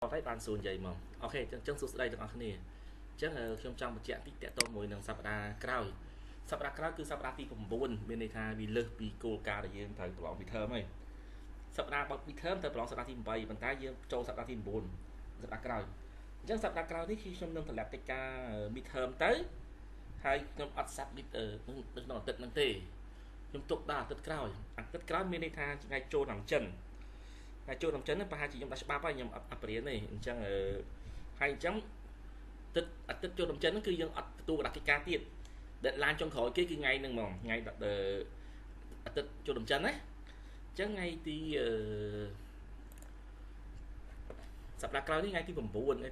phải ban xuống vậy mà ok chân số đây được không nè chứ trong trong một chuyện tí tẹt tôi ngồi nâng sắp đá cao cứ sắp đá tí cũng buồn bên này tha vì lực vì cô ca để dương thời bỏ bị thơm ấy sắp đá bọc bị thơm thời bỏ sắp đá thì bay bàn tay dương châu sắp đá thì buồn sắp đá cao chân sắp đá cao thì khi trong nâng thật là cái ca bị thơm tới hay trong ắt sắp bị được nó tận năng tề trong tục đá tất cao bên này tha ngay châu nằm chân ngày trôi nằm chân nó ba chỉ trong ba ba nhầm ập điện này chẳng hay chẳng tích trôi nằm chân nó cứ dân tu đặt cái ca tiết để lan trong khỏi cái ngày nâng mỏng ngày đặt tích trôi nằm chân ấy chẳng ngay thì sắp đặt cao ngày thìผมbuồn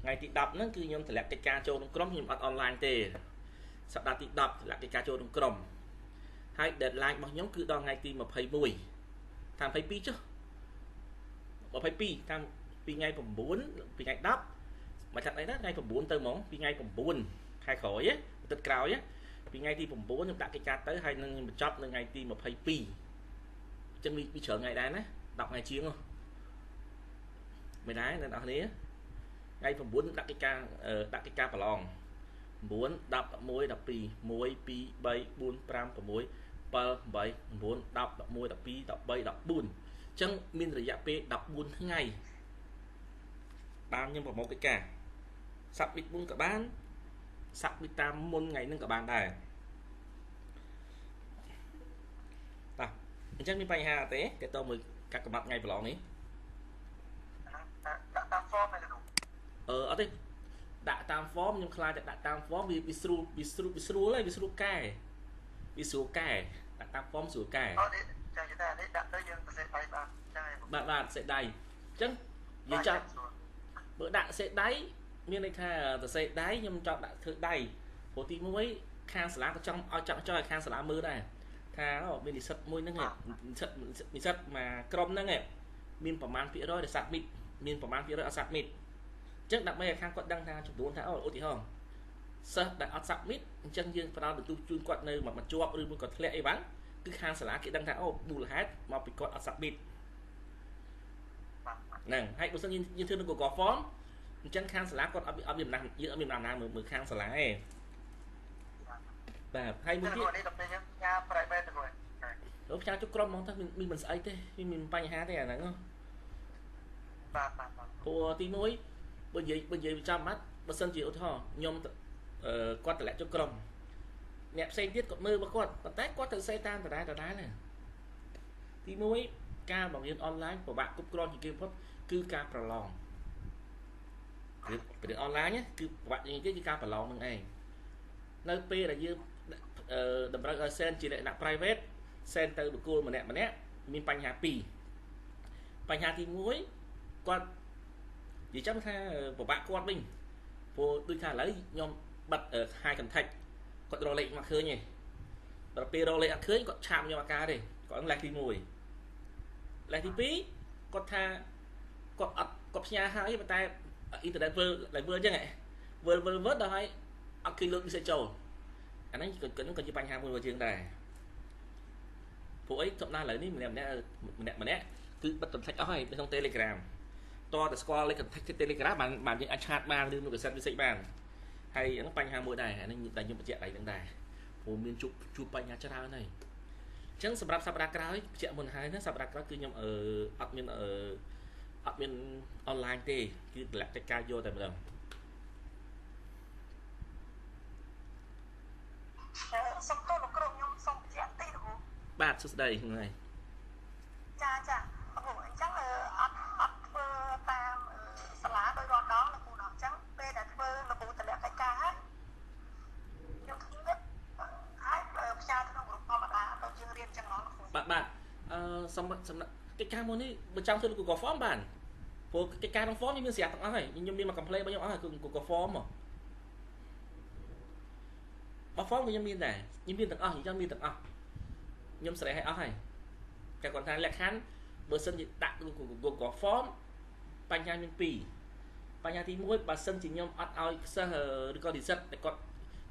ngày thì đọc nó cứ nhom lại cái ca trôi trong crom nhom online tề sắp đặt thì đọc là cái ca trôi trong crom hay để lan bao nhóm cứ đo ngày thì mà phải mùi tham phải pi chứ mà phải pi tham pi ngay phòng 4 pi ngay đắp mà thật đấy đó ngay phòng 4 tới món pi ngay phòng 4 khai khỏi á tất cao á pi ngay thì phòng 4 chúng ta cái chat tới hay nâng một chót nâng ngay thì mà phải pi chân đi chờ ngày đá đấy đọc ngày chiếng không mày đá nên đọc đấy ngay phòng 4 đặt cái ca lòn 4 đập muối đập pi muối pi 7 4 5 muối 7 7 4 10 11 12 13 chân minระยะ P 14 ngày bao nhiêu vào một cái cả sắp biết buôn cả bán sắp biết tam môn ngày nâng cả bàn này chắc mình bay hà thế cái tôi mới các mặt ngày vlog này ở đây đã tam form nhưng khai đã tam form vì sưu cài vì sưu cài đã tam form sưu cài bạn sẽ đầy chân gì cho bữa đạn sẽ đáy miền này tha sẽ đáy nhưng chọn đạn thử đầy hồ tí muối khang sả trong cho khang sả mưa này tha ở bên đi sật môi nó nghe sật mà crom nó nghe miền phẩm man phía đó để sạc mịt miền phẩm man phía đó sạc mịt chắc đặt mấy khang quật đăng tha chụp bốn tháo ô thì không sật đặt sạc mịt chân dương phải được tu chuyên quật nơi mà chua rồi mới còn lẹ bắn cứ khang sả cái đăng tháo bù là hết mà bị quật sạc mịt nè hay bữa sau như thương nó có form chân khang sả còn ở miền nam giữa miền nam nào mới khang sả ấy và hay muốn biết lúc cha chúc crom mong ta mình sẽ ấy thế mình bay há thế này không của tí muối bây giờ cho mắt bữa sân chịu thôi nhom quát lại cho crom nẹp xây tiết còn mơ mà quát tách quát từ xây tan từ đá này tí muối ca bằng yên online của bạn cúp cron thì kêu cứ ca prolong được online nhé cứ bạn những cái ca prolong này nơi p là như đầm ra sen chỉ lại là private center được cô mà nè mình bánh hà thì muối con chỉ chắc tha của bạn con mình vô tôi tha lấy nhom bật ở hai cần thạch còn đồ lệnh mà khơi nhỉ rồi p đồ lệnh khơi còn chạm nhau ca đây còn lại thì mùi lại thì phí con tha con nhà hai mà tay internet vừa chứ này vừa vớt đâu hay ăn kinh lượng sẽ trầu anh ấy cần chỉ bánh hàng mùi trường này phụ ấy thậm na lấy ní mình nè cứ bắt tầm thách áo hay trong telegram to từ score lấy cần thách telegram bạn những chat ban đưa một cái sân với bàn hay nó bánh hàng mùi này anh nhìn tại như một chuyện này đằng này phụ miền chụp bánh nhà chả này chẳng sắp ra cái chuyện một hai nó sắp ra cái cứ nhầm ở admin online thì cứ lại cái ca vô tại mình bạn xuất đây này cha anh chắc là tam lá đôi đó là cụ đó chắc p đã là cụ thật là cái ca hết nhưng thứ nhất hai cha nó cũng mà đã tôi chưa riêng trong nó bạn xong cái ca môn ấy bên trong thôi có form bản của cái ca trong form như mình sẽ tặng này nhưng đi mà complain bao nhiêu là cũng có form mà có form của nhân viên này nhân viên tặng nhân viên tặng nhưng sẽ hay này cái còn thằng lẹt khán bữa sân thì đặt của có form bánh nhà miền pì bánh nhà thì mỗi bà sân chỉ nhom ăn ao sơ hở có đi sắt để còn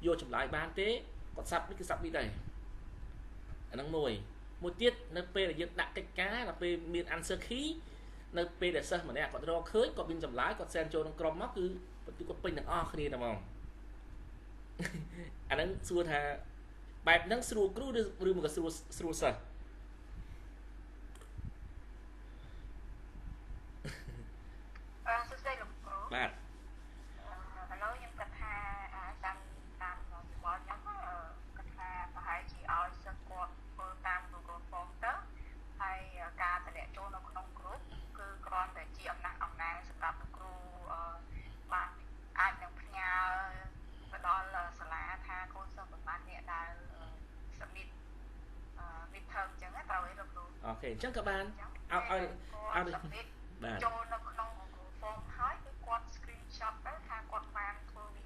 vô chụp lại bàn thế còn sắp cái sắp đi đây năng mồi một tiết nó p là dựng đặt cái cá là p miền ăn sơ khí នៅពេលដែលសិស្សម្នាក់គាត់រកឃើញគាត់មានចម្លើយគាត់សែនចូលក្នុងក្រុមមកគឺបន្ទុកគាត់ពេញទាំងអស់គ្នាតែហ្មងអាហ្នឹងសួរថាបែបហ្នឹងស្រួលគ្រូឬមកក៏ស្រួលសិស្សសួស្តីលោកគ្រូបាទឥឡូវខ្ញុំគិតថាតាមបលខ្ញុំគិតថាប្រហែលជាឲ្យសិស្សគាត់ធ្វើតាម Google Form ទៅហើយការតម្លាក់ចូលនៅក្នុងក្រុមគឺគ្រាន់តែជាអំណះអំណាងសម្រាប់លោកគ្រូបាទអាចនឹងផ្ញើទៅដល់សាលាថាកូនសិស្សប្រមាណអ្នកដែល submit midterm អញ្ចឹងត្រូវឲ្យលោកគ្រូអូខេអញ្ចឹងក៏បានឲ្យបាទចូលនៅក្នុង Google Form ហើយគឺគាត់ screenshot ទៅថាគាត់បានធ្វើវា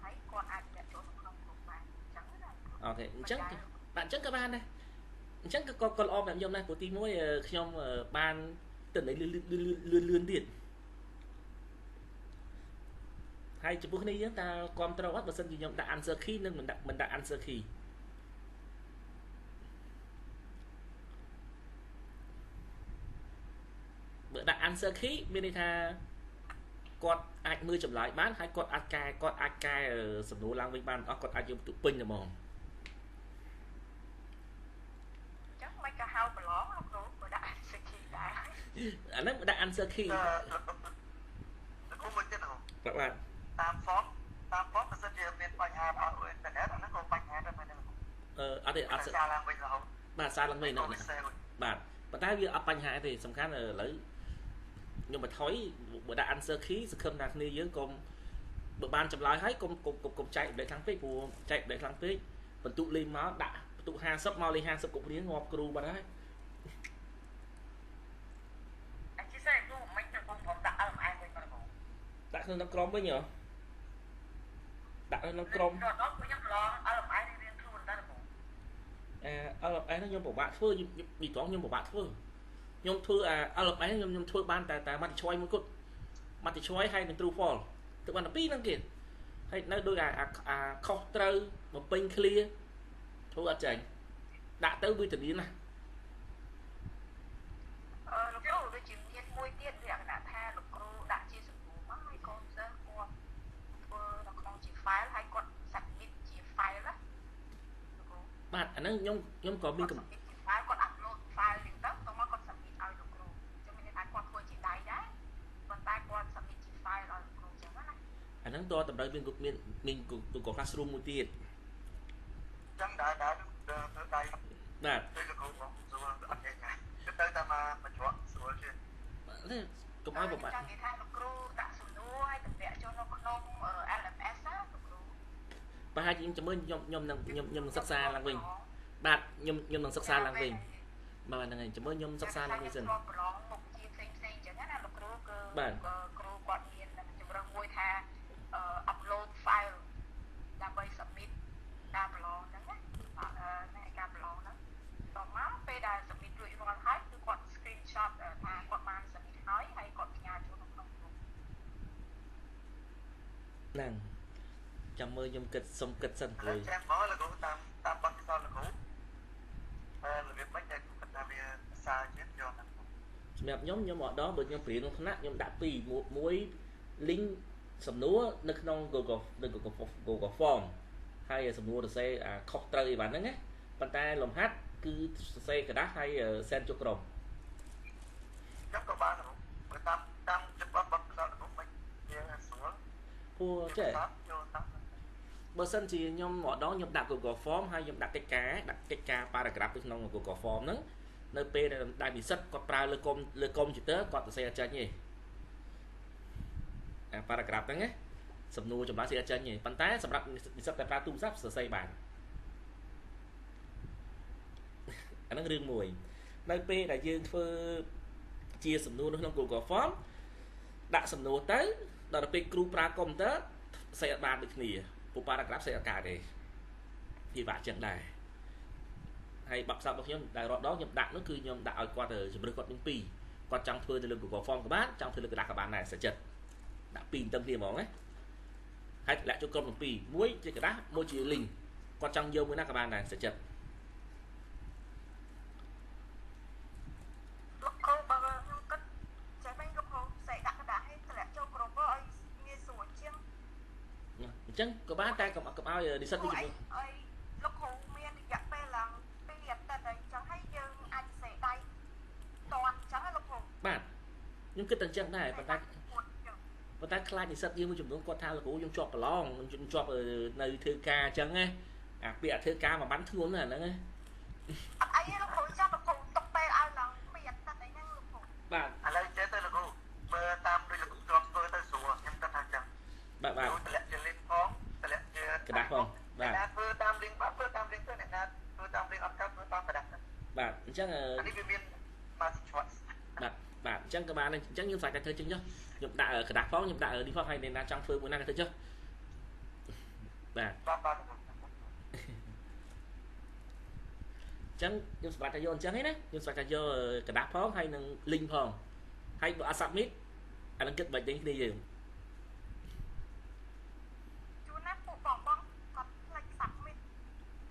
ហើយគាត់អាចដាក់ចូលក្នុងក្រុមបានអញ្ចឹងណាអូខេអញ្ចឹងបាទអញ្ចឹងក៏បានដែរអញ្ចឹងក៏ល្អសម្រាប់ខ្ញុំដែរព្រោះទី1ខ្ញុំបានទៅលឿនទៀតហើយចំពោះគ្នាយើងតើគ្រប់ត្រូវអត់បើសិនជាខ្ញុំដាក់ answer key និងមិនដាក់ answer key បើដាក់ answer key មានន័យថាគាត់អាចមើលចម្លើយបានហើយគាត់អាចកែសំណួរឡើងវិញបានអត់គាត់អាចយកទុកពេញតែហ្មងចឹងមិនក៏ហៅប្រឡងលោកគ្រូបើដាក់ answer key ដែរអាហ្នឹងដាក់ answer key លោកគ្រូមួយទៀតហ៎បាទតាម form បើសិនជាមានបញ្ហាអត់អ៊ីនធឺណិតអាហ្នឹងក៏បញ្ហាដែរមែនទេអត់ទេអត់សារឡើងវិញរហូតបាទសារឡើងវិញបាទប៉ុន្តែវាអត់បញ្ហាទេសំខាន់ឥឡូវខ្ញុំបន្ថយបើដាក់ answer key សង្ឃឹមថាគ្នាយើងកុំបើបានចម្លើយហើយកុំចែកបែបខ្លាំងពេកព្រោះចែកបែបខ្លាំងពេកបន្ទុកលេងមកដាក់បន្ទុក50មកលេង50គ្រប់រៀងងាប់គ្រូបាត់ហើយអញ្ចឹងស្អីគ្រូមិនទៅខ្ញុំដាក់ LMI វិញបាត់បងដាក់ក្នុងក្រុមវិញហ៎ដាក់ក្នុងក្រុមដល់ខ្ញុំប្រឡង LMI រៀនខ្លួនដែរបងLMI ហ្នឹងខ្ញុំពិបាកធ្វើពីត្រង់ខ្ញុំពិបាកធ្វើខ្ញុំធ្វើLMI ខ្ញុំធ្វើបានតែមកឆ្វ័យមួយគត់មកឆ្វ័យហើយនឹង true false ទៅបានតែ2ហ្នឹងទៀតហើយនៅដូចខុសត្រូវមកពេញ clear ធ្វើអត់ចាញ់ដាក់ទៅវាធានាណាលោកគ្រូដូចជាមានមួយទៀតវាអានថាលោកគ្រូដាក់ជាសំណួរមកហើយកូនសិស្សគាត់ធ្វើនៅក្នុងជា file ហើយគាត់ submit ជា file ណាលោកគ្រូបាទអាហ្នឹងខ្ញុំក៏មានfile គាត់ upload file នេះទៅមកគាត់ submit ឲ្យលោកគ្រូអញ្ចឹងមានន័យថាគាត់ធ្វើជាដៃដែរប៉ុន្តែគាត់ submit ជា file ឲ្យលោកគ្រូអញ្ចឹងណាអាហ្នឹងតើតម្រូវមានទូក classroom មួយទៀតចឹងដែរធ្វើដៃបាទទៅលោកគ្រូបងស្រួលអត់ទេណាទៅតាមមកជ្រក់ស្រួលជាងកុំឲ្យពិបាកចង់និយាយថាលោកគ្រូដាក់សំណួរឲ្យតម្រាក់ចូលនៅក្នុង LMS ណាលោកគ្រូប្រហែលជាខ្ញុំនឹងសិក្សាឡើងវិញបាទខ្ញុំនឹងសិក្សាឡើងវិញបាទហ្នឹងហើយជាមួយខ្ញុំសិក្សាឡើងវិញសិនប្រឡងមុខជាផ្សេងអញ្ចឹងណាលោកគ្រូគឺគ្រូគាត់មានជំរើសមួយថា upload file ដើម្បី submit ការប្រឡងហ្នឹងណាការប្រឡងហ្នឹងតមកពេលដែល submit រួចរាល់ហើយគឺគាត់ screenshot ថាគាត់បាន submit ហើយគាត់ផ្ញើចូលក្នុងក្រុមហ្នឹងចាំមើលខ្ញុំសុំគិតសិនគ្រូចាំមកលោកគ្រូតាមបទពិសោធន៍លោកគ្រូរបៀបម៉េចដែលគិតថាវាសារជាងយកហ្នឹងសម្រាប់ខ្ញុំអត់ដល់បើខ្ញុំព្រៀនក្នុងថ្នាក់ខ្ញុំដាក់2មួយ link សំណួរនៅក្នុង Google Form ហើយសំណួរសរសេរខុសត្រូវអីបានហ្នឹងណាប៉ុន្តែលំហាត់គឺសរសេរกระดาษហើយ send ចូលក្រុមចាំក៏បានព្រោះតាមច្បាប់បទពិសោធន៍របស់មិនវាស្រួលព្រោះចេះបើសិនជាខ្ញុំម្ដងខ្ញុំដាក់ Google Form ហើយខ្ញុំដាក់កិច្ចការ paragraph នៅក្នុង Google Form ហ្នឹងនៅពេលដែលនិស្សិតគាត់ប្រើលើកុំព្យូទ័រគាត់សរសេរអត់ចេញទេparagraph ហ្នឹងណាសំណួរចម្លើយសរសេរអត់ចេញទេប៉ុន្តែសម្រាប់និស្សិតដែលប្រើទូរស័ព្ទសរសេរបានអាហ្នឹងរឿងមួយនៅពេលដែលយើងធ្វើជាសំណួរនៅក្នុង Google Form ដាក់សំណួរទៅដល់ទៅពេលគ្រូប្រើកុំព្យូទ័រសរសេរអត់បានដូចគ្នាព្រោះ paragraph សរសេរអត់កើតទេវាបាក់ចឹងដែរហើយបបផ្សោតរបស់ខ្ញុំដែលរត់ដងខ្ញុំដាក់នោះគឺខ្ញុំដាក់ឲ្យគាត់ជំរឿសគាត់នឹង2គាត់ចង់ធ្វើទៅលើ Google Form ក៏បានចង់ធ្វើលើกระดาษក៏បានដែរសិចិត្តដាក់2ទៅគ្នាហ្មងណាហើយលាក់ចូលក្រុមទាំង2មួយជាกระดาษមួយជា link គាត់ចង់យកមួយណាក៏បានដែរសិចិត្តលោកគ្រូបើខ្ញុំគិតចេះ ចឹងក៏បានតែកុំឲ្យនិស្សិតមួយចំនួនអីលោកគ្រូមានរយៈពេលឡើង2អាទិត្យអីចឹងហើយយើងអាចសេដៃតន់ចឹងណាលោកគ្រូបាទខ្ញុំគិតតែចឹងដែរប៉ុន្តែខ្លាចនិស្សិតយើងមួយចំនួនគាត់ថាលោកគ្រូខ្ញុំជាប់ប្រឡងខ្ញុំជាប់នៅធ្វើការចឹងណាអាពាក្យធ្វើការមួយបានធ្ងន់ណាហ្នឹងណាអត់អីទេលោកគ្រូចាំលោកគ្រូទុកពេលឲ្យឡើង2អាទិត្យអីហ្នឹងលោកគ្រូបាទឥឡូវចេះទៅលោកគ្រូមើលតាមដូចលោកគ្រូទ្រាំធ្វើទៅស្រួលខ្ញុំគិតថាចឹងបាទតម្លាក់ជាលីងផងតម្លាក់ជាกระดาษផងបាទធ្វើតាមលីងបាទធ្វើតាមលីងទៅអ្នកណាធ្វើតាមលីងអត់កើតធ្វើតាមกระดาษបាទអញ្ចឹងនេះវាមានមកឆ្វាត់បាទអញ្ចឹងក៏បានអញ្ចឹងខ្ញុំស្អាតតែធ្វើចឹងចុះខ្ញុំដាក់กระดาษផងខ្ញុំដាក់នេះផងហើយអ្នកណាចង់ធ្វើមួយណាក៏ធ្វើចុះបាទចឹងខ្ញុំសម្រាប់តែយកអញ្ចឹងឯណាខ្ញុំសម្រាប់តែយកกระดาษផងហើយនឹង link ផងហើយបើអត់ submit អានឹងគិតបាច់ដេញគ្នាយើងជួនណាពួកបងគាត់ផ្លេច submit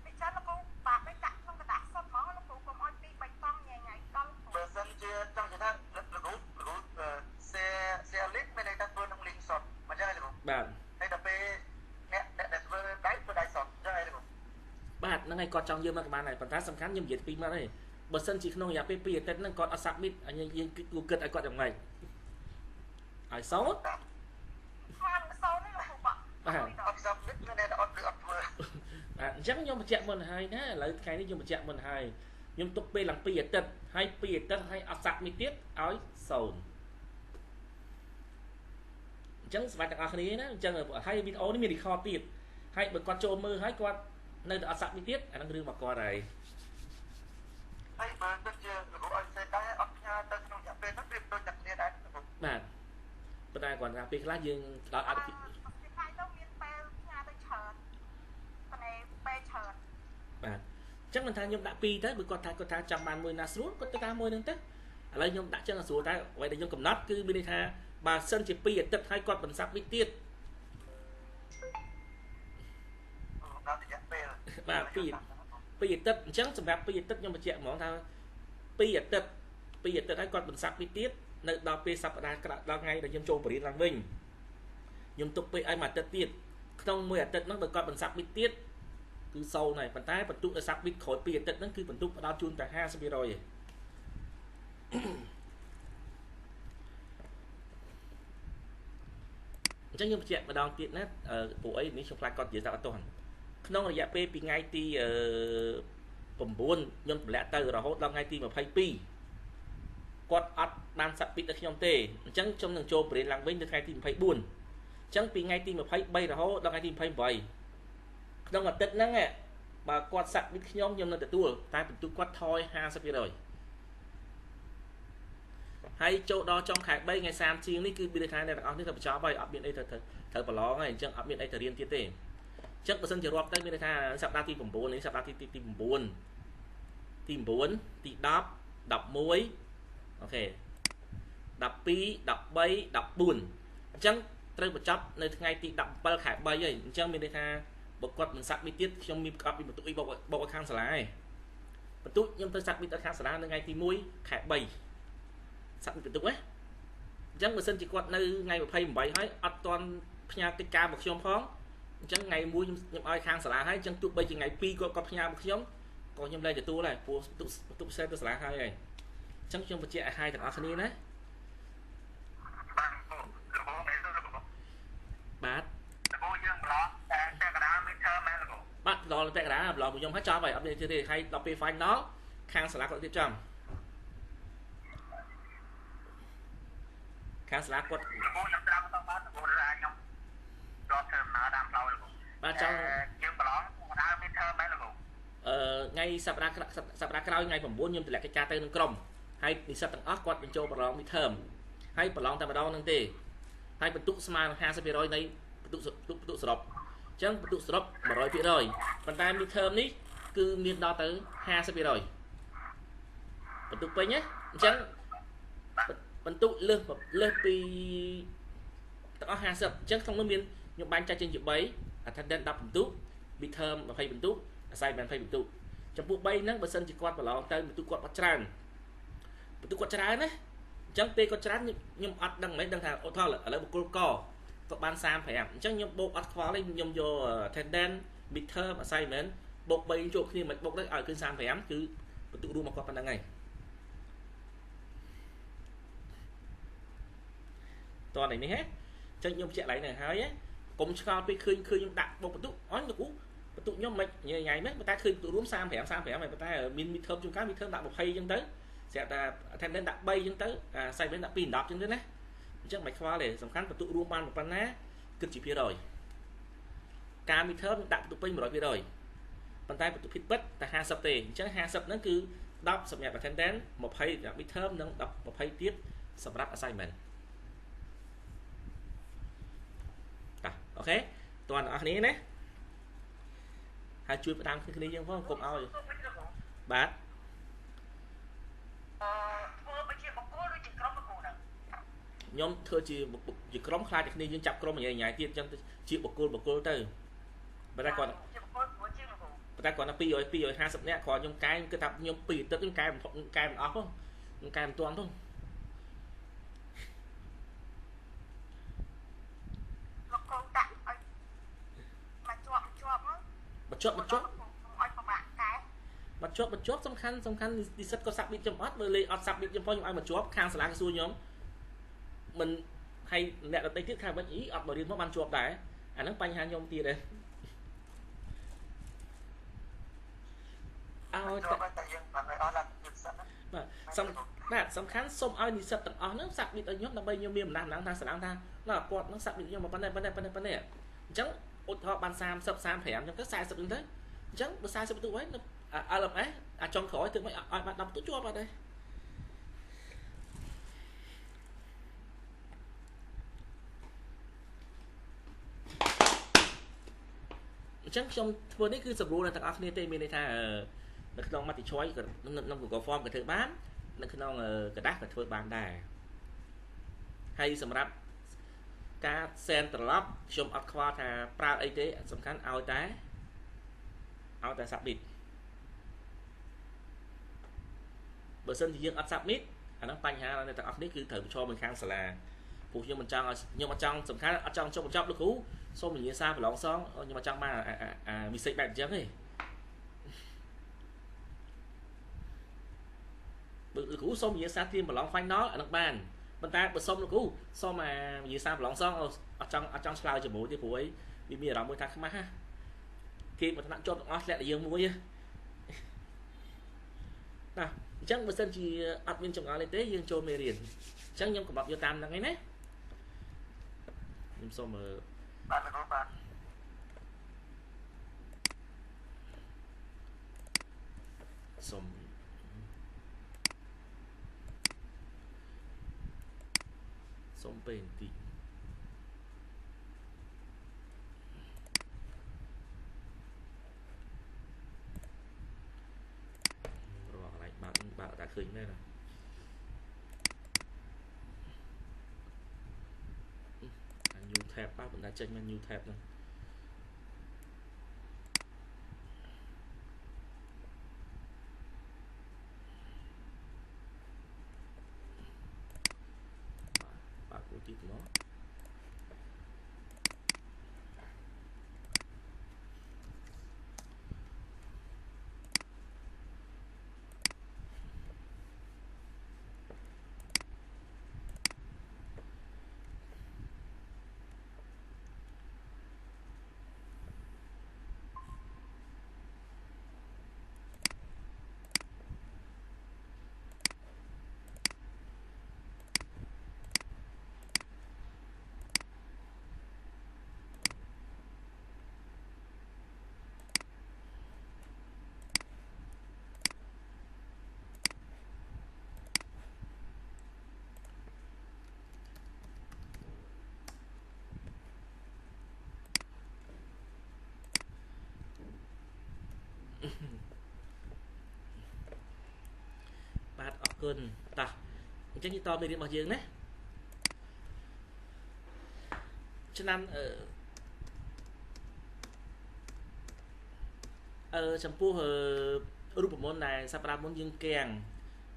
ពីចឹងលោកគ្រូបាទមិនដាក់ក្នុងกระดาษសុទ្ធហ្មងលោកគ្រូកុំឲ្យ2 3តង់ញ៉ៃដល់បើសិនជាចង់និយាយថាលោកគ្រូ share link មានន័យថាធ្វើក្នុង link សុទ្ធមិនចឹងទេលោកបាទហើយដល់ពេលអ្នកដែលធ្វើដៃសុទ្ធចឹងឯងលោកបាទហ្នឹងហើយគាត់ចង់យកមកក៏បានដែរប៉ុន្តែសំខាន់ខ្ញុំនិយាយពីមកទេបើសិនជាក្នុងរយៈពេល2អាទិត្យហ្នឹងគាត់អត់ submit យើងគិតឲ្យគាត់យ៉ាងម៉េចឲ្យសោតបានសោតនេះលោកគ្រូបាទអត់ submit មានតែអត់ធ្វើបាទអញ្ចឹងខ្ញុំបញ្ជាក់មុនហើយណាឥឡូវថ្ងៃនេះខ្ញុំបញ្ជាក់មុនហើយខ្ញុំទុកពេលឡើង2អាទិត្យហើយ2អាទិត្យហើយអត់ submit ទៀតឲ្យ0អញ្ចឹងស្វាយទាំងអស់គ្នាណាអញ្ចឹងហើយវីដេអូនេះមាន record ទៀតហើយបើគាត់ចូលមើលហើយគាត់នៅតែអត់សាក់នេះទៀតអានឹងរឿងរបស់គាត់ហើយបើទឹកជាលោកគ្រូឲ្យសេដែរអត់ផ្ញើទៅក្នុងរយៈពេលហ្នឹងវាដូចតែគ្នាដែរបាទប៉ុន្តែគាត់ថាពេលខ្លះយើងដល់អត់ពីថ្ងៃទៅមានពេលផ្ញើទៅច្រើនប៉ុន្តែពេលច្រើនបាទអញ្ចឹងមិនថាខ្ញុំដាក់2ទៅបើគាត់ថាចង់បានមួយណាស្រួលគាត់ទៅតាមមួយហ្នឹងទៅឥឡូវខ្ញុំដាក់ចឹងស្រួលតែអ្វីដែលខ្ញុំកំណត់គឺមានន័យថាបើសិនជា2អាទិត្យហើយគាត់បន្សាប់នេះទៀតដល់រយៈពេលបាទ2អាទិត្យអញ្ចឹងសម្រាប់2អាទិត្យខ្ញុំបញ្ជាក់ហ្មងថា2អាទិត្យហើយគាត់បន្សាប់នេះទៀតនៅដល់ពេលសប្តាហ៍ដល់ថ្ងៃដែលខ្ញុំចូលបរិញ្ញាឡើងវិញខ្ញុំទុកពេលឲ្យមួយអាទិត្យទៀតក្នុងមួយអាទិត្យហ្នឹងបើគាត់បន្សាប់នេះទៀតគឺ0ហើយប៉ុន្តែបន្ទុកឲ្យសាប់នេះក្រោយ2អាទិត្យហ្នឹងគឺបន្ទុកផ្ដល់ជូនតែ 50% ឯងអញ្ចឹងខ្ញុំបញ្ជាក់ម្ដងទៀតណាពួកអីនេះខ្ញុំខ្លាចគាត់និយាយថាអត់ទាន់ក្នុងរយៈពេលពីថ្ងៃទី9ខ្ញុំទម្លាក់ទៅរហូតដល់ថ្ងៃទី22គាត់អត់បានសាប់ពីដល់ខ្ញុំទេអញ្ចឹងខ្ញុំនឹងចូលបរិញ្ញាឡើងវិញនៅថ្ងៃទី24អញ្ចឹងពីថ្ងៃទី23រហូតដល់ថ្ងៃទី28ក្នុងអាទិត្យហ្នឹងបើគាត់សាប់ពីខ្ញុំនៅទទួលតែបន្ទុកគាត់ថយ 50% ហើយចូលដល់ចុងខែ3ថ្ងៃ30ជាងនេះគឺមានន័យថាអ្នកទាំងអស់នេះទៅបញ្ចប់ហើយអត់មានអីត្រូវប្រឡងហើយអញ្ចឹងអត់មានអីទៅរៀនទៀតទេអញ្ចឹងបើសិនជារាប់ទៅមានន័យថាសប្តាហ៍ទី9នេះសប្តាហ៍ទី9ទី10 11អូខេ12 13 14អញ្ចឹងត្រូវបញ្ចប់នៅថ្ងៃទី17ខែ3ហើយអញ្ចឹងមានន័យថាបើគាត់មិនសាក់មីទៀតខ្ញុំមានប្រកបពីបន្ទុកអីបោកឲ្យខាងសាលាឯងបន្ទុកខ្ញុំទៅសាក់មីទៅខាងសាលានៅថ្ងៃទី1ខែ3សាក់មីបន្ទុកណាអញ្ចឹងបើសិនជាគាត់នៅថ្ងៃ28ហើយអត់ទាន់ផ្ញើកិច្ចការមកខ្ញុំផងអញ្ចឹងថ្ងៃ1ខ្ញុំឲ្យខាងសាលាហើយអញ្ចឹងទោះបីជាថ្ងៃ2គាត់ផ្ញើមកខ្ញុំក៏ខ្ញុំលែងទទួលដែរព្រោះបន្ទុកផ្សេងទៅសាលាហើយអញ្ចឹងខ្ញុំបញ្ជាក់ឲ្យហើយទាំងអស់គ្នាណាបាទលោកយើងប្លង់តែកណ្ដាលមិនធ្វើមែនលោកបាទដល់តែកណ្ដាលប្លង់ខ្ញុំហើយចាប់ហើយអត់មានទេហើយដល់ពេល final ខាងសាលាគាត់ទៀតចំខាងសាលាគាត់ខ្ញុំត្រាំទៅបាទលោករាខ្ញុំរត់ធ្វើដំណើរតាមផ្លូវលោកបាទចង់យើងប្លង់កណ្ដាលមិនធ្វើមែនលោកថ្ងៃសប្តាហ៍ក្រោយថ្ងៃ9ខ្ញុំទម្លាក់កិច្ចការទៅនឹងក្រុមហើយនិស្សិតទាំងអស់គាត់បញ្ចូលប្រឡង midterm ហើយប្រឡងតែម្ដងហ្នឹងទេហើយបន្ទុកស្មើនឹង 50% នៃបន្ទុកសរុបអញ្ចឹងបន្ទុកសរុប 100% ប៉ុន្តែ midterm នេះគឺមានដល់ទៅ 50% បន្ទុកពេញណាអញ្ចឹងបន្ទុកលើសពីទាំងអស់ 50 អញ្ចឹងក្នុងនោះមានខ្ញុំបែងចែកចេញជា3 attendance 10បន្ទុក midterm 20បន្ទុក assignment 20បន្ទុកចំពោះ3ហ្នឹងបើសិនជាគាត់ប្រឡងទៅបន្ទុកគាត់អត់ច្រើនបន្ទុកគាត់ច្រើនណាអញ្ចឹងពេលគាត់ច្រើនខ្ញុំអត់ដឹងមិនដឹងថាអូថលឥឡូវបុគ្គលក ក៏បាន35អញ្ចឹងខ្ញុំបូកអត់ខ្វល់ទេខ្ញុំយក attendance midterm assignment បូក3ជួបគ្នាមិនបូកទៅឲ្យឃើញ35គឺបន្ទុករួមមកគាត់ប៉ុណ្្នឹងហើយតោះនេះហ៎អញ្ចឹងខ្ញុំបញ្ជាក់ឡើងហ្នឹងហើយកុំឆ្ងល់ពេលឃើញខ្ញុំដាក់បូកបន្ទុកអញលោកគ្រូបន្ទុកខ្ញុំមិនញ៉ៃហ្នឹងប៉ុន្តែឃើញបន្ទុករួម35ហើយប៉ុន្តែមាន midterm ជួនកាល midterm ដាក់20អញ្ចឹងទៅស្រាប់តែ attendance ដាក់3អញ្ចឹងទៅ assignment ដាក់2 10អញ្ចឹងទៅណាអញ្ចឹងមិនខ្វល់ទេសំខាន់បន្ទុករួមបានប៉ុណ្ណាគិតជាភាគរយការ midterm ដាក់បន្ទុកពេញ 100% ប៉ុន្តែបន្ទុកผิดពិតតែ50ទេអញ្ចឹង50ហ្នឹងគឺ10សម្រាប់ attendance 20សម្រាប់ midterm និង20ទៀតសម្រាប់ assignment តាអូខេតើអ្នកនរគ្នាណាហើយជួយផ្ដាំគ្នាយើងផងកុំឲ្យបាទធ្វើបើជាបកគោឬជាក្រុមបកគោហ្នឹងខ្ញុំធ្វើជាក្រុមខ្លាចតែគ្នាយើងចាប់ក្រុមញ៉ៃទៀតអញ្ចឹងជាបកគោទៅបើតែគាត់ជាបកគោព្រោះជាបកគោប៉ុន្តែគាត់ថា250នាក់គ្រាន់ខ្ញុំកែងគឺថាខ្ញុំ2ទឹកខ្ញុំកែមិនអស់ផងខ្ញុំកែមិនទាន់ផងលោកគ្រូដាក់ឲ្យមកជាប់ឲ្យប្រមាណកែមកជាប់សំខាន់និស្សិតក៏សាប់ប៊ីតខ្ញុំអត់មើលលេអត់សាប់ប៊ីតខ្ញុំផងខ្ញុំឲ្យមកជាប់ខាងសាលាគេសួរខ្ញុំមិនហើយអ្នកដទៃទៀតខាងវិញអត់មករៀនមកបានជាប់ដែរអាហ្នឹងបញ្ហាខ្ញុំទៀតទេឲ្យតែយើងបានឲ្យអស់ឡើងនិស្សិតណាបាទសំខាន់សូមឲ្យនិស្សិតទាំងអស់ហ្នឹងសាក់ប៊ីតឲ្យខ្ញុំដើម្បីខ្ញុំមានបណ្ដាំថាស្ដាងថាគាត់ហ្នឹងសាក់ប៊ីតខ្ញុំមកប៉ុណ្ណេះអញ្ចឹងឧទាហរណ៍បាន30 35អញ្ចឹងទៅ40ហ្នឹងទៅអញ្ចឹងបើ40បន្ទុកហើយ LMS អាចុងក្រោយទៅមិនឲ្យបាន10បន្ទុកជាប់អត់ទេអញ្ចឹងខ្ញុំធ្វើនេះគឺសម្រួលដល់ទាំងអស់គ្នាទេមានន័យថានៅក្នុង multi choice ក៏ក្នុង Google Form ក៏ធ្វើបាននៅក្នុងกระดาษក៏ធ្វើបានដែរហើយសម្រាប់ការ send ត្រឡប់ខ្ញុំអត់ខ្វល់ថាប្រើអីទេសំខាន់ឲ្យតែ submit បើសិនជាយើងអត់ submit អាហ្នឹងបញ្ហានៅទាំងអស់នេះគឺត្រូវប្រឈមនឹងខាងសាលាព្រោះខ្ញុំមិនចង់ឲ្យខ្ញុំអត់ចង់សំខាន់អត់ចង់ចុះបញ្ចប់លោកគ្រូសូមវិញ្ញាសាប្រឡងសងខ្ញុំអត់ចង់បានមីសេចបែបអញ្ចឹងទេបើលោកគ្រូសូមវិញ្ញាសាត្រៀមប្រឡង final អាហ្នឹងបានប៉ុន្តែបើសុំលោកគ្រូសុំវិញ្ញាសាប្រឡងសងអត់ចង់ឆ្លើយជាមួយទេព្រោះអីវាមានអារម្មណ៍មួយថាខ្មាស់ណាគេមកថ្នាក់ជាប់ទាំងអស់ធ្លាក់តែយើងមួយណាអញ្ចឹងបើសិនជាអត់មានចម្ងល់ទេយើងចូលមេរៀនអញ្ចឹងខ្ញុំកំណត់យកតាមហ្នឹងឯណាខ្ញុំសូមបាទលោកគ្រូបាទសូមពេលបន្តិចរកកន្លែងបើកតែឃើញមែនណាnew tab បើបណ្ដាចេញមក new tab ហ្នឹងបាទឧទាហរណ៍បាទអរគុណតោះអញ្ចឹងយើងតមេរៀនរបស់យើងណាឆ្នាំចំពោះរូបមន្តដែលសប្តាហ៍មុនយើងកៀង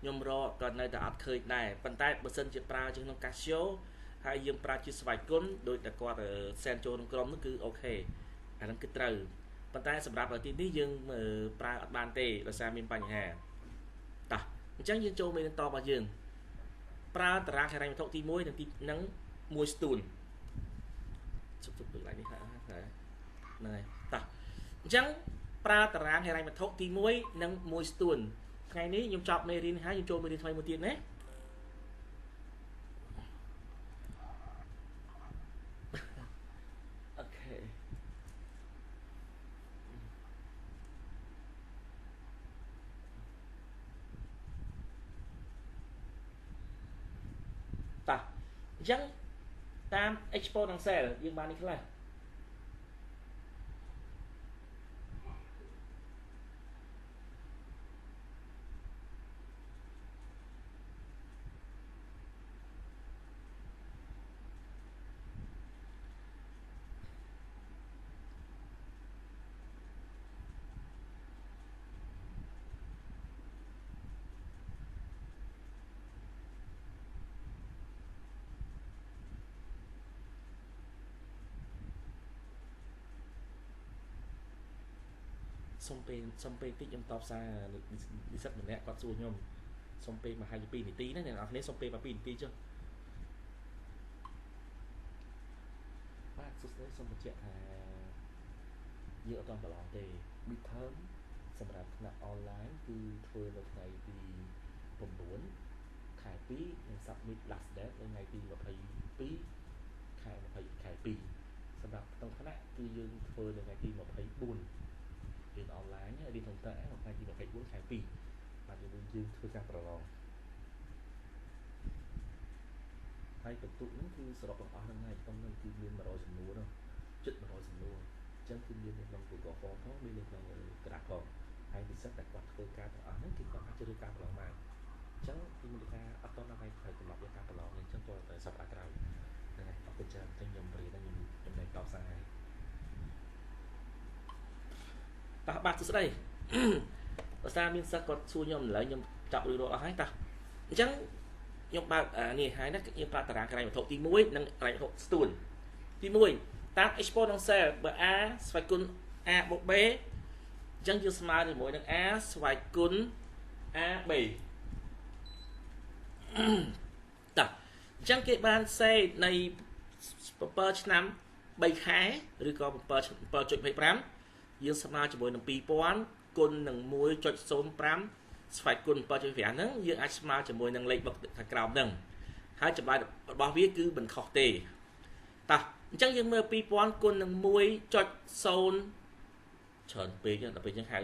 ខ្ញុំរកក៏នៅតែអត់ឃើញដែរប៉ុន្តែបើសិនជាប្រើជាក្នុង Casio ហើយយើងប្រើជាស្វ័យគុណដោយតែគាត់សែនចូលក្នុងក្រុមនោះគឺអូខេអាហ្នឹងគឺត្រូវប៉ុន្តែសម្រាប់ទីនេះយើងប្រើអត់បានទេដោយសារមានបញ្ហាតោះអញ្ចឹងយើងចូលមេរៀនតរបស់យើងប្រើតារាងហិរញ្ញវត្ថុទី1និងទីនឹង1ស្ទួនជប់លើកឡើងនេះហ្នឹងហើយតោះអញ្ចឹងប្រើតារាងហិរញ្ញវត្ថុទី1និង1ស្ទួនថ្ងៃនេះខ្ញុំចប់មេរៀនហើយខ្ញុំចូលមេរៀនថ្មីមួយទៀតណាអូខេតោះអញ្ចឹងតាម exponential យើងបាននេះខ្លះសុំពេលតិចខ្ញុំតបសារនិស្សិតម្នាក់គាត់សួរខ្ញុំសុំពេលមក22នាទីណាអ្នកនរគ្នាសុំពេលមក2នាទីចុះបាទសួស្តីសូមបញ្ជាក់ថាយើងអត់តប្រឡងទេ midterm សម្រាប់ថ្នាក់ online គឺធ្វើនៅថ្ងៃទី9 ខែ 2 និង submit last date នៅថ្ងៃទី22 ខែ 2 សម្រាប់ក្នុងថ្នាក់គឺយើងធ្វើនៅថ្ងៃទី24រៀនអនឡាញរៀនក្នុងតើថ្ងៃទី24ខែ 2 បាទយើងធ្វើការប្រឡងហើយបន្ទុកហ្នឹងគឺសរុបទាំងអស់ហ្នឹងហើយក្នុងហ្នឹងគឺមាន100ចំនួនជិត100ចំនួនអញ្ចឹងគឺមាននៅក្នុង Google Form ផងមាននៅក្នុងក្រាស់ផងហើយពិសេសតែគាត់ធ្វើការទាំងអស់ហ្នឹងគឺគាត់អាចជ្រើសការប្រឡងបានអញ្ចឹងគឺមានថាអត់តដល់ថ្ងៃកំណត់យកការប្រឡងអញ្ចឹងគាត់តែសប្តាហ៍ក្រោយហ្នឹងហើយអរគុណច្រើនតែខ្ញុំរៀនហ្នឹងខ្ញុំតែតបសារហើយតោះបាទសួស្តីភាសាមានសិស្សគាត់សួរខ្ញុំឥឡូវខ្ញុំចាប់រួចរាល់អស់ហើយតោះអញ្ចឹងខ្ញុំបើកនេះហើយណាខ្ញុំប្រើតារាងហិរញ្ញវត្ថុទី1និងហិរញ្ញវត្ថុស្ទួនទី1តាម exponential បើ a ស្វ័យគុណ a បូក b អញ្ចឹងយើងស្មើជាមួយនឹង a ស្វ័យគុណ a b តោះអញ្ចឹងគេបានសេនៃ7ឆ្នាំ3ខែឬក៏7.25យើងស្មើជាមួយនឹង2000គុណនឹង 1.05 ស្វ័យគុណ 7.5 ហ្នឹងយើងអាចស្មើជាមួយនឹងលេខបុកខាងក្រោមហ្នឹងហើយចម្លើយរបស់វាគឺមិនខុសទេតោះអញ្ចឹងយើងមើល2000គុណនឹង 1.0 ច្រើនពេកដល់ពេលយើងហៅ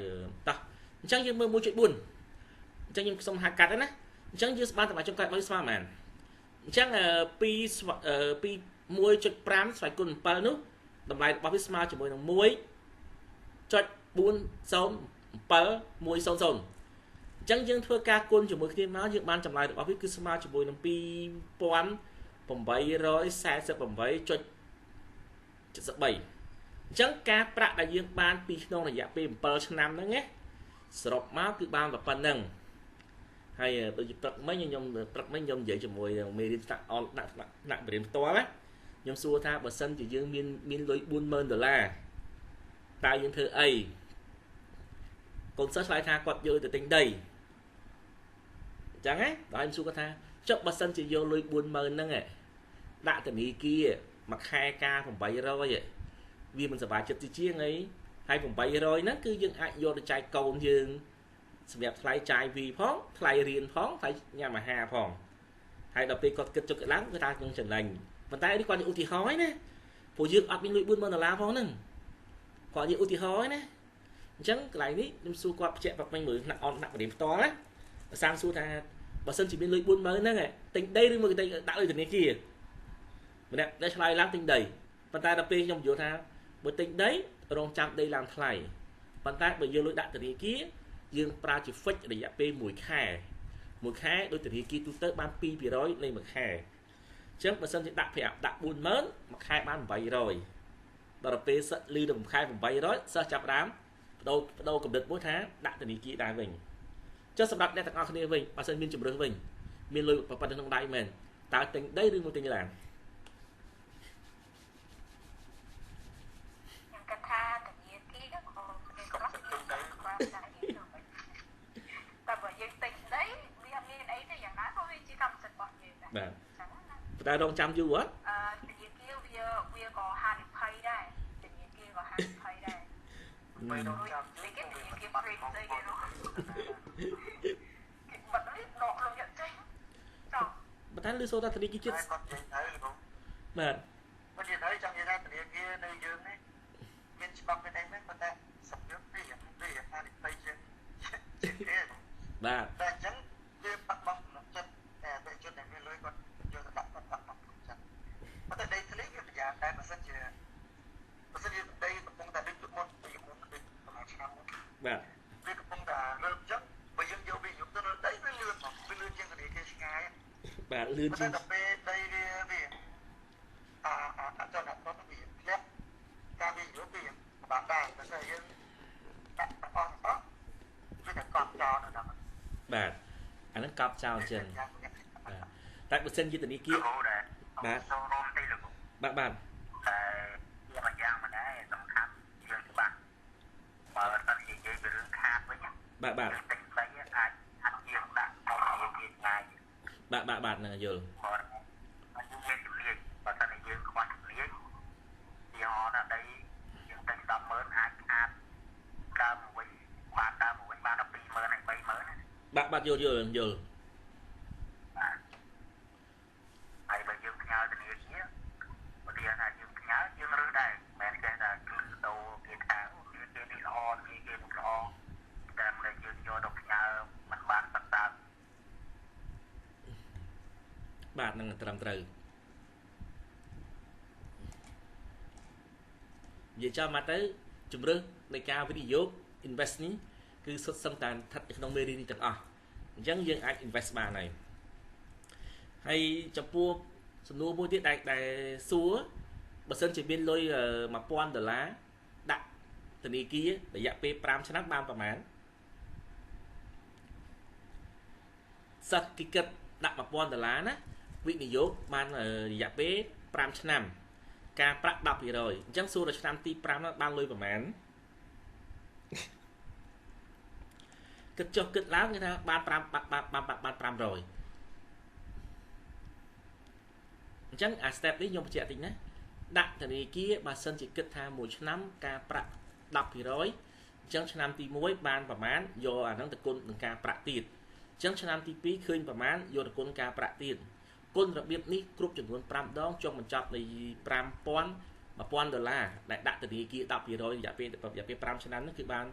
តោះអញ្ចឹងយើងមើល 1.4 អញ្ចឹងខ្ញុំសុំហៅកាត់ណាអញ្ចឹងយើងស្មើតម្លៃចុងក្រោយរបស់ស្មើប៉ុន្មានអញ្ចឹងពី1.5 ស្វ័យគុណ 7 នោះតម្លៃរបស់វាស្មើជាមួយនឹង 1.407 100 អញ្ចឹងយើងធ្វើការគុណជាមួយគ្នាមកយើងបានចម្លើយរបស់វាគឺស្មើជាមួយនឹង 2848.73 អញ្ចឹងការប្រាក់ដែលយើងបានពីក្នុងរយៈពេល7ឆ្នាំហ្នឹងណាសរុបមកគឺបានប៉ុណ្្នឹងហើយដូចជាព្រឹកមិញខ្ញុំនិយាយជាមួយនឹងមេរៀនដាក់មេរៀនផ្ទាល់ណាខ្ញុំសួរថាបើសិនជាយើងមានលុយ$40000តើយើងធ្វើអីកូនសិស្សឆ្លើយថាគាត់យកទៅទិញដីអញ្ចឹងណាដល់ខ្ញុំសួរគាត់ថាចុះបើសិនជាយកលុយ$40000ហ្នឹងដាក់ធនាគារមួយខែការ800វាមិនសប្បាយចិត្តជាងអីហើយ800ហ្នឹងគឺយើងអាចយកទៅចែកកូនយើងសម្រាប់ថ្លៃចាយវីផងថ្លៃរៀនផងថ្លៃញ៉ាំអាហារផងហើយដល់ពេលគាត់គិតចុចឡើងគឺថាខ្ញុំចំណេញប៉ុន្តែនេះគាត់និយាយឧទាហរណ៍ណាព្រោះយើងអត់មានលុយ$40000ផងហ្នឹងគាត់និយាយឧទាហរណ៍ណាអញ្ចឹងកន្លែងនេះខ្ញុំសួរគាត់បញ្ជាក់ប្រាប់មិញមើលថ្នាក់បរិញ្ញាផ្ទាល់ណាសាំងសួរថាបើសិនជាមានលុយ$40000ហ្នឹងទិញដីឬមកទិញដាក់លុយធនាគារម្នាក់ដែលឆ្លើយឡើងទិញដីប៉ុន្តែដល់ពេលខ្ញុំយល់ថាបើទិញដីរងចាំដីឡើងថ្លៃប៉ុន្តែបើយកលុយដាក់ធនាគារយើងប្រើជា fix រយៈពេល1ខែដោយធនាគារទូទៅបាន2% នៃ1ខែអញ្ចឹងបើសិនជាដាក់40000មួយខែបាន800ដល់ពេលសិស្សលឺដល់1ខែ800សិស្សចាប់ដើមបដូរកម្រិតមួយថាដាក់ធនាគារដែរវិញចុះសម្រាប់អ្នកទាំងអស់គ្នាវិញបើសិនមានជំរឿសវិញមានលុយប៉ុណ្ណឹងក្នុងដៃមែនតើទិញដីឬមកទិញឡាន រងចាំយូរអត់ ធនាគារវាក៏ហានិភ័យដែរធនាគារក៏ហានិភ័យដែរមិនដូចគេធនាគារ free ស្អីគេនោះគេបាត់នេះដកលុយចេះចង់បើតែលឺសូថាធនាគារជាតិគាត់និយាយទៅលោក បាទគាត់និយាយទៅចង់និយាយថាធនាគារនៅយើងនេះមានច្បាប់ទេមែនប៉ុន្តែសម្រាប់ពីថានិយាយជាគេបាទតែអញ្ចឹងវាបាត់បង់ចិត្តតែតែជនដែលមានលុយគាត់យកទៅដាក់បាត់បង់ចិត្តប៉ុន្តែដីធ្លីវាប្រយ័ត្នតែបើសិនជាដីកំពុងតែដឹកទឹកមុនទៅយកមុនទៅប្រហែលឆ្នាំមុនបាទវាកំពុងតែរើអញ្ចឹងបើយើងយកវាយកទៅលើដីវាលឿនមកវាលឿនជាងធនាគារឆ្ងាយបាទលឿនជាងតែពេលដីវាអាចដល់ដល់វាធ្លាក់ការវាយកវាបាក់ដែរតែតែយើងដាក់អស់វាតែកប់ចោលនៅដល់បាទអាហ្នឹងកប់ចោលអញ្ចឹងតែបើសិនជាធនាគារបាទចូលរួមទីលោកបាទតែយ៉ាងយ៉ាងមិនដែរសំខាន់យើងច្បាស់បើសិនជានិយាយពីរឿងខាតវិញបាទតែស្អីអាចយើងដាក់ឲ្យវាឆ្ងាយបាទហ្នឹងយល់បើយើងមានជំនាញបើសិនជាយើងខ្វះជំនាញទីហោណាដីយើងតែ100000អាចខាតដើមវិញបាន120000ហើយ30000បាទយល់ហើយបើយើងផ្ញើធនាគារឧទាហរណ៍ថាយើងផ្ញើយើងរើសដែរមិនមែនចេះថាគឺដូរគេថាគេនេះល្អគេនោះល្អតែមិនយើងយកទៅផ្ញើមិនបានបតាបាទនឹងត្រឹមត្រូវនិយាយចាំមកទៅជំរឿសនៃការវិនិយោគ invest នេះគឺសុទ្ធសឹងតែស្ថិតនៅក្នុងមេរៀននេះទាំងអស់អញ្ចឹងយើងអាច invest បានហើយចំពោះសំណួរមួយទៀតដែលសួរបើសិនជាមានលុយ$1000ដាក់ធនាគាររយៈពេល5ឆ្នាំបានប្រហែលសិតគិតដាក់$1000ណាវិនិយោគបានរយៈពេល5ឆ្នាំការប្រាក់ 10% អញ្ចឹងសួរដល់ឆ្នាំទី5នោះបានលុយប្រហែលគិតចុះគិតឡើងគេថាបាន500អញ្ចឹងអា step នេះខ្ញុំបញ្ជាក់តិចណាដាក់ធនាគារបើសិនជាគិតថាមួយឆ្នាំការប្រាក់ 10% អញ្ចឹងឆ្នាំទី1បានប្រមាណយកអាហ្នឹងទៅគុណនឹងការប្រាក់ទៀតអញ្ចឹងឆ្នាំទី2ឃើញប្រមាណយកទៅគុណការប្រាក់ទៀតគុណរបៀបនេះគ្រប់ចំនួន5ដងចុងបញ្ចប់នៃ$1000ដែលដាក់ធនាគារ 10% រយៈពេល5ឆ្នាំហ្នឹងគឺបាន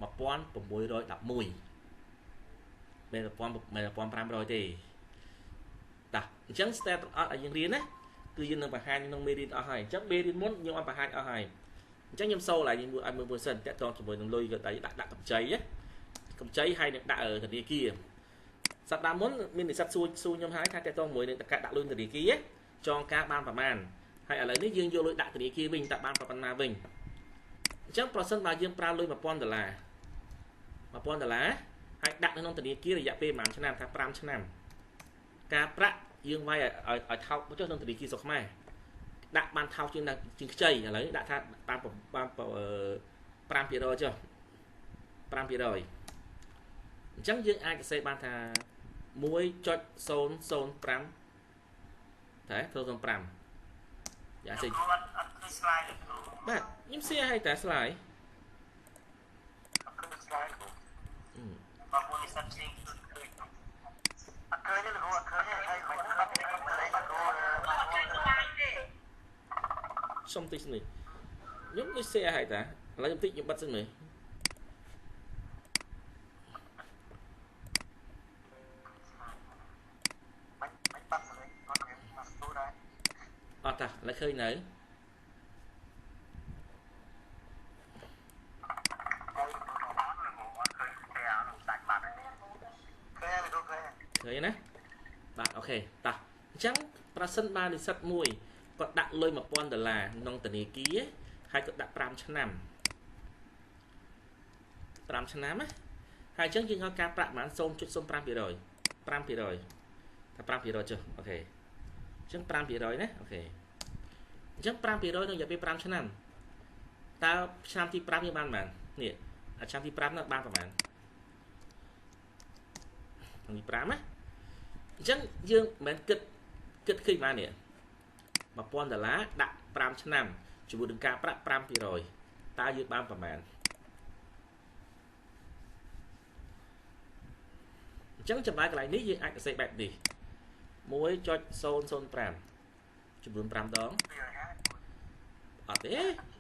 $1611មិន$1500ទេតាអញ្ចឹង step ទាំងអស់ឲ្យយើងរៀនណាគឺយើងនឹងបង្ហាញក្នុងមេរៀនអស់ហើយអញ្ចឹងមេរៀនមុនខ្ញុំអត់បង្ហាញអស់ហើយអញ្ចឹងខ្ញុំសូមឲ្យយើងមើលមួយសិនតាក់ទងជាមួយនឹងលុយក៏ដាក់កម្ចីកម្ចីហើយនឹងដាក់ធនាគារសប្តាហ៍មុនមាននិស្សិតសួរខ្ញុំហើយថាតាក់ទងជាមួយនឹងការដាក់លុយធនាគារចងការបានប្រមាណហើយឥឡូវនេះយើងយកលុយដាក់ធនាគារវិញតើបានប៉ុណ្ណាវិញអញ្ចឹងប្រសិនបើយើងប្រើលុយ$1000ហើយដាក់នៅក្នុងធនាគាររយៈពេលប្រហែលឆ្នាំថា5ឆ្នាំការប្រាក់យើងវាយឲ្យថោកចុះក្នុងធនាគារស្រុកខ្មែរដាក់បានថោកជាងខ្ចីឥឡូវដាក់ថាបាន5%ចុះ5%អញ្ចឹងយើងអាចសរសេរបានថា 1.005 តែ0.05យ៉ាសិអត់គឺ slide បាទខ្ញុំសៀឲ្យតែ slide អត់គឺ slide បងប្អូននិស្សិតផ្សេងគឺឃើញអត់ឃើញទេលោកអត់ឃើញទេហើយមិនអត់ទេអត់ឃើញទេសុំតិចនេះខ្ញុំដូច share ឲ្យតាឥឡូវខ្ញុំតិចខ្ញុំបិទសិនមើលមិនបាត់សលេងអត់ឃើញមកស្ទូដែរអត់តាឥឡូវឃើញនៅឃើញណាបាទអូខេតោះអញ្ចឹងប្រសិនបើនិស្សិតមួយគាត់ដាក់លុយ$1000ក្នុងធនាគារហើយគាត់ដាក់5ឆ្នាំណាហើយអញ្ចឹងយើងឲ្យការប្រាក់ប្រហែល 0.05% 5%ថា 5% ចុះអូខេអញ្ចឹង 5% ណាអូខេអញ្ចឹង 5% ក្នុងរយៈពេល5ឆ្នាំតើឆ្នាំទី5យើងបានប៉ុន្មាននេះឆ្នាំទី5នោះបានប្រហែលឆ្នាំទី5ណាអញ្ចឹងយើងមិនមែនគិតឃើញបាននេះ $1000 ដាក់5ឆ្នាំជាមួយនឹងការប្រាក់5%តើយើងបានប្រមាណអញ្ចឹងចម្លើយកន្លែងនេះយើងអាចសរសេរបែបនេះ 1.005 ចំនួន5ដងអត់ទេ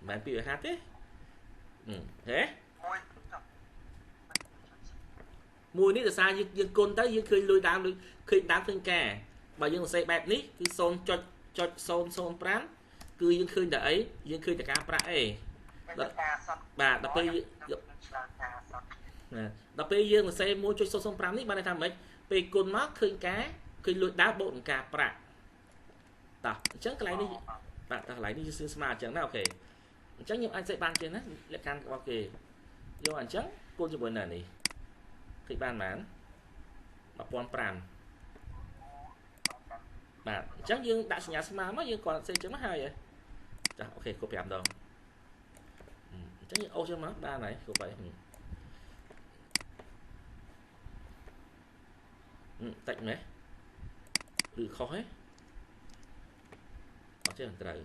មិនមែន250ទេហេមួយនេះដោយសារយើងគុណទៅយើងឃើញលុយដើមឃើញការបើយើងសរសេរបែបនេះគឺ 0.005 គឺយើងឃើញតែអីយើងឃើញតែការប្រាក់អីបាទដល់ពេលយើងសរសេរ 1.005 នេះបានន័យថាម៉េចពេលគុណមកឃើញការឃើញលុយដើមបូកនឹងការប្រាក់តោះអញ្ចឹងកន្លែងនេះបាទកន្លែងនេះយើងសួរស្មើអញ្ចឹងណាអូខេអញ្ចឹងខ្ញុំអាចសេបានជាងណាលក្ខខណ្ឌរបស់គេយកអញ្ចឹងគុណជាមួយណានេះឃើញបានប៉ុន្មាន 1500 បាទអញ្ចឹងយើងដាក់សញ្ញាស្មើមកយើងគាត់សេអញ្ចឹងមកហើយចាអូខេគ្រប់5ដងអញ្ចឹងយើងអូសចឹងមកបានហើយគ្រប់ហើយតិចមែនឬខុសហ៎អត់ចេះត្រូវ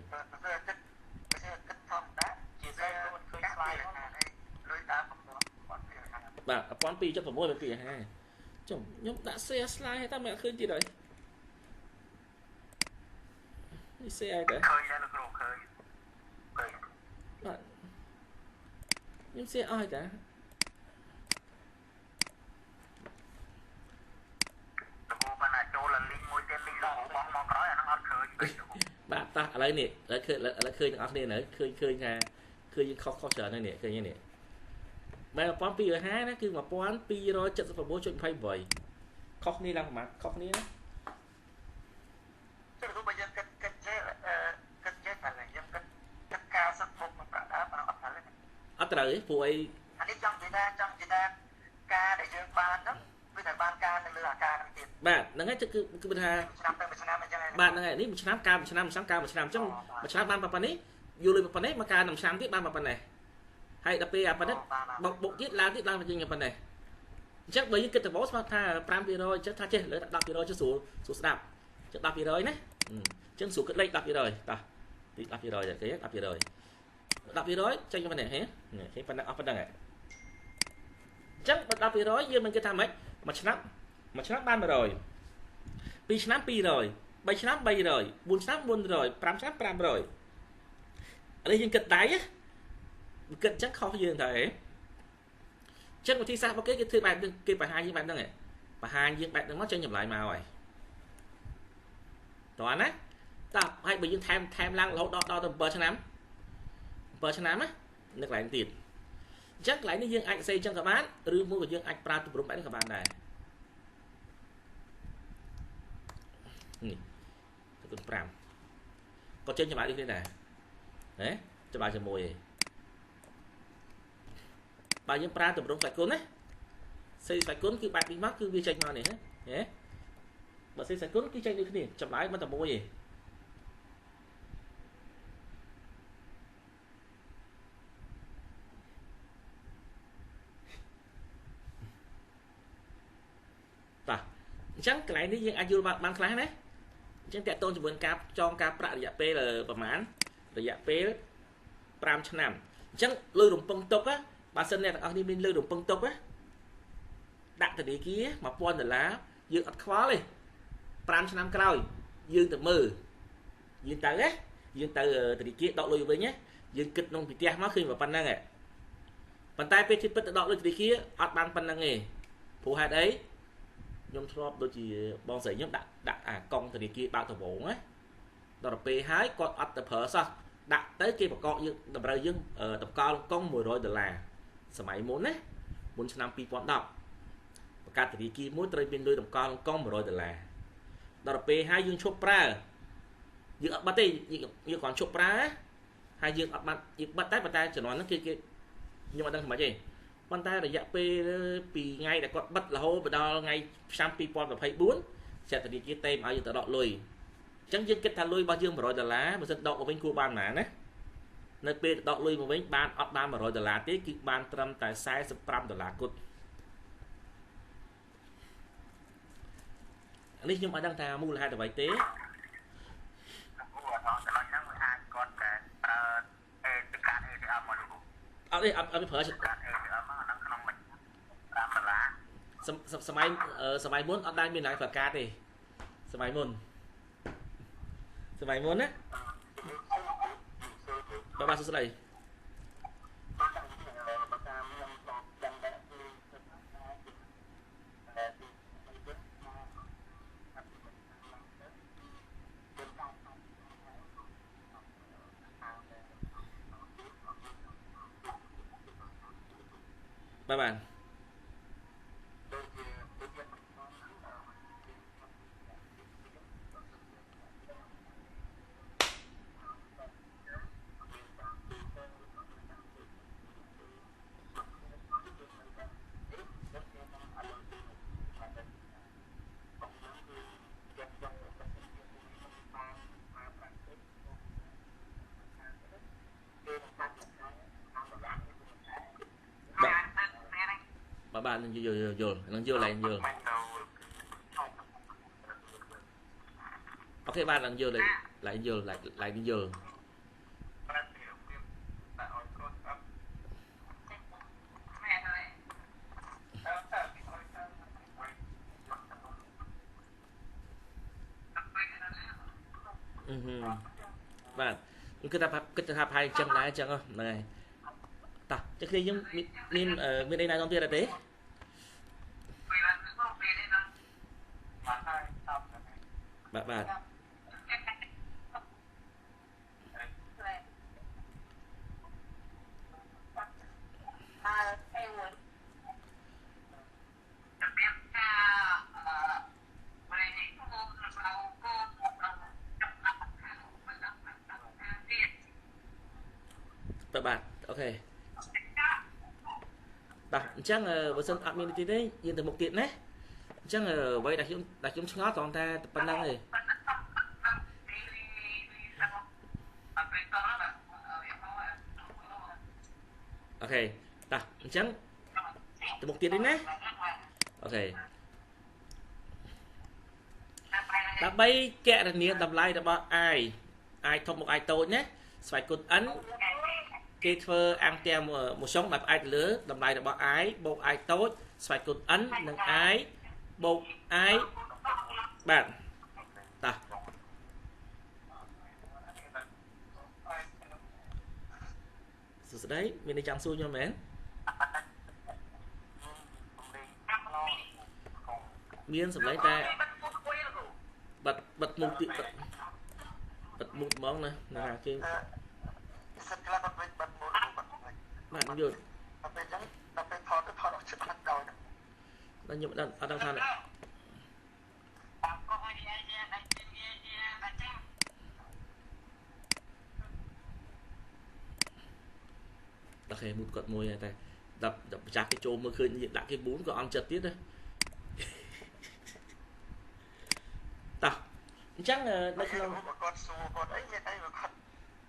បាទ 12.6 250ចុះខ្ញុំដាក់ share slide ហើយតែមិនឃើញទៀតហើយនេះ share អីទៅឃើញដែរលោកគ្រូឃើញបាទខ្ញុំ share អស់ហើយតាបាទតោះឥឡូវនេះឥឡូវឃើញអ្នកនរគ្នានៅឃើញថាឃើញយើងខុសច្រើនហើយនេះឃើញនេះបែប 1250 ណាគឺ 1276.28 ខុសគ្នាឡើងប្រហែលខុសគ្នាណាចុះបើយើងគិតចេះតែយើងគិត90មុខមកប្រាក់ដើមអត់ត្រូវទេព្រោះអីអានេះចង់និយាយថាការដែលយើងបានហ្នឹងវាតែបានការទៅលើអាការហ្នឹងទៀតបាទហ្នឹងហើយគឺថាឆ្នាំទៅមួយឆ្នាំអញ្ចឹងបាទហ្នឹងហើយនេះមួយឆ្នាំការមួយឆ្នាំការមួយឆ្នាំអញ្ចឹងមួយឆ្នាំបានប៉ុណ្ណេះយូរលុយប៉ុណ្ណេះមកការមួយឆ្នាំទៀតបានប៉ុណ្ណេះហើយដល់ពេលអាប៉ុណ្ណេះបុកទៀតឡើងទៅជាងប៉ុណ្ណេះអញ្ចឹងបើយើងគិតទៅបោស្មើថា 5% អញ្ចឹងថាចេះលើ 10% ចុះស្រួលស្ដាប់ចុះ 10% ណាអញ្ចឹងស្រួលគិតលេខ 10% តោះទី 10% ទេគេ 10% ចេញប៉ុណ្ណេះហ៎គេប៉ុណ្ណឹងអស់ប៉ុណ្ណឹងហ៎អញ្ចឹងបើ 10% យើងមិនគិតថាម៉េចមួយឆ្នាំបាន 100 2ឆ្នាំ 200 3ឆ្នាំ 300 4ឆ្នាំ 400 5ឆ្នាំ 500ឥឡូវយើងគិតដៃគិតអញ្ចឹងខុសយើងទៅហ៎ចឹងវិធីសាស្ត្ររបស់គេធ្វើបែបហ្នឹងគេបង្ហាញយើងបែបហ្នឹងមកចេញចម្លើយមកហើយតោះណាតើហើយបើយើងថែមឡើងរហូតដល់ទៅ7ឆ្នាំណានៅកន្លែងទៀតអញ្ចឹងកន្លែងនេះយើងអាចសេអញ្ចឹងក៏បានឬមួយក៏យើងអាចប្រើទម្រង់បែបនេះក៏បានដែរនេះទៅ5ក៏ចេញចម្លើយនេះដែរហ៎ចម្លើយជាមួយឯងបើយើងប្រើទម្រង់ស្វ័យគុណណាសេស្វ័យគុណគឺបែបនេះមកគឺវាចេញមកនេះណាហ៎បើសេស្វ័យគុណគឺចេញដូចគ្នាចម្លើយមិនតែមួយទេបាទអញ្ចឹងកន្លែងនេះយើងអាចយល់បានខ្លះណាអញ្ចឹងតើតូនជាមួយការចងការប្រាក់រយៈពេលប្រហែលរយៈពេល5ឆ្នាំអញ្ចឹងលុយរំពឹងទុកណាបើសិនអ្នកទាំងអស់នេះមានលុយរំពឹងទុកណាដាក់ធនាគារ$1000យើងអត់ខ្វល់ទេ5ឆ្នាំក្រោយយើងទៅមើលយើងទៅធនាគារដកលុយវិញណាយើងគិតក្នុងពីផ្ទះមកឃើញប៉ុណ្ណឹងប៉ុន្តែពេលជិតពិតទៅដកលុយធនាគារអត់បានប៉ុណ្ណឹងទេព្រោះហេតុអីខ្ញុំធ្លាប់ដូចជាបងស្រីខ្ញុំដាក់អាកង់ធនាគារបើកដំបងណាដល់ពេលហើយគាត់អត់ទៅប្រើសោះដាក់ទៅគេបង្កកយើងតម្រូវយើងតម្កល់កង់$100សម័យមុនណាមុនឆ្នាំ2010បង្កើតធនាគារមួយត្រូវមានលុយតម្កល់កង់$100ដល់ពេលហើយយើងឈប់ប្រើយើងអត់បាត់ទេយើងគ្រាន់ឈប់ប្រើហើយយើងអត់បាត់យើងបាត់តែប៉ុន្តែជំនាន់ហ្នឹងគេខ្ញុំអត់ដឹងមិនទេប៉ុន្តែរយៈពេលពីថ្ងៃដែលគាត់បិទរហូតដល់ថ្ងៃឆ្នាំ2024ចាត់ធនាគារទេមកឲ្យយើងទៅដកលុយអញ្ចឹងយើងគិតថាលុយរបស់យើង$100បើសិនដកមកវិញគួរបានប៉ុន្មានណានៅពេលដកលុយមកវិញបានអត់បាន$100ទេគឺបានត្រឹមតែ$45គត់នេះខ្ញុំអត់ដឹងថាមូលហេតុអ្វីទេ ទេអត់ប្រើ កាត់ ATM ហ្នឹងក្នុងមួយ$5 សម័យមុនអត់ដែលមានឡាយប្រកាសទេសម័យមុនណាបាទសួស្ដីបាទបាទនឹងយល់នឹងយល់ឡើងយល់អូខេបាទឡើងយល់ឡើងយល់ឡើងយល់បាទគឺថាផាយអញ្ចឹងដែរអញ្ចឹងហ្នឹងហើយតោះចឹងគ្នាយើងមានអីណាដល់ទៀតអត់ទេបាទបាទអូខេតោះអញ្ចឹងបើសិនអត់មានទីទេយើងទៅមុខទៀតណាអញ្ចឹងអ្វីដែលខ្ញុំឆ្ងល់ត្រង់តែប៉ុណ្្នឹងទេអូខេតោះអញ្ចឹងទៅមុខទៀតទេណាអូខេដើម្បីកណនាតម្លៃរបស់ i ធំមក i តូចណាស្វ័យគុណ n គេធ្វើអង្គទាំងមួយចុងដែលផ្អែកលើតម្លៃរបស់ i បូក i តូចស្វ័យគុណ n និង i បូក i បាទតោះសួស្ដីមានអ្នកចង់សួរខ្ញុំមែនមានសម្លេងតែបិទមុខទៀតបិទមុខហ្មងណាគេសិតខ្លះបិទមុខបាទយល់ដល់ពេលថតអត់ច្បាស់ដល់ខ្ញុំអត់ដឹងថាអូខេមួយគាត់មួយតែដល់ម្ចាស់គេចូលមើលឃើញដាក់គេ4ក៏អន់ចិត្តទៀតណាតោះអញ្ចឹងនៅក្នុងគាត់សួរគាត់អីមានអីគាត់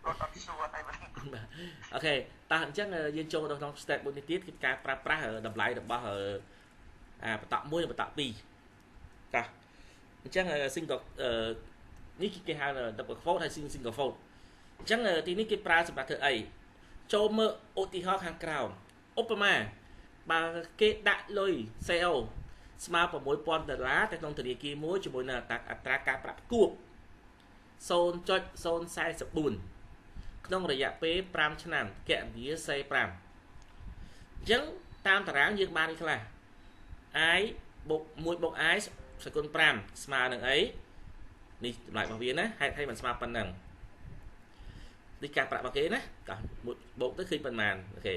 អត់សួរអីបាទអូខេតោះអញ្ចឹងយើងចូលដល់ក្នុង step មួយនេះទៀតគឺការប្រើប្រាស់តម្លៃរបស់បតក់1និងបតក់2តោះអញ្ចឹង single នេះគេហៅ double quote ហើយ single quote អញ្ចឹងទីនេះគេប្រើសម្រាប់ធ្វើអីចូលមើលឧទាហរណ៍ខាងក្រោមឧបមាបើគេដាក់លុយ sale ស្មើ$6,000ទៅក្នុងធនាគារមួយជាមួយនឹងអត្រាការប្រាក់ផ្គួប 0.044 ក្នុងរយៈពេល5ឆ្នាំគណនាសេ5អញ្ចឹងតាមតារាងយើងបាននេះខ្លះ i បូក1បូក i សកុន5ស្មើនឹងអីនេះតម្លៃរបស់វាណាហេតុឲ្យมันស្មើប៉ុណ្ណឹងនេះការប្រាក់របស់គេណាតោះបូកទៅឃើញប៉ុន្មានអូខេ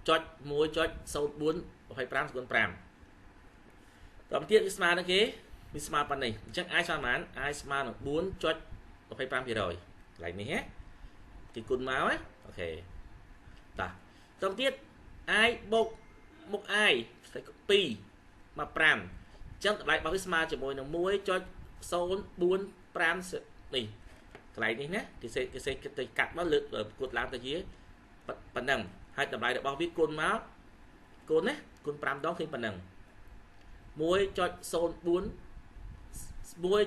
ចុច 1.0425 សកុន5តទៅទៀតវាស្មើនឹងគេវាស្មើប៉ុណ្ណេះអញ្ចឹង i ស្មើប៉ុន្មាន i ស្មើនឹង 4.25% កន្លែងនេះណាគេគុណមកណាអូខេតោះទៅទៀត i បូកមុខ i 2មក5អញ្ចឹងតម្លៃរបស់វាស្មើជាមួយនឹង 1.045 នេះកន្លែងនេះណាគេសេទៅកាត់មកលើកគួតឡើងទៅជាប៉ុណ្ណឹងហើយតម្លៃរបស់វាគុណមកគុណណាគុណ5ដងឃើញប៉ុណ្ណឹង 1.04 1.0450 ស្វ័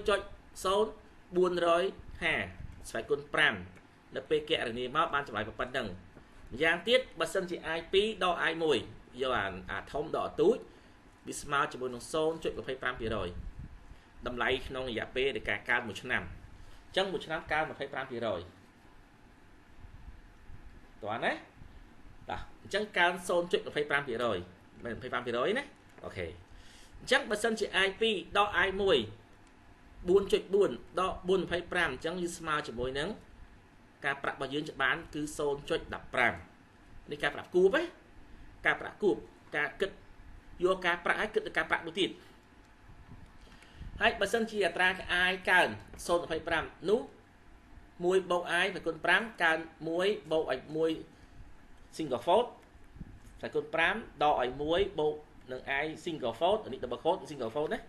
យគុណ5នៅពេលកណនាមកបានចម្លើយប៉ុណ្ណឹង យ៉ាងទៀតបើសិនជា i2 ដក i1 យកអាធំដកទូចវាស្មើជាមួយនឹង 0.25% តម្លៃក្នុងរយៈពេលនៃការកើន1ឆ្នាំអញ្ចឹង1ឆ្នាំកើន 25% តើណាបាទអញ្ចឹងកើន 0.25% មិន 25% ណាអូខេអញ្ចឹងបើសិនជា i2 ដក i1 4.4 ដក 4.25 អញ្ចឹងវាស្មើជាមួយនឹងការប្រាក់របស់យើងច្បាស់គឺ 0.15 នេះការប្រាក់គួបការប្រាក់គួបការគិតយកការប្រាក់ឲ្យគិតទៅការប្រាក់មួយទៀតហើយបើសិនជាអត្រាក្អាយកើន 0.25 នោះ1 បូក i គុណ5កើន1បូកឲ្យ1 single fold គុណ5ដកឲ្យ1បូកនឹង i single fold នេះ double fold single fold ណា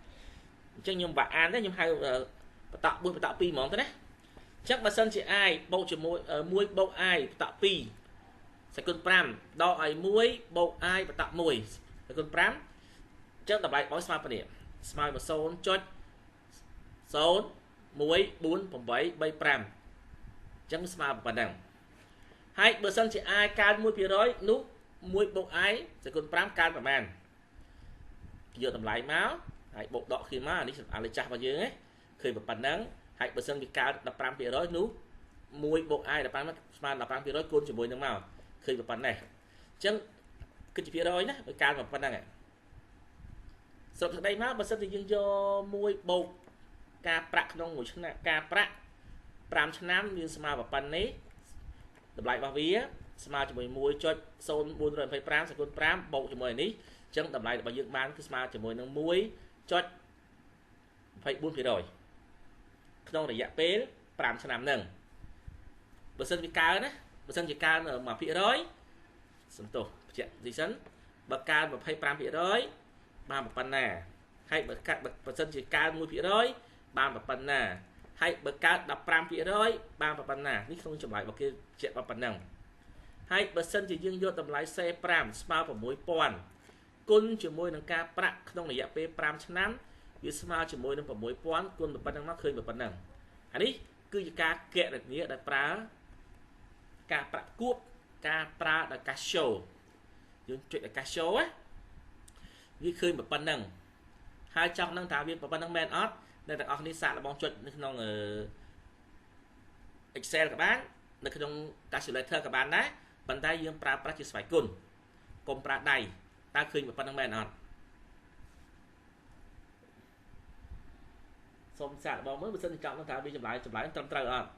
អញ្ចឹងខ្ញុំបាក់អានទេខ្ញុំហៅបត1បត2ហ្មងទៅណាអញ្ចឹងបើសិនជា i បូកជាមួយ1បូក i បត2គុណ5ដកឲ្យ1បូក i បត1គុណ5អញ្ចឹងតម្លៃរបស់ស្មើប៉ុណ្នេះស្មើនឹង 0.0148335 ចឹងស្មើប៉ុណ្ណឹងហើយបើសិនជា i កើន 1% នោះ1បូក i សគុណ5កើនប្រមាណយកតម្លៃមកហើយបូកដកគ្នាមកនេះអាលេខចាស់របស់យើងឃើញប៉ុណ្ណឹងហើយបើសិនវាកើន 15% នោះ1បូក i 15ស្មើ 15% คูณជាមួយនឹងមកឃើញប៉ុណ្ណេះអញ្ចឹងគិតជាភាគរយណាវាកើនប៉ុណ្ណឹងសរុបសេចក្តីមកបើសិនជាយើងយក1បូកការប្រាក់ក្នុងមួយឆ្នាំការប្រាក់5ឆ្នាំវាស្មើប៉ុណ្ណេះតម្លៃរបស់វាស្មើជាមួយ 1.0425 សគុណ5បូកជាមួយនេះអញ្ចឹងតម្លៃរបស់យើងបានគឺស្មើជាមួយនឹង 1.24% ក្នុងរយៈពេល5ឆ្នាំហ្នឹងបើសិនវាកើនណាបើសិនជាកើន 1% សំទោសបញ្ជាក់ទីសិនបើកើន 25% បានប៉ុណ្ណាហើយបើសិនជាកើន 1% បានប៉ុណ្ណាហើយបើកើត 15% បានប៉ុណ្ណានេះក្នុងចម្លើយរបស់គេជាក់ប៉ុណ្ណឹងហើយបើសិនជាយើងយកតម្លៃ C5 ស្មើ 6000 គុណជាមួយនឹងការប្រាក់ក្នុងរយៈពេល5ឆ្នាំវាស្មើជាមួយនឹង 6000 គុណប៉ុណ្ណឹងមកឃើញប៉ុណ្ណឹងអានេះគឺជាការគណនាដែលប្រើការប្រាក់គួបការប្រើដោយការ show យើងចុចដោយការ show វាឃើញប៉ុណ្ណឹងហើយចង់នឹងថាវាប៉ុណ្ណឹងមែនអត់អ្នកទាំងអស់គ្នាសាកល្បងចុចនៅក្នុងExcel ក៏បាននៅក្នុង Calculator ក៏បានដែរប៉ុន្តែយើងប្រើប្រាស់ជាស្វ័យគុណកុំប្រើដៃតើឃើញប៉ុណ្ណឹងមែនអត់សូមសាកល្បងមើលបើសិនចង់នឹងថាវាចម្លើយត្រឹមត្រូវអត់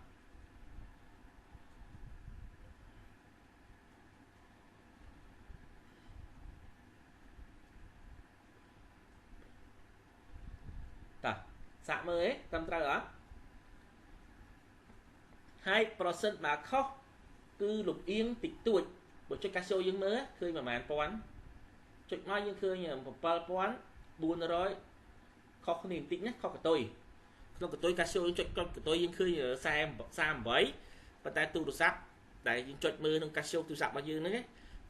តើសាកមើលត្រឹមត្រូវអត់ហើយប្រសិនបើខុសគឺលំអៀងតិចតួចបើចុចកាសូយើងមើលឃើញប្រហែលពាន់ចុចមកយើងឃើញ 7400 ខុសគ្នាបន្តិចណាខុសកតុយក្នុងកតុយកាសូយើងចុចកតុយយើងឃើញ38ប៉ុន្តែទូរស័ព្ទដែលយើងចុចមើលក្នុងកាសូទូរស័ព្ទរបស់យើងហ្នឹង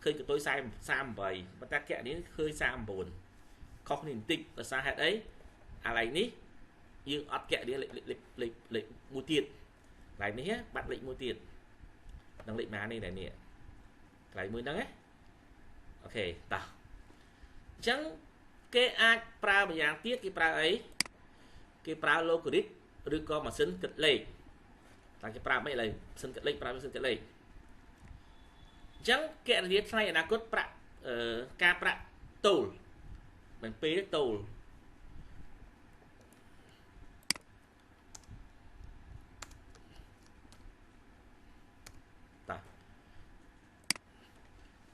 ឃើញកតុយ38ប៉ុន្តែគណនាឃើញ39ខុសគ្នាបន្តិចដោយសារហេតុអីអាឡៃនេះយើងអត់គណនាលេខមួយទៀតកន្លែងនេះបាត់លេខមួយទៀតនឹងលេខម៉ានេះដែរនេះកន្លែងមួយហ្នឹងអូខេតោះអញ្ចឹងគេអាចប្រើម្យ៉ាងទៀតគេប្រើអីគេប្រើ logarit ឬក៏ម៉ាស៊ីនគិតលេខតែគេប្រើមិនឥឡូវម៉ាស៊ីនគិតលេខប្រើម៉ាស៊ីនគិតលេខអញ្ចឹងគណនាថ្ងៃអនាគតប្រាក់ការប្រាក់តូលមិនពេលតូល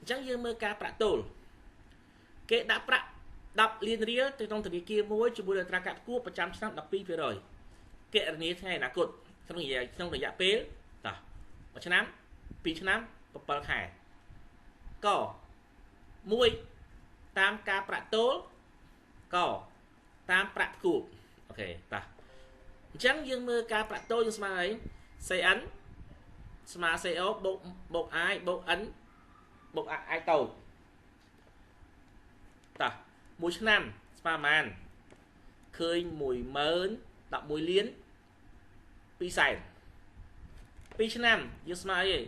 អញ្ចឹងយើងមើលការប្រាក់តូលគេដាក់ប្រាក់10លានរៀលទៅក្នុងធនាគារមួយជាមួយនឹងអត្រាកាត់គួរប្រចាំឆ្នាំ 12% គណនាថ្ងៃអនាគតក្នុងរយៈពេលតោះ1ឆ្នាំ2ឆ្នាំ7ខែក1តាមការប្រាក់តូលកតាមប្រាក់គួរអូខេតោះអញ្ចឹងយើងមើលការប្រាក់តូលយើងស្មើអី CN ស្មើ CO បូក I បូក N បូក I តូលតោះមួយឆ្នាំស្មើប៉ុន្មានឃើញ10000 11លាន2សែន2ឆ្នាំយើងស្មើអី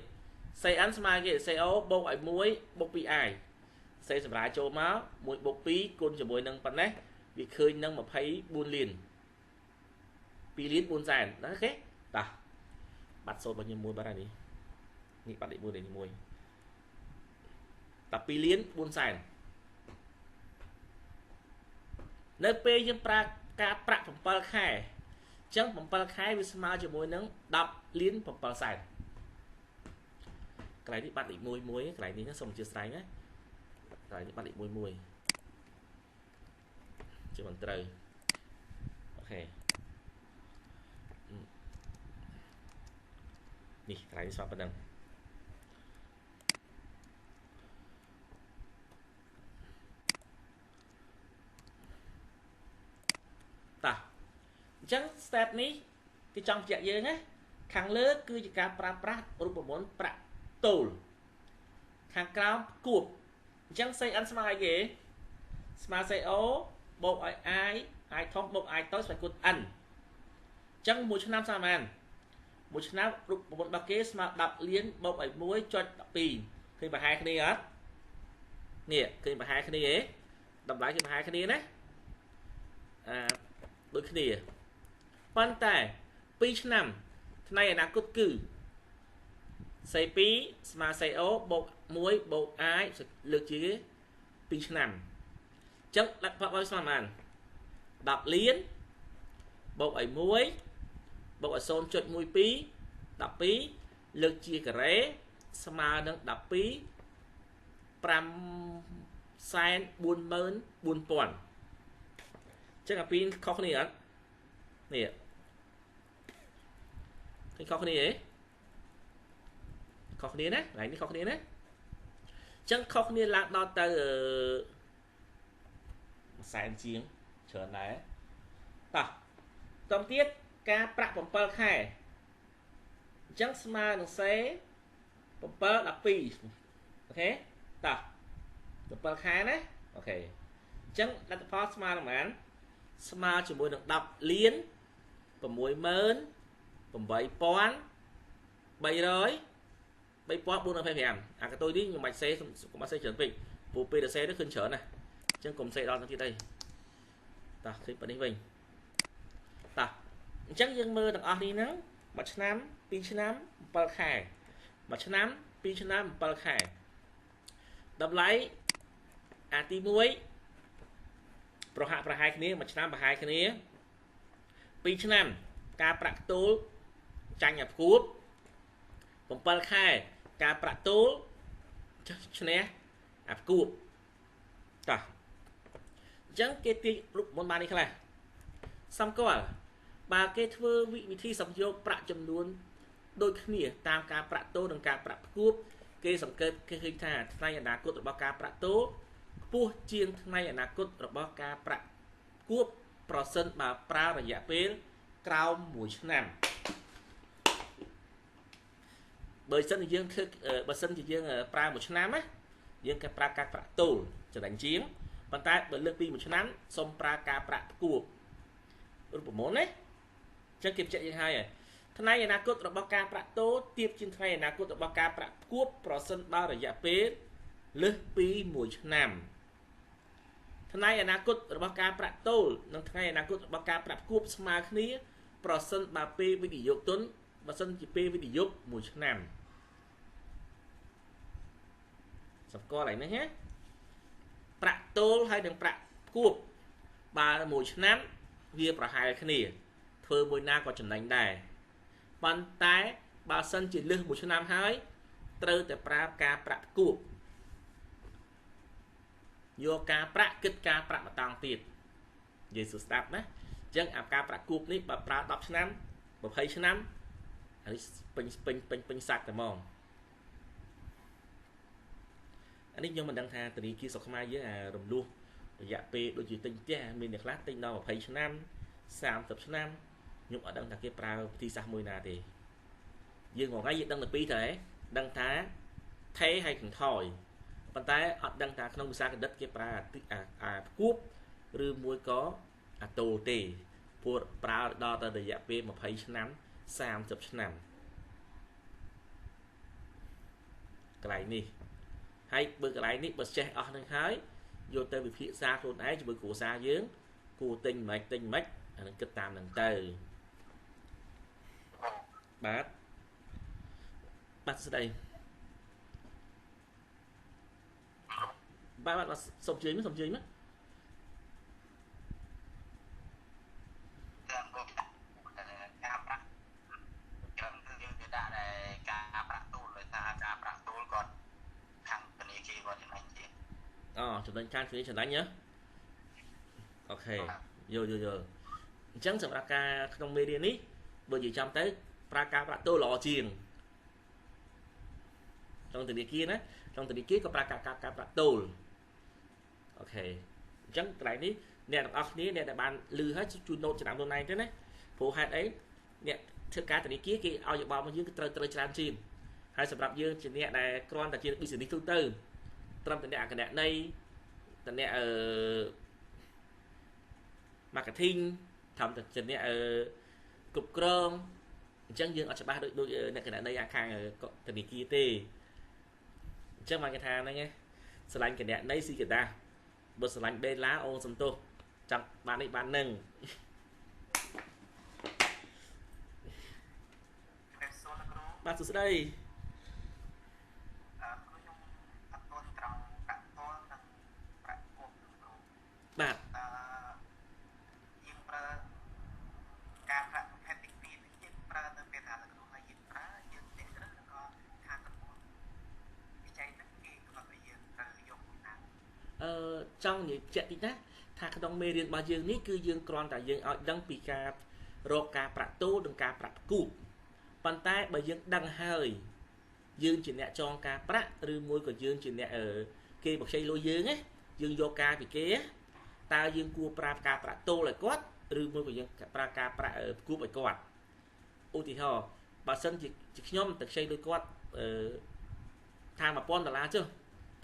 CN ស្មើគេ CO បូកឲ្យ1បូក 2i សេសម្រាប់ចូលមក1បូក2គុណជាមួយនឹងប៉ុណ្ណេះវាឃើញនឹង24លាន2លាន4សែនណាអូខេតោះបាត់សូត្ររបស់ខ្ញុំមួយបាត់ហើយនេះបាត់លេខ1លេខ1តែ2លាន4សែននៅពេលយើងប្រើការប្រាក់7ខែអញ្ចឹង7ខែវាស្មើជាមួយនឹង10លាន7សែនកន្លែងនេះបាត់លេខ1កន្លែងនេះសូមអធិស្ឋានណាកន្លែងនេះបាត់លេខ1ជាមិនត្រូវអូខេនេះកន្លែងនេះស្រាប់ប៉ុណ្ណឹងតោះអញ្ចឹង step នេះគេចង់បញ្ជាក់យើងណាខាងលើគឺជាការប្រើប្រាស់រូបមន្តប្រាក់តូលខាងក្រោមគួបអញ្ចឹង CN ស្មើឲ្យគេស្មើ CO បូកឲ្យ i ធំបូក i តូចស្មើគុណ n អញ្ចឹងមួយឆ្នាំស្មើប៉ុន្មានមួយឆ្នាំរូបមន្តរបស់គេស្មើ10លានបូកឲ្យ 1.12 ឃើញប្រហែលគ្នាអត់នេះឃើញប្រហែលគ្នាទេតម្លៃគឺប្រហែលគ្នាណាដូចគ្នាប៉ុន្តែ2ឆ្នាំថ្ងៃអនាគតគឺ C2 ស្មើ CO បូក1បូក i លើកជា2ឆ្នាំអញ្ចឹងដាក់ផាក់ឲ្យស្មើប៉ុន្មាន10លានបូកឲ្យ1បូកឲ្យ 0.12 12លើកជាការ៉េស្មើនឹង12 5,44,000 ចឹងអាពីរខុសគ្នាអត់នេះឃើញខុសគ្នាទេខុសគ្នាណាកន្លែងនេះខុសគ្នាណាចឹងខុសគ្នាឡើងដល់ទៅ100,000ជាងច្រើនដែរតោះតទៅទៀតការប្រាក់7ខែអញ្ចឹងស្មើនឹងសេ7 12អូខេតោះ7ខែណាអូខេអញ្ចឹងលទ្ធផលស្មើនឹងប៉ុន្មានស្មើជាមួយនឹង10លាន 68,325 អាកតុយនេះខ្ញុំមិនសេកុំបាច់សេច្រើនពេកព្រោះពេលដែលសេទៅឃើញច្រើនណាអញ្ចឹងកុំសេដល់ទៅទៀតអីតោះឃើញប៉ុណ្នេះវិញតោះអញ្ចឹងយើងមើលទាំងអស់នេះហ្នឹង1ឆ្នាំ2ឆ្នាំ7ខែ1ឆ្នាំ2ឆ្នាំ7ខែតម្លៃអាទី1ប្រហាក់ប្រហែលគ្នា1ឆ្នាំប្រហែលគ្នា2ឆ្នាំការប្រាក់តូលចាញ់អាផ្គួប7ខែការប្រាក់តូលឈ្នះអាផ្គួបតោះអញ្ចឹងគេទាញរូបមន្តបាននេះខ្លះសំគាល់បើគេធ្វើវិធីសំយោគប្រាក់ចំនួនដូចគ្នាតាមការប្រាក់តូលនិងការប្រាក់ផ្គួបគេសង្កេតគេឃើញថាថ្ងៃអនាគតរបស់ការប្រាក់តូលខ្ពស់ជាងថ្ងៃអនាគតរបស់ការប្រាក់ផ្គួបប្រសិនបើប្រើរយៈពេលក្រោម1ឆ្នាំបើសិនជាយើងធ្វើបើសិនជាយើងប្រើ1ឆ្នាំណាយើងគេប្រើការប្រាក់តូលចំណេញជាងប៉ុន្តែបើលើកពី1ឆ្នាំសូមប្រើការប្រាក់ផ្គួបរូបមន្តណាចឹងគេបញ្ជាក់យើងហើយថ្ងៃអនាគតរបស់ការប្រាក់តូលទៀបជាងថ្ងៃអនាគតរបស់ការប្រាក់ផ្គួបប្រសិនបើរយៈពេលលើសពី1ឆ្នាំថ្ងៃអនាគតរបស់ការប្រាក់តូលនិងថ្ងៃអនាគតរបស់ការប្រាក់ផ្គួបស្មើគ្នាប្រសិនបើពេលវិនិយោគទុនបើសិនជាពេលវិនិយោគ1ឆ្នាំសម្គាល់ហើយនេះណាប្រាក់តូលហើយនិងប្រាក់ផ្គួបបើ1ឆ្នាំវាប្រហែលគ្នាធ្វើមួយណាក៏ចំណេញដែរប៉ុន្តែបើសិនជាលើស1ឆ្នាំហើយត្រូវតែប្រើការប្រាក់ផ្គួបយកការប្រាក់គិតការប្រាក់មកតង់ទៀតនិយាយស្ដាប់ណាអញ្ចឹងអាការប្រាក់គួបនេះបើប្រើ10ឆ្នាំ20ឆ្នាំអានេះពេញសាច់តែហ្មងអានេះខ្ញុំមិនដឹងថាធនាគារស្រុកខ្មែរយើងអារំលោះរយៈពេលដូចជាទិញផ្ទះមានអ្នកខ្លះទិញដល់20ឆ្នាំ30ឆ្នាំខ្ញុំអត់ដឹងថាគេប្រើវិធីសាស្ត្រមួយណាទេយើងងថ្ងៃយើងដឹងតែពីរទៅដឹងថាថេហើយកង្ថយប៉ុន្តែអត់ដឹងថាក្នុងវិសាគណិតគេប្រើអាផ្គួបឬមួយក៏អាតូលទេព្រោះប្រើដល់ទៅរយៈពេល20ឆ្នាំ30ឆ្នាំ កន្លែងនេះហើយបើកន្លែងនេះបើចេះអស់នឹងហើយយកទៅវិភាគសាខ្លួនឯងជាមួយគ្រួសារយើងគួរទិញមិនអានឹងគិតតាមនឹងទៅបាទស្ដីបាទសុំជឿមកតាមក៏ការប្រាក់ច្រើនគឺយើងគេដាក់តែការប្រាក់ទូលដោយសារការប្រាក់ទូលគាត់ខាងធនាគារគាត់ចំណេញជាងចំណេញខាងធនាគារចំណេញណាអូខេយល់អញ្ចឹងសម្រាប់ការក្នុងមេរៀននេះបើនិយាយចំទៅប្រើការប្រាក់ទូលល្អជាងtrongធនាគារណាtrongធនាគារក៏ប្រើការប្រាក់ទូលអូខេអញ្ចឹងកន្លែងនេះអ្នកទាំងអស់គ្នាអ្នកដែលបានលឺហើយជួយ note ចំណាំខ្លួនឯងទៅណាព្រោះហេតុអីអ្នកធ្វើការធនាគារគេឲ្យយោបល់មកយើងគឺត្រូវច្រើនជាងហើយសម្រាប់យើងជាអ្នកដែលគ្រាន់តែជា business ទូទៅត្រឹមតែអ្នកអគ្គនាយតអ្នកmarketing ត្រឹមតែជាអ្នកគ្រប់គ្រងអញ្ចឹងយើងអត់ច្បាស់ដូចអ្នកអគ្គនាយខាងធនាគារទេអញ្ចឹងមកគេថាហ្នឹងឯងស្រឡាញ់គណនេយ្យស៊ីកដាបើស្រឡាញ់ដេឡាអូនសំទោសចង់បាននេះបាននឹងបាទសួស្ដីខ្ញុំអត់ទាន់ត្រង់ប្រាក់ទាល់និងប្រាក់គប់បាទយើងប្រើការប្រាក់ប្រភេទទី2នេះយើងប្រើនៅពេលថាក្នុងហើយយើងប្រើយើងទេឬក៏ខាងកំពុងវិច័យនេះគេគាត់ឲ្យយើងត្រូវយកមួយណាចង់និយាយជាក់តិចណាថាក្នុងមេរៀនរបស់យើងនេះគឺយើងគ្រាន់តែយើងឲ្យដឹងពីការរកការប្រាក់ទូលនិងការប្រាក់គូបប៉ុន្តែបើយើងដឹងហើយយើងជាអ្នកចងការប្រាក់ឬមួយក៏យើងជាអ្នកគេបខ្ចីលុយយើងណាយើងយកការពីគេតើយើងគួរប្រើការប្រាក់ទូលឲ្យគាត់ឬមួយក៏យើងប្រើការប្រាក់គូបឲ្យគាត់ឧទាហរណ៍បើសិនជាខ្ញុំទៅខ្ចីលុយគាត់ថា$1000ចុះ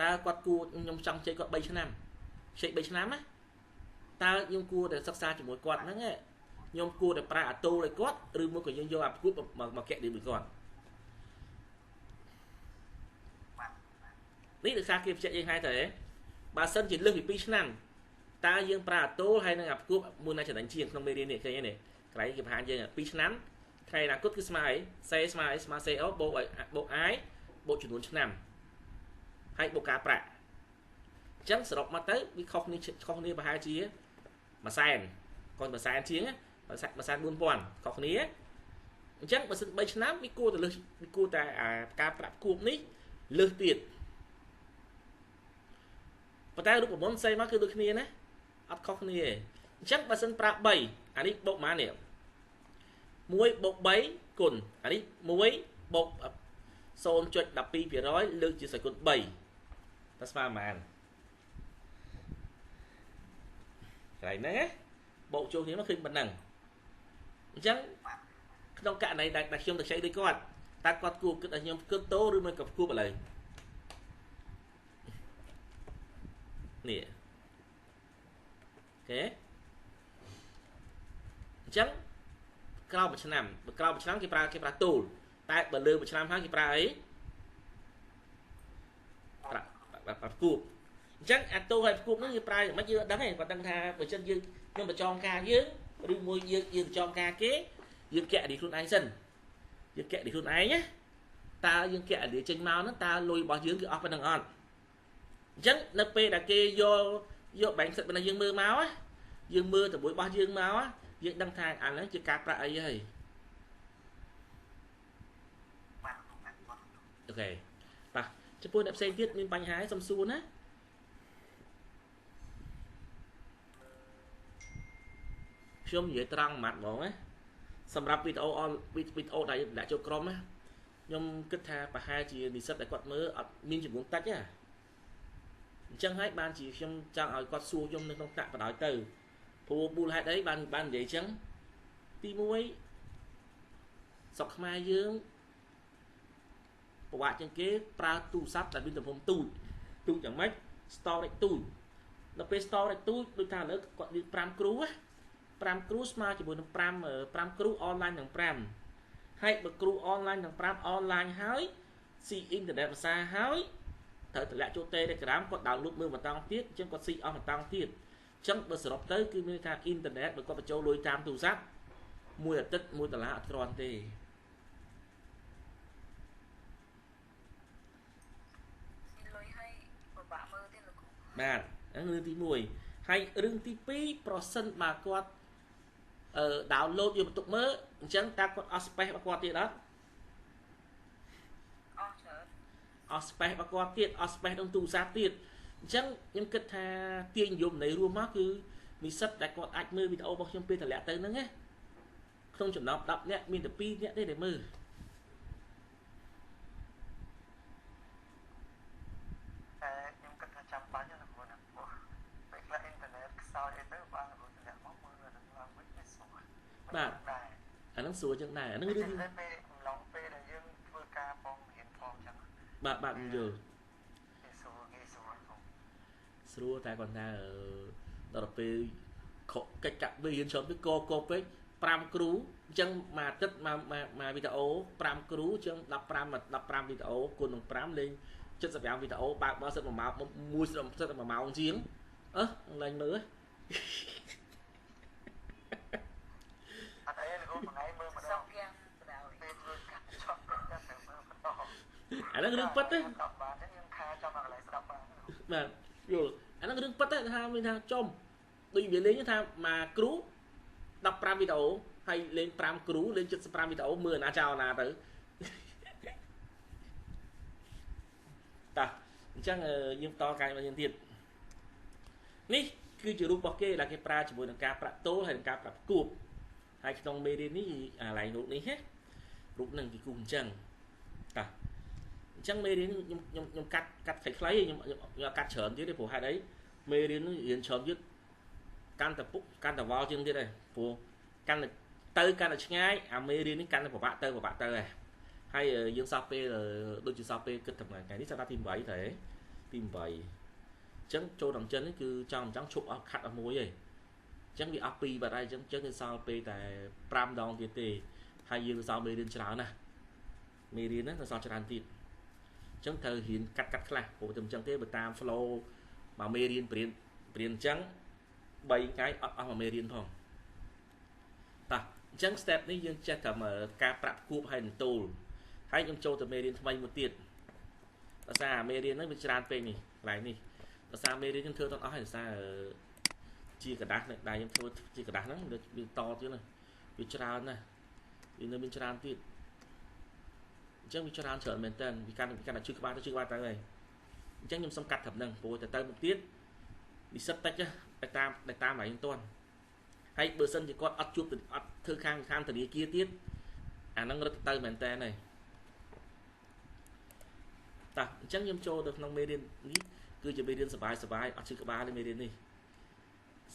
តើគាត់គួរខ្ញុំចង់ខ្ចីគាត់3ឆ្នាំខ្ចី3ឆ្នាំណាតើខ្ញុំគួរតែសិក្សាជាមួយគាត់ហ្នឹងខ្ញុំគួរតែប្រើអាទូលឲ្យគាត់ឬមួយក៏យើងយកអាគូបមកកែឌីមួយគាត់នេះដោយសារគេបញ្ជាក់យើងហើយតើបើសិនជាលើសពី2ឆ្នាំតើយើងប្រើអាទូលហើយនឹងអាគូបមួយណាចំណេញជាងក្នុងមេរៀននេះឃើញទេនេះកន្លែងគេបង្ហាញយើង2ឆ្នាំថ្ងៃអនាគតគឺស្មើអីសេស្មើអីស្មើ CO បូក I បូកចំនួនឆ្នាំហើយបូកការប្រាក់អញ្ចឹងសរុបមកទៅវាខុសគ្នាប្រហែលជាមួយសែនគាត់មួយសែនជាងមួយសែន4000ខុសគ្នាអញ្ចឹងបើសិន3ឆ្នាំវាគួរតែលើសវាគួរតែការប្រាក់គួបនេះលើសទៀតប៉ុន្តែរូបមន្តផ្សេងមកគឺដូចគ្នាណាអត់ខុសគ្នាទេអញ្ចឹងបើសិនប្រើ3អានេះបូកប៉ុន្មាននេះ1បូក3គុណអានេះ1បូក 0.12% លើកជាសគុណ3តើស្មើប៉ុន្មានកន្លែងហ្នឹងបូកចូលគ្នាមកឃើញប៉ុណ្ណឹងអញ្ចឹងក្នុងករណីដែលខ្ញុំទៅខ្ចីដូចគាត់តើគាត់គួរគិតឲ្យខ្ញុំគិតតូឬមិនក៏គួរឥឡូវនេះអូខេអញ្ចឹងក្រោយមួយឆ្នាំគេប្រើទូលតែបើលើមួយឆ្នាំហើយគេប្រើអីប្រាក់គូបអញ្ចឹងអាទូលហើយគូបហ្នឹងយើងប្រើមិនយើងអត់ដឹងទេគាត់ដឹងថាបើចិនយើងខ្ញុំបញ្ចងការយើងឬមួយយើងបញ្ចងការគេយើងកែឌីខ្លួនឯងសិនយើងកែឌីខ្លួនឯងណាតើយើងកែឌីចេញមកហ្នឹងតើលុយរបស់យើងគឺអស់ប៉ុណ្្នឹងអត់អញ្ចឹងនៅពេលដែលគេយកបែងសិទ្ធិរបស់យើងមើលមកណាយើងមើលទៅមួយរបស់យើងមកយើងដឹងថាអាហ្នឹងជាការប្រាក់អីហើយអូខេបាទចំពោះអ្នកផ្សេងទៀតមានបញ្ហាសុំសួរណាខ្ញុំនិយាយត្រង់ម៉ាត់ហ្មងណាសម្រាប់វីដេអូដែលដាក់ចូលក្រុមណាខ្ញុំគិតថាប្រហែលជានិស្សិតដែលគាត់មើលអត់មានចំនួនតិចទេអញ្ចឹងហើយបានជាខ្ញុំចង់ឲ្យគាត់សួរខ្ញុំនៅក្នុងថ្នាក់បណ្ដោយទៅព្រោះមូលហេតុអីបាននិយាយអញ្ចឹងទី1ស្រុកខ្មែរយើងប្រវត្តិជាងគេប្រើទូរស័ព្ទដែលមានទំហំទូចយ៉ាងម៉េច storage ទូចដល់ពេល storage ទូចដូចថាឥឡូវគាត់និយាយ5គ្រូណា5គ្រូស្មើជាមួយនឹង5គ្រូអនឡាញទាំង5ហើយបើគ្រូអនឡាញទាំង5អនឡាញហើយ ស៊ីអ៊ីនធឺណិតភាសាហើយត្រូវតម្លាក់ចូល Telegram គាត់ download មើលបន្តទៀតអញ្ចឹងគាត់ស៊ីអស់បន្តទៀតអញ្ចឹងបើសរុបទៅគឺមានថាអ៊ីនធឺណិតបើគាត់បញ្ចូលលុយតាមទូរស័ព្ទមួយអាទិត្យ$1អត់គ្រាន់ទេបាទហ្នឹងរឿងទី1ហើយរឿងទី2ប្រសិនបើគាត់download យកបន្ទុកមើលអញ្ចឹងតើគាត់អស់ space របស់គាត់ទៀតអត់អស់ space របស់គាត់ទៀតអស់ space ក្នុងទូរស័ព្ទទៀតអញ្ចឹងខ្ញុំគិតថាទាញនិយមនៃរួមមកគឺនិស្សិតដែលគាត់អាចមើលវីដេអូរបស់ខ្ញុំពេលតម្លាក់ទៅហ្នឹងណាក្នុងចំណោម10នាក់មានតែ2នាក់ទេដែលមើលខ្ញុំគិតថាចាំបាច់ណាព្រោះណាពេលខ្លះអ៊ីនធឺណិតខ្សោយអីទៅបានរត់តម្លាក់មកមើលអានឹងឡើងវិញវាស្រួលបាទអានឹងស្រួលចឹងដែរអានឹងរឿងពេលអំឡុងពេលដែលយើងធ្វើការផងរៀនផងចឹងបាទខ្ញុំយល់ស្រួលតែគាត់ថាដល់ពេលកិច្ចកាក់វារៀនច្រើនទៅកពេក5គ្រូអញ្ចឹងមួយអាទិត្យមកវីដេអូ5គ្រូអញ្ចឹង15វីដេអូគុណនឹង5លេង75វីដេអូបើកមកសិត1ម៉ោងមួយសិត1ម៉ោងជាងឡើងមើលអត់អីលោកមួយថ្ងៃមើលម្ដងពេលធ្វើកាត់ចប់តែមើលបន្តអាហ្នឹងរឿងពិតទេបាទខ្ញុំថាចាំមកកន្លែងស្ដាប់បានបាទយល់អាហ្នឹងរឿងពិតទេថាមានថាចំដូចវាលេងថាមកគ្រូ15វីដេអូហើយលេង5គ្រូលេង75វីដេអូមើលណាចោលណាទៅតាអញ្ចឹងយើងបន្តកាយមកយើងទៀតនេះគឺជារូបរបស់គេដែលគេប្រើជាមួយនឹងការប្រាក់តូលហើយនឹងការប្រាក់គួបហើយក្នុងមេរៀននេះអាឡៃរូបនេះរូបនឹងគេគូអញ្ចឹងតាអញ្ចឹងមេរៀនខ្ញុំកាត់ខ្លីៗខ្ញុំកាត់ច្រើនទៀតទេព្រោះហេតុអីមេរៀននេះរៀនច្រើនទៀតកាន់តែពុកកាន់តែវល់ជាងទៀតហើយព្រោះកាន់តែឆ្ងាយអាមេរៀននេះកាន់តែពិបាកទៅហើយយើងសោះពេលដូចជាសោះពេលគិតថាថ្ងៃនេះសប្តាហ៍ទី8តែទី8អញ្ចឹងចូលដល់ចិននេះគឺចង់ឈប់អស់ខាត់អស់មួយឯងអញ្ចឹងវាអស់2បាត់ហើយអញ្ចឹងគឺសល់ពេលតែ5ដងទៀតទេហើយយើងសល់មេរៀនច្រើនណាស់មេរៀនហ្នឹងសល់ច្រើនទៀតអញ្ចឹងត្រូវរៀនកាត់ខ្លះព្រោះតែអញ្ចឹងទេបើតាម flow មកមេរៀនព្រៀនអញ្ចឹង3ថ្ងៃអត់អស់មួយមេរៀនផងតោះអញ្ចឹង step នេះយើងចេះតែការប្រាក់គួបហើយនឹងតូលហើយខ្ញុំចូលទៅមេរៀនថ្មីមួយទៀតដោយសារមេរៀនហ្នឹងវាច្រើនពេកនេះកន្លែងនេះដោយសារមេរៀនខ្ញុំធ្វើទៅអស់ហើយដោយសារជាกระดาษដែលខ្ញុំធ្វើជាกระดาษហ្នឹងវាតទៀតណាវាច្រើនណាស់វានៅមានច្រើនទៀតអញ្ចឹងវាច្រើនមែនតើវាកាន់តែជឿក្បាលទៅហើយអញ្ចឹងខ្ញុំសុំកាត់ត្រឹមហ្នឹងព្រោះទៅមុខទៀតនិស្សិតតិចតែតាមឡើងមិនទាន់ហើយបើសិនជាគាត់អត់ជួបអត់ធ្វើខាងធនាគារទៀតអាហ្នឹងរត់ទៅមែនតើហើយតោះអញ្ចឹងខ្ញុំចូលទៅក្នុងមេរៀននេះគឺជាមេរៀនសបាយអត់ជឿក្បាលទេមេរៀននេះ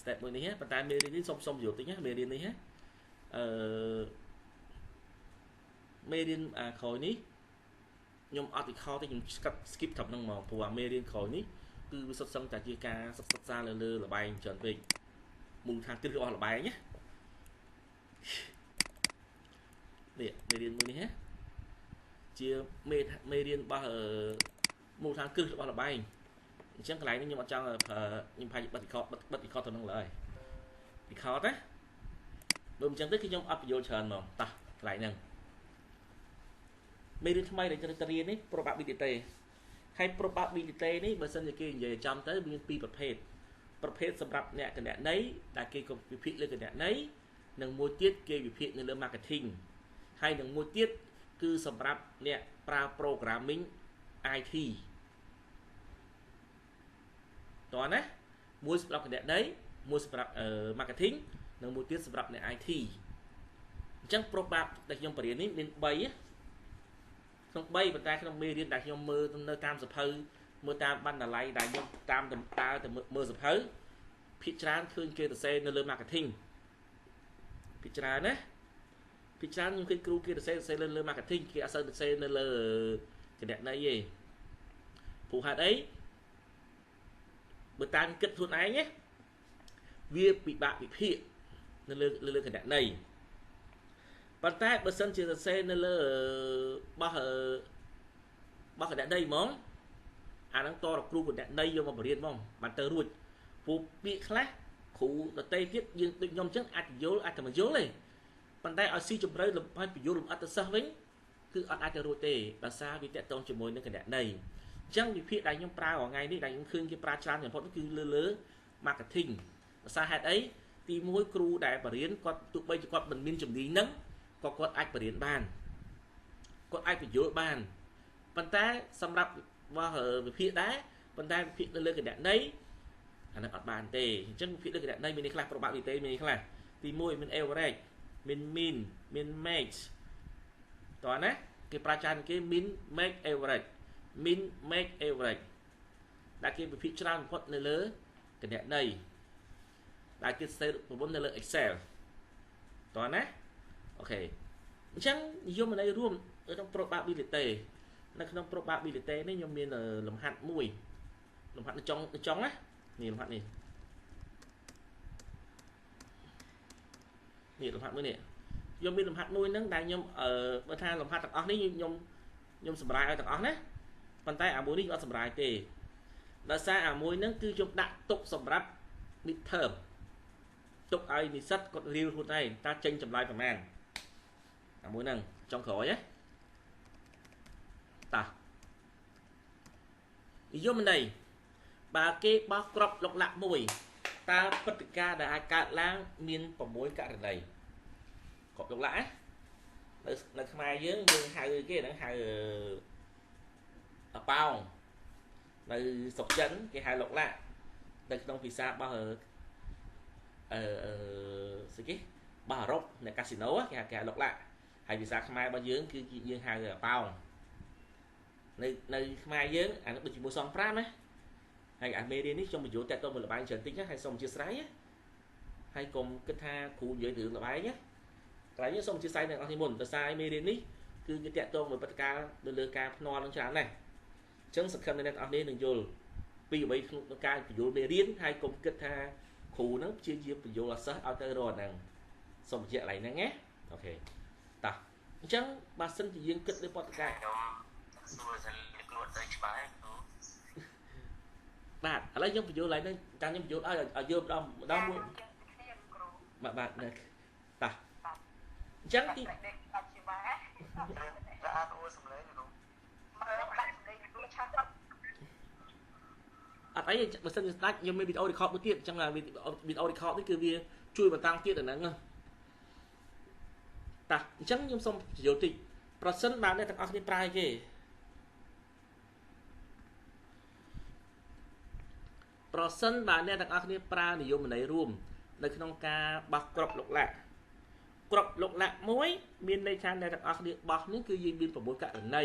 step មួយនេះប៉ុន្តែមេរៀននេះសុំយល់តិចណាមេរៀននេះមេរៀនក្រោយនេះខ្ញុំអត់វិខទេខ្ញុំ skip ត្រឹមហ្នឹងមកព្រោះមេរៀនក្រោយនេះគឺវាសុទ្ធសឹងតែជាការសិក្សាលើលបែងច្រើនពេកមូលដ្ឋានគ្រឹះរបស់លបែងណានេះមេរៀនមួយនេះជាមេរៀនរបស់មូលដ្ឋានគ្រឹះរបស់លបែងអញ្ចឹងកន្លែងនេះខ្ញុំអត់ចង់ខ្ញុំផាយបិទ record ទៅនឹងឡើយ record ណាបើមិនចឹងទេគឺខ្ញុំអត់បញ្យល់ច្រើនហ្មងតោះកន្លែងហ្នឹងមេរៀនថ្មីដែលត្រូវរៀននេះ probability ហើយ probability នេះបើសិនជាគេនិយាយចំទៅមាន2ប្រភេទសម្រាប់អ្នកគណនេយ្យដែលគេវិភាគលើគណនេយ្យនិងមួយទៀតគេវិភាគនៅលើ marketing ហើយនឹងមួយទៀតគឺសម្រាប់អ្នកប្រើ programming IT តោះណាមួយសម្រាប់គណនេយ្យមួយសម្រាប់marketing និងមួយទៀតសម្រាប់អ្នក IT អញ្ចឹង probability ដែលខ្ញុំបរៀននេះមាន3ក្នុង3ប៉ុន្តែក្នុងមេរៀនដែលខ្ញុំមើលនៅតាមសភៅមើលតាមបណ្ណាល័យដែលខ្ញុំតាមដើរទៅមើលសភៅភាគច្រើនឃើញគេសរសេរនៅលើ marketing ភាគច្រើនណាភាគច្រើនខ្ញុំឃើញគ្រូគេសរសេរលើ marketing គេអត់សូវសរសេរនៅលើគណនេយ្យទេព្រោះហេតុអីបើតាមគិតខ្លួនឯងណាវាពិបាកវិភាគនៅលើគណនេយ្យប៉ុន្តែបើសិនជាសរសេរនៅលើបោះ របស់កណន័យហ្មងអាហ្នឹងតរគ្រូកណន័យយកមកបរៀនហ្មងបានទៅរួចពូពាក្យខ្លះគ្រូដតេទៀតយើងដូចខ្ញុំអញ្ចឹងអាចយល់អាចតែមិនយល់ទេប៉ុន្តែឲ្យស៊ីជម្រៅលំឲ្យបញ្យល់លំអិតទៅសិស្សវិញគឺអត់អាចទៅរួចទេដោយសារវាតកតងជាមួយនឹងកណន័យអញ្ចឹងវិភាគដែលខ្ញុំប្រើរាល់ថ្ងៃនេះដែលខ្ញុំឃើញគេប្រើច្រើនបំផុតគឺលើ marketing ដោយសារហេតុអីទី1គ្រូដែលបរៀនគាត់ទោះបីជាគាត់មិនមានជំនាញហ្នឹងក៏គាត់អាចបរៀនបានគាត់អាចបញ្យល់បានប៉ុន្តែសម្រាប់វិភាគដែរប៉ុន្តែវិភាគនៅលើកណន័យអាហ្នឹងអត់បានទេអញ្ចឹងវិភាគលើកណន័យមាននេះខ្លះ probability មាននេះខ្លះទី1មាន average មាន mean មាន max តោះណាគេប្រើច្រើនគេ mean make average mean make average ដែលគេវិភាគច្រើនបំផុតនៅលើកណន័យដែលគេសេប្រព័ន្ធនៅលើ Excel តោះណាអូខេអញ្ចឹងនិយមន័យរួមក្នុង probability នៅក្នុង probability នេះខ្ញុំមានលំហាត់មួយលំហាត់នៅចុងណានេះលំហាត់នេះលំហាត់មួយនេះខ្ញុំមានលំហាត់មួយហ្នឹងដែលខ្ញុំបើថាលំហាត់ទាំងអស់នេះខ្ញុំសម្រាយឲ្យទាំងអស់ណាប៉ុន្តែអាមួយនេះអត់សម្រាយទេដោយសារអាមួយហ្នឹងគឺខ្ញុំដាក់ទុកសម្រាប់ midterm ទុកឲ្យនិស្សិតគាត់រៀនខ្លួនឯងតើចេញចម្លើយប្រមាណអាមួយហ្នឹងចុងក្រោយណាតានិយមន័យបើគេបោះក្របលុកលាក់មួយតើព្រឹត្តិការណ៍ដែលអាចកើតឡើងមាន6ករណីក្របលុកលាក់នៅខ្មែរយើងហៅគេហ្នឹងហៅប៉ោងនៅស្រុកចិនគេហៅលុកលាក់នៅក្នុងភាសារបស់ស្អីគេរបស់អឺរ៉ុបនៅកាស៊ីណូគេហៅលុកលាក់ហើយភាសាខ្មែររបស់យើងគឺយើងហៅប៉ោងនៅខ្មែរយើងអានោះដូចជា125ណាហើយអាមេរៀននេះខ្ញុំបញ្យល់តែតទៅមួយលបែងច្រើនតិចណាហើយសូមអធិស្ឋានហើយកុំគិតថាគ្រូនិយាយរឿងលបែងណាកន្លែងនេះសូមអធិស្ឋានទាំងអស់គ្នាមុនដោយសារមេរៀននេះគឺគេតទៅមួយព្រឹត្តិការណ៍នៅលើការភ្នាល់នឹងច្រើនណាស់អញ្ចឹងសង្ឃឹមអ្នកទាំងអស់គ្នានឹងយល់ពីអ្វីក្នុងការបញ្យល់មេរៀនហើយកុំគិតថាគ្រូនឹងព្យាយាមបញ្យល់ឲ្យសិស្សឲ្យទៅរកហ្នឹងសូមបញ្ជាក់កន្លែងហ្នឹងណាអូខេតោះអញ្ចឹងបើសិនជាយើងគិតលើព្រឹត្តិការណ៍សួរសិនខ្លួនទៅច្បាស់បាទឥឡូវខ្ញុំបញ្យល់ឡើងហ្នឹងតាមខ្ញុំបញ្យល់ឲ្យយល់ម្ដងមួយបាទតោះអញ្ចឹងទីអាចអូសំឡេងនោះអត់អីបើសិនជាស្ដាច់ខ្ញុំមានវីដេអូ record មួយទៀតអញ្ចឹងវីដេអូ record នេះគឺវាជួយបន្តទៀតអាហ្នឹងតាអញ្ចឹងខ្ញុំសូមបញ្យល់តិចប្រសិនបើអ្នកទាំងអស់គ្នាប្រើគេប្រសិនបើអ្នកទាំងអស់គ្នាប្រើនិយមន័យរួមនៅក្នុងការបោះក្របលុកលាក់មួយមានន័យថាអ្នកទាំងអស់គ្នាបោះនេះគឺយើងមាន6ករណី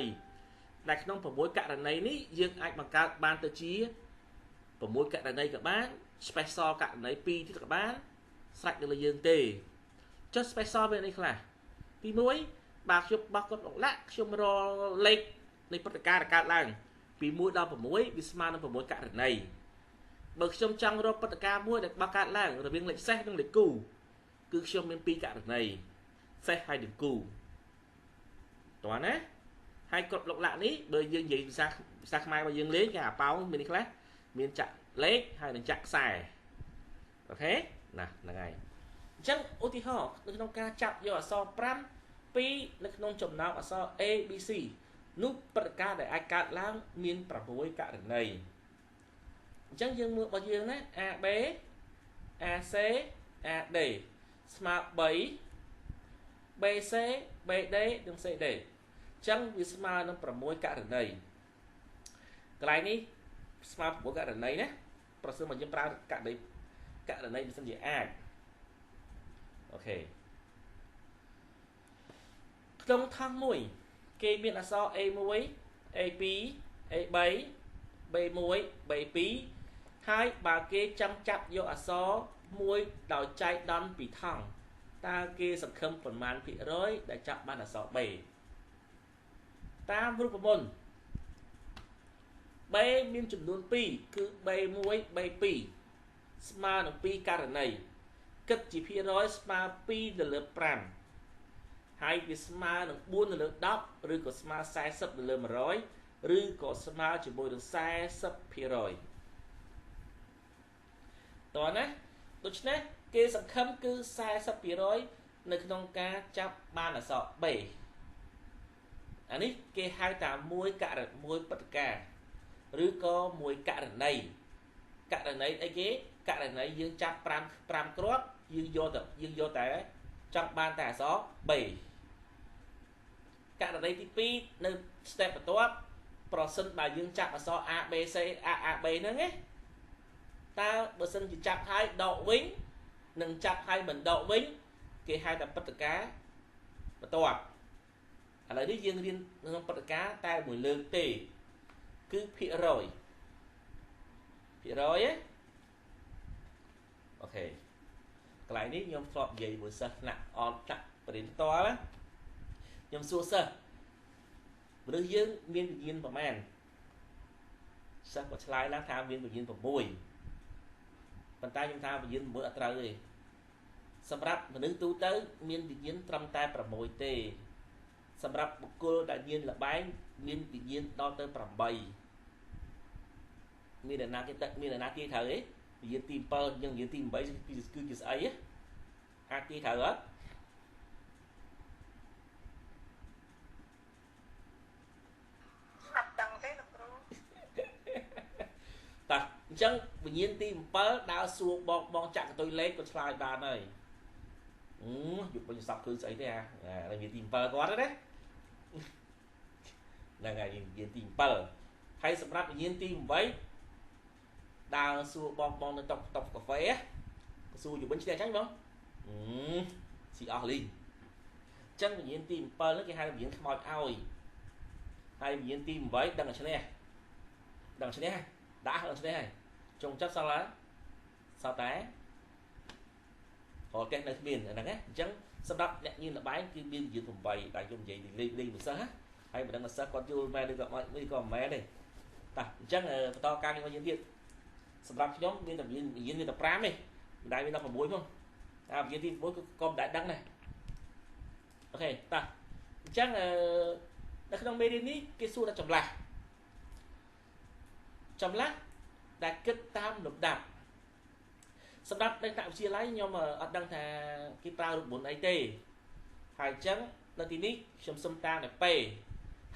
ដែលក្នុង6ករណីនេះយើងអាចបង្កើតបានទៅជា6ករណីក៏បាន special ករណី2ទៀតក៏បានស្រេចទៅលើយើងទេចុះ special វានេះខ្លះទី1បើខ្ញុំបោះក្របលុកលាក់ខ្ញុំរកលេខនៃព្រឹត្តិការណ៍ដែលកើតឡើងពី1ដល់6វាស្មើនឹង6ករណីបើខ្ញុំចង់រកព្រឹត្តិការណ៍មួយដែលបោះកើតឡើងរវាងលេខសេសនិងលេខគូគឺខ្ញុំមាន2ករណីសេសហើយនិងគូតោះណាហើយក្របលុកលាក់នេះបើយើងនិយាយភាសាខ្មែររបស់យើងលេងគេអាប៉ោងមាននេះខ្លះមានចាក់លេខហើយនិងចាក់ខ្សែអូខេណាហ្នឹងហើយអញ្ចឹងឧទាហរណ៍នៅក្នុងការចាប់យកអក្សរ5 2នៅក្នុងចំណោមអក្សរ A B C នោះព្រឹត្តិការណ៍ដែលអាចកើតឡើងមាន6ករណីអញ្ចឹងយើងមើលរបស់យើងណា AB AC AD ស្មើ3 BC BD និង CD អញ្ចឹងវាស្មើនឹង6ករណីកន្លែងនេះស្មើ6ករណីណាប្រសិនមកយើងប្រើករណីមិនសិនជាអាចអូខេក្នុងថង់មួយគេមានអក្សរ A1 A2 A3 B1 B2 ហើយបើគេចង់ចាប់យកអក្សរមួយដោយចែកដន្យពីថង់តើគេសង្ឃឹមប្រមាណភាគរយដែលចាប់បានអក្សរ B តាមរូបមន្ត B មានចំនួន2គឺ B1 B2 ស្មើនឹង2ករណីគិតជាភាគរយស្មើ2ទៅលើ5ហើយវាស្មើនឹង4ទៅលើ10ឬក៏ស្មើ40ទៅលើ100 ឬក៏ស្មើជាមួយនឹង 40% តោះណាដូច្នេះគេសង្ឃឹមគឺ 40% នៅក្នុងការចាប់បានអក្សរ B អានេះគេហៅថាមួយព្រឹត្តិការណ៍ឬក៏មួយករណីអីគេករណីយើងចាប់5គ្រាប់យើងយកតែចង់បានតែអក្សរ B ករណីទី2នៅ step បន្ទាប់ប្រសិនបើយើងចាប់អក្សរ A B C A B ហ្នឹងណាតើបើសិនជាចាប់ហើយដកវិញនិងចាប់ហើយមិនដកវិញគេហៅថាព្រឹត្តិការណ៍បន្ទាប់ឥឡូវនេះយើងរៀនក្នុងព្រឹត្តិការណ៍តែមួយលើកទេគឺភាគរយណាអូខេកន្លែងនេះខ្ញុំធ្លាប់និយាយមួយសិស្សថ្នាក់អនថ្នាក់បរិញ្ញាបត្រណាខ្ញុំសួរសិស្សមនុស្សយើងមានវិញ្ញាណប្រមាណសិស្សក៏ឆ្លើយឡើងថាមានវិញ្ញាណ6ប៉ុន្តែខ្ញុំថាវិញ្ញាណ6អត់ត្រូវទេសម្រាប់មនុស្សទូទៅមានវិញ្ញាណត្រឹមតែ6ទេសម្រាប់បុគ្គលដែលញៀនលបែងមានវិញ្ញាណដល់ទៅ8មានអ្នកណាគេត្រូវទេវិញ្ញាណទី7យើងវិញ្ញាណទី8គឺជាស្អីអាចទីត្រូវអត់អត់ដឹងទេលោកគ្រូតោះអញ្ចឹងវិញ្ញាណទី7ដើរសួរបងចាក់កន្ទុយលេខក៏ឆ្លើយបានហើយយុគបញ្ញសពគឺស្អីទេអាវិញ្ញាណទី7គាត់ណាហ្នឹងហើយវិញ្ញាណទី7ហើយសម្រាប់វិញ្ញាណទី8ដើរសួរបងនៅតុកកាហ្វេសួរយុបិញឈ្នះអញ្ចឹងបងស៊ីអស់លីងអញ្ចឹងវិញ្ញាណទី7ហ្នឹងគេហៅវិញ្ញាណខ្មោចឲ្យហើយវិញ្ញាណទី8ដឹងតែឈ្នះដាក់ឈ្នះហើយចុងចិត្តសល់តែរកចេះនៅគ្មានហ្នឹងណាអញ្ចឹងសម្រាប់អ្នកញៀនលបែងគឺមានវិញ្ញាណ8ដែលខ្ញុំនិយាយលេងពិសេសហើយមិនដឹងថាសិស្សគាត់យល់មែនឬក៏មិនមែនទេតោះអញ្ចឹងបន្តការងាររបស់យើងទៀតសម្រាប់ខ្ញុំមានតែវិញ្ញាណមានតែ5ទេមិនដែលមានតែ6ផងតែវិញ្ញាណទី6គឺក៏មិនដែលដឹងដែរអូខេតោះអញ្ចឹងនៅក្នុងមេរៀននេះគេសួរថាចម្លាស់ដែលគិតតាមលំដាប់សម្រាប់នៅតាមវិទ្យាល័យខ្ញុំអត់ដឹងថាគេប្រើរូបមន្តអីទេហើយអញ្ចឹងនៅទីនេះខ្ញុំសុំតាមតែពេ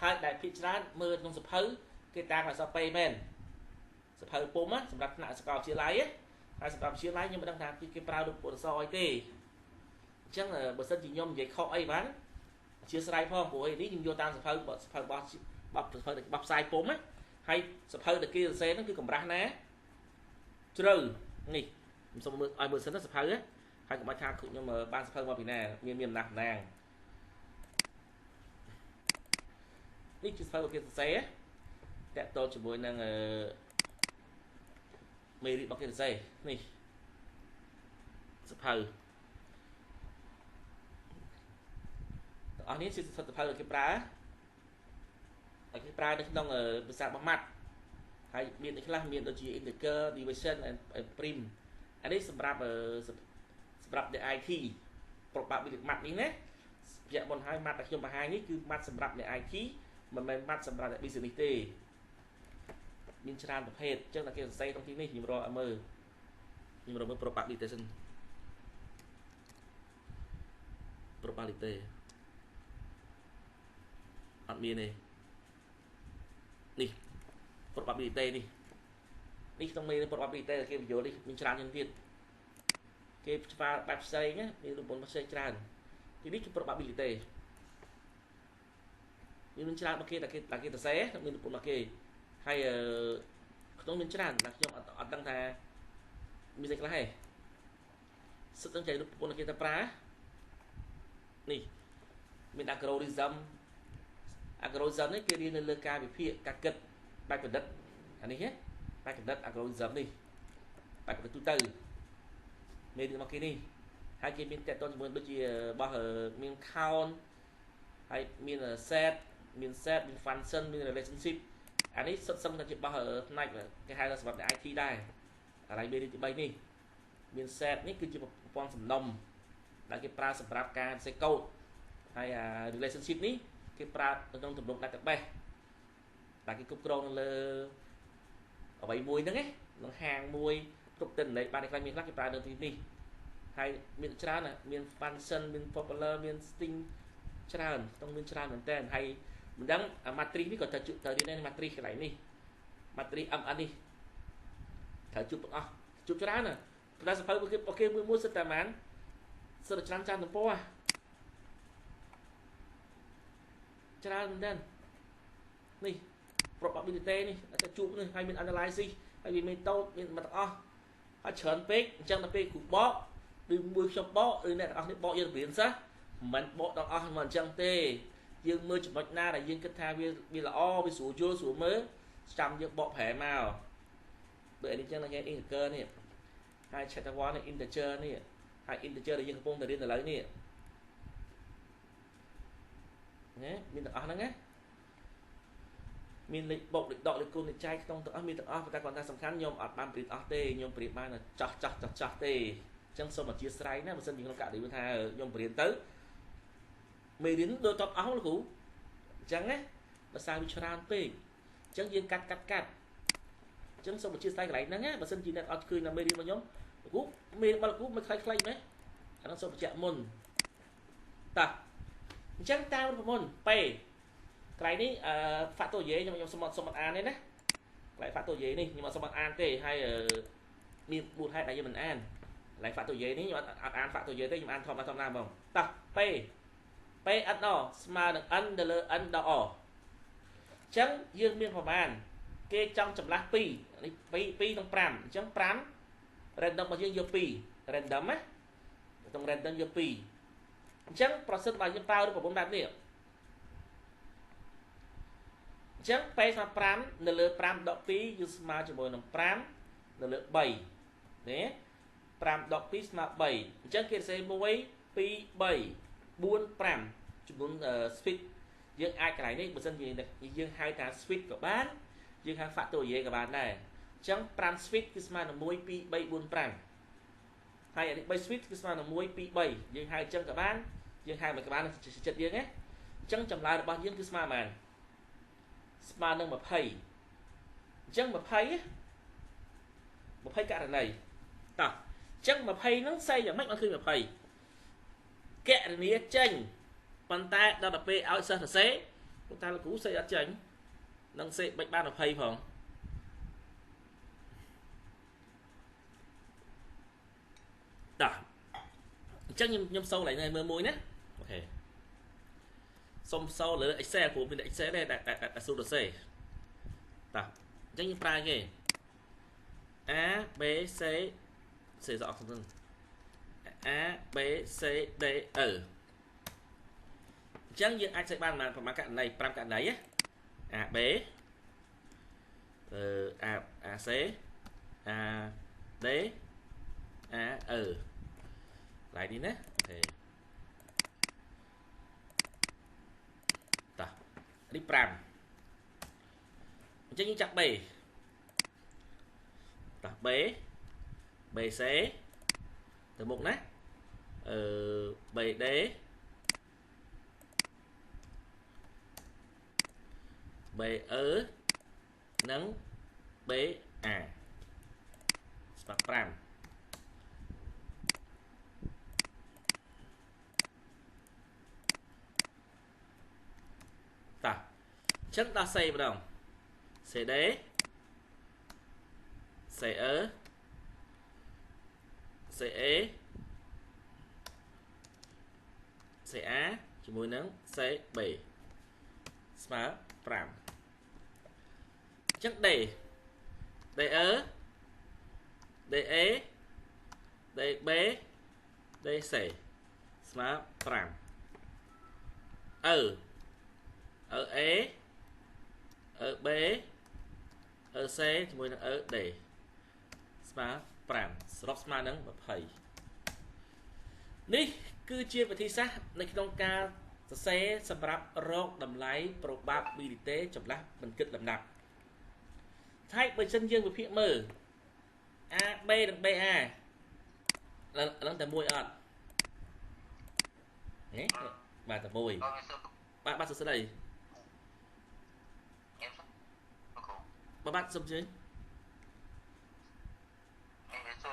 ហើយដែលភាគច្រើនមើលក្នុងសភៅគេតាមអក្សរពេមែនសភៅពុំសម្រាប់ថ្នាក់សាកលវិទ្យាល័យហើយសម្រាប់វិទ្យាល័យខ្ញុំមិនដឹងថាគេប្រើរូបមន្តអក្សរអីទេអញ្ចឹងបើសិនជាខ្ញុំនិយាយខុសអីបានអធិស្ឋានផងព្រោះអីនេះខ្ញុំយកតាមសភៅរបស់ផ្សាយពុំហើយសភៅដែលគេសរសេរហ្នឹងគឺកម្រាស់ណាជ្រៅនេះខ្ញុំសូមមើលឲ្យមើលសិនទៅសភៅហើយកុំបាច់ថាខ្ញុំបានសភៅមកពីណាមានអំណាចណាងនេះជាសភៅរបស់គេសរសេរតកតទៅជាមួយនឹងមេរៀនរបស់គេសរសេរនេះសភៅទាំងអស់នេះជាសភៅដែលគេប្រើនៅក្នុងភាសារបស់ម៉ាត់ហើយមានខ្លះមានដូចជា integer division and prim អានេះសម្រាប់អ្នក IT ប្របាក់វិទ្យាម៉ាត់នេះណាវគ្គមុនហើយម៉ាត់ដែលខ្ញុំបង្ហាញនេះគឺម៉ាត់សម្រាប់អ្នក IT មិនមែនម៉ាត់សម្រាប់អ្នក business ទេមានច្រើនប្រភេទអញ្ចឹងតែគេសរសេរក្នុងទីនេះខ្ញុំរកឲ្យមើលprobability អត់មានទេនេះ probability នេះក្នុងមេរៀន probability គេបញ្យល់នេះមានច្រើនជាងទៀតគេច្បាស់បែបផ្សេងណាមានរូបមន្តផ្សេងច្រើនទីនេះគឺ probability មានច្រើនរបស់គេតែគេសរសេរមានរូបមន្តរបស់គេហើយក្នុងមានច្រើនតែខ្ញុំអត់ដឹងថាមានស្អីខ្លះទេសិតនឹងចៃរូបមន្តគេទៅប្រើនេះមាន algorithm នេះគេរៀននៅលើការវិភាគការគិតបែបបណ្ឌិតអានេះបែបបណ្ឌិត algorithm នេះបែបបណ្ឌិតទូទៅមេរៀនរបស់គេនេះហើយគេមានតកតជាមួយដូចជារបស់មាន count ហើយមាន set មាន function មាន relationship អានេះសុទ្ធសឹងតែជារបស់ផ្នែកគេហៅថាសម្រាប់ IT ដែរអានេះមេរៀនទី3នេះមាន set នេះគឺជាប្រព័ន្ធសំណុំដែលគេប្រើសម្រាប់ការសរសេរកូដហើយrelationship នេះគេប្រើនៅក្នុងទម្រង់ database តែគេគ្រប់គ្រងនៅលើអ្វីមួយហ្នឹងនឹងហាងមួយគ្រប់ទិន្នន័យបានតែខ្លះមានខ្លះគេប្រើនៅទីនេះហើយមានច្រើនណាមាន function មាន popular មាន sting ច្រើនต้องមានច្រើនមែនតើហើយមិនដឹង matrix នេះក៏ត្រូវរៀនដែរ matrix កន្លែងនេះ matrix MN នេះត្រូវជួបទាំងអស់ជួបច្រើនណាប៉ុន្តែសភៅគេមួយសិតតែបានសិតតែច្រើនទំព័រច្រើនមែនតើនេះ probability នេះតែជួបនេះហើយមាន analysis ហើយវាមាន method មានមកទាំងអស់ហើយច្រើនពេកអញ្ចឹងដល់ពេលគ្រូបកឬមួយខ្ញុំបកឬអ្នកទាំងអស់នេះបកយើងរៀនសោះមិនបកទាំងអស់មកអញ្ចឹងទេយើងមើលចំណុចណាដែលយើងគិតថាវាល្អវាស្រួលយល់ស្រួលមើលចាំយើងបកប្រែមកដូចនេះអញ្ចឹងគេ integer នេះហើយ chapter 1 នេះ integer នេះហើយ integer ដែលយើងកំពុងតែរៀនឥឡូវនេះណាមានទាំងអស់ហ្នឹងណាមានលេខបូកលេខដកលេខគូណលេខចែកក្នុងទាំងអស់មានទាំងអស់តែគាត់ថាសំខាន់ខ្ញុំអត់បានប្រៀបអស់ទេខ្ញុំប្រៀបបានចាស់ទេអញ្ចឹងសូមអធិស្ឋានណាបើសិនជាក្នុងករណីថាខ្ញុំប្រៀបទៅមេរៀនដូចតបអស់លោកគ្រូអញ្ចឹងណាភាសាវាច្រើនពេកអញ្ចឹងយើងកាត់អញ្ចឹងសូមអធិស្ឋានកន្លែងហ្នឹងណាបើសិនជាអ្នកអត់ឃើញនៅមេរៀនរបស់ខ្ញុំលោកគ្រូមេរៀនរបស់លោកគ្រូមិនខ្លីៗមែនអានោះសូមបញ្ជាក់មុនតោះអញ្ចឹងតាមប្រមុនពេកន្លែងនេះfactorial ខ្ញុំសុំអត់អានទេណាកន្លែង factorial នេះខ្ញុំអត់សុំអត់អានទេហើយមានមូលហេតុដែលយើងមិនអានកន្លែង factorial នេះខ្ញុំអត់អាន factorial ទេខ្ញុំអានធម្មតាហ្មងតោះp n ស្មើនឹង n ទៅលើ n ដល់ o អញ្ចឹងយើងមានប្រមាណគេចង់ចម្លាស់2នេះ2និង5អញ្ចឹង5 random របស់យើងយក2 random ណាក្នុង random យក2អញ្ចឹងប្រសិនបើយើងប្រើរូបមន្តបែបនេះអញ្ចឹង p ស្មើ5នៅលើ5ដក2យើងស្មើជាមួយនឹង5នៅលើ3នេះ5ដក2ស្មើ3អញ្ចឹងគេសរសេរ1 2 3 4 5ចំនួន switch យើងអាចកន្លែងនេះបើសិនជាយើងហៅថា switch ក៏បានយើងហៅ factorial ក៏បានដែរអញ្ចឹង5 switch គឺស្មើនឹង1 2 3 4 5ហើយអានេះ3 switch គឺស្មើនឹង1 2 3យើងហៅអញ្ចឹងក៏បានយើងហៅមិនក៏បានចិត្តយើងណាអញ្ចឹងចម្លើយរបស់យើងគឺស្មើប៉ុន្មានស្មើនឹង20អញ្ចឹង20ករណីតោះអញ្ចឹង20ហ្នឹងស្អីយ៉ាងម៉េចបានឃើញ20កណនីចេញប៉ុន្តែដល់ទៅពេលឲ្យសិស្សសរសេរលោកតាលោកគ្រូសេអត់ចេញនឹងសេបិចបាន20ផងតោះអញ្ចឹងខ្ញុំសូកន្លែងនេះមើលមួយណាអូខេសុំសូលើ Excel ព្រោះមាន Excel ដែរតែសូសរសេរតោះអញ្ចឹងយើងប្រើគេ A B C សេសអត់ហ្នឹង A B C D E អញ្ចឹងយើងអាចសេបានប្រមាណករណី5ករណីណា A B A C A D A E lại đi nè thì ta đi pram chứ như chắc bề ta bế bề xế từ một nát bề đế bề nắng bế spark pram ta chất ta xây vào đồng xe đế xe xe xe á chỉ mùi nắng xe bể smart pram chất đề đề đề bé đề xe smart pram ở E ở B ở C thì mùi nó ở D smart pram slot smart nắng bập hầy ní cứ chia về thi sátในក្នុងការសរសេរសម្រាប់រកតម្លៃ probability ចម្លាស់បន្តិចលំដាប់ហើយបើសិនយើងវិភាគមើល A B និង BA ឡើងតែមួយអត់នេះបាទតែមួយបាទសួស្តី bạn xong chưa Ini sul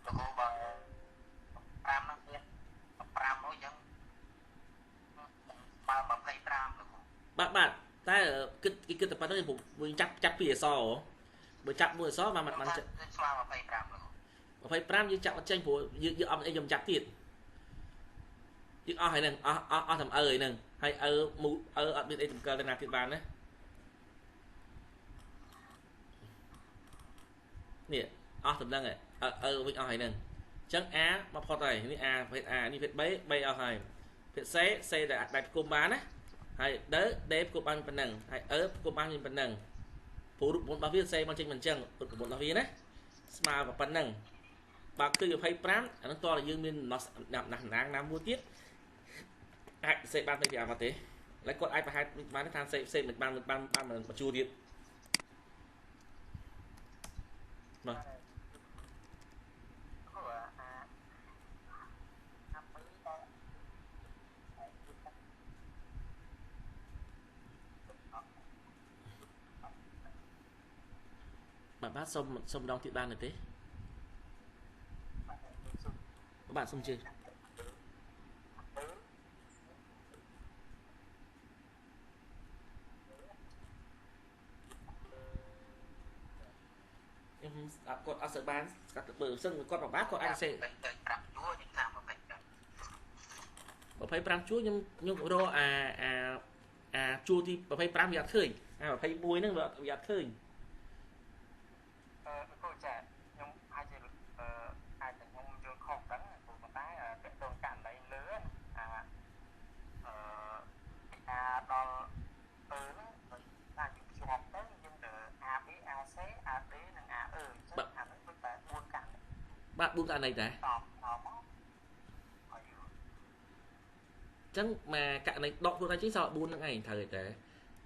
Toko bang Pram nó kia Pram nó chẳng Mà phải Pram được bạn ta ở cái tập đó thì mình chắp phía sau bởi chắp mùa xó mà mặt Mà phải Pram được mà phải pram như chắp mặt tranh của như ông ấy dùng chắp tiệt như hay nè thầm ơi nè hay ở bên đây thầm cơ lên nào tiệt bàn đấy nè thầm đang này với hay nè chẳng á mà phật nàyนี่ a นี่ เพชร bay เอาให้เพชร เซได้กุมบ้านนะให้เด้อเดฟกุมบ้านเป็นหนึ่งให้กุมบ้านเป็นหนึ่งผู้รุกบนบาฟีเซมันจริงมันจังรุกบนบาฟีนะสมาแบบเป็นหนึ่งบางคือให้พรำอันนั้นตัวยืมมินนอสน้ำมูติดไอ้เซบ้านไปพิจารณาเตะแล้วก็ไอ้ไปให้บ้านที่ทานเซเหมือนบ้านเหมือนประจูดิบมา bác xong đong thị ban này thế các bạn xong chưa em con ăn sợ bán các bờ sân con bảo bác con ăn sẽ bảo phải pram chúa nhưng đô chua thì bảo phải pram giặt khơi bảo phải bùi nữa bảo giặt khơi cô trẻ nhưng ai chỉ ai chỉ mong chưa không đánh của một cái cái tôn cản đấy lớn đo từ nó là những trường học tới nhưng từ a b a c a d là a chắc hẳn nó phải buôn cản bạn buôn cản này đấy chẳng mà cạn này đọ buôn ra chính sao buôn ngày thời để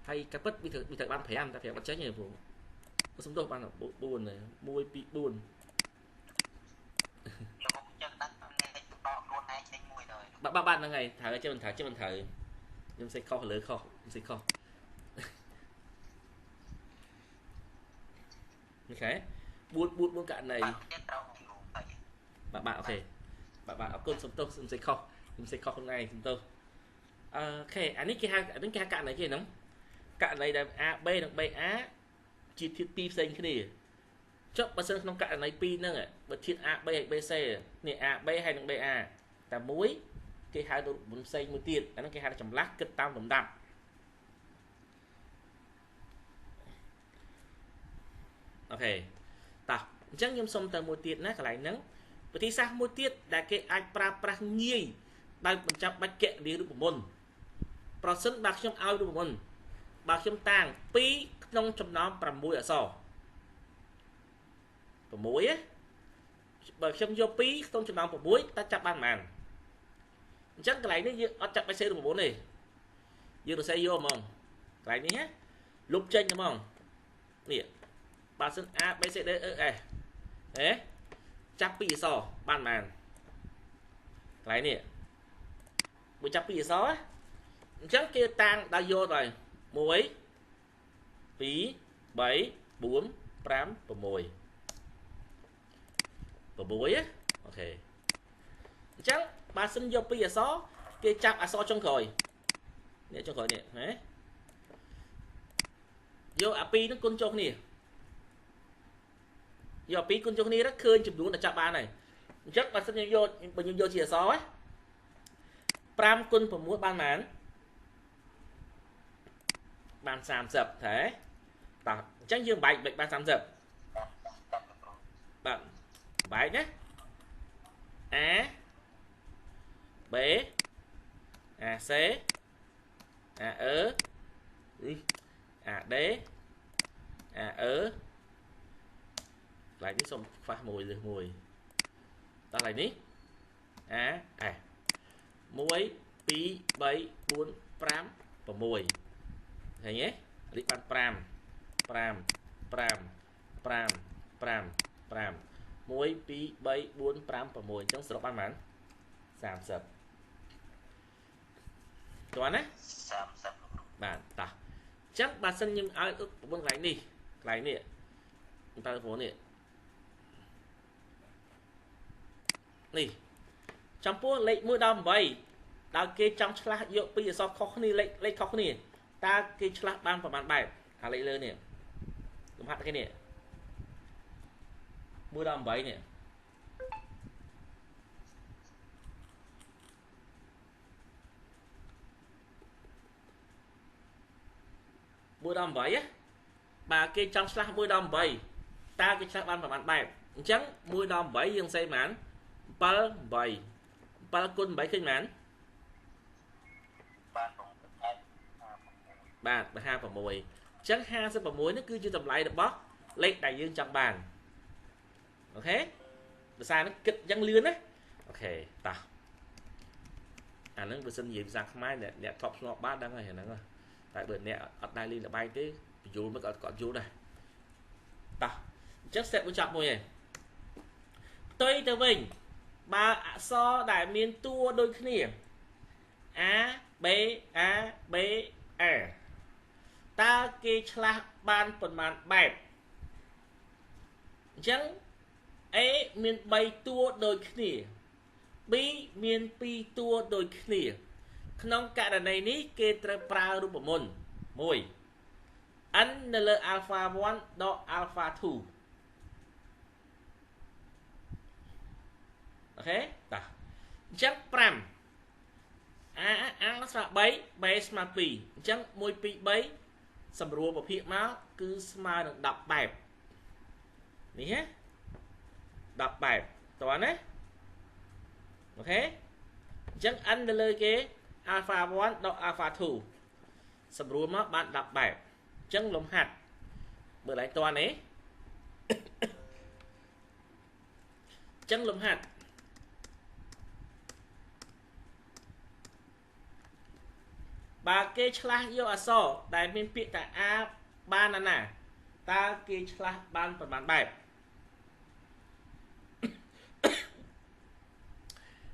hay cái bất bị thực ban phải ăn ta phải bắt chết nhiều vụ sống đâu bạn là buồn này môi bị buồn bạn là ngày thở cho mình thở nhưng sẽ kho lưỡi kho sẽ kho ok buôn cạn này bạn ok bạn ở cơn sống tôi sẽ kho hôm nay chúng tôi ok anh ấy cái cạn này kia nóng cạn này là a b được b á chi tiết pi xanh cái gì chốt bớt sân không cạn này pi nữa à bớt thiết a b hay b c này a b hay được b a ta muối cái hai độ bốn xanh một tiền anh cái hai chấm lát kết tam đồng đậm ok ta chắc nhom xong tờ một tiền nè cái lại nắng bởi thì sao một tiết đã cái ai pra nhì đang bật chắp bạch kệ đi được một môn procent bạc trong ao được một môn bạc trong tàng pi trong trong nó làm muối ở sò muối á bởi trong vô pi trong trong nó một muối ta chắp ban màn chắc cái này nó chắp cái xe được một bốn này giờ được xe vô mà cái này nhé lúc trên đúng không nè bà sân a b c d e thế chắp pi sò ban màn cái này buổi chắp pi sò á chắc kia tang đã vô rồi muối phí 7 4 5 6 và buổi á ok chắc bà xin vô bây giờ xó kia chạm xó trong khỏi nè trong khỏi nè đấy vô pi nó con trong nè vô pi con trong nè rất khơi chụp đúng là chạm ba này chắc bà xin vô bao nhiêu vô chia xó á 5 con của mỗi ban mán ban 30 thế chắc dương bạch ban 30 bạn bài nhé a b a c a ớ a d a ớ lại cái xong pha mùi được mùi ta lại ní muối pi 7 4 5 và mùi thấy nhé đi ban pram muối pi 7 4 5 và mùi trong số ban mán 30 toán á bạn ta chắc bà sân nhưng ai ước của bên cái này ta phố này nè trong phố lấy mũi đâm vậy đào kê trong chla dụ bây giờ so khó này lấy khó này ta kê chla ban vào bàn bài lấy lên nè đúng hát cái này mũi đâm vậy nè mũi đâm vậy á bà kê trong chla mũi đâm vậy ta kê chla ban vào bàn bài chẳng mũi đâm vậy dương xây mãn ba vậy ba côn bảy kinh mãn bạn và hai và mùi chẳng hai sẽ vào muối nó cứ chưa tầm lại được bó lấy đại dương trong bàn ok được sai nó kịch dân lươn á ok ta nó vừa xin gì ra mai nè nè top nó bát đang rồi nó tại bữa nè ở đây liên là bay thế dù mới có dù này ta chắc sẽ với chọn mùi này tôi từ mình ba so đại miền tua đôi khi a b ta kê chla ban phần màn bẹp chẳng a miền bay tua đôi khi b miền pi tua đôi khi không cả đàn này ní kê tra pra rùa môn mùi anh là alpha 1 do alpha 2 ok ta chắc pram là 3 mà pi chẳng môi pi 3 sầm rùa vào phía máu cứ smile được đọc bài này hết đọc bài toán đấy ok chẳng anh là lời kế alpha 1 do alpha 2 sầm rùa máu bạn đọc bài chẳng lồng hạt bữa lại toán ấy chẳng lồng hạt bà kê chla yêu à so đại miền Việt tại a ban là nè ta kê chla ban phần bán bài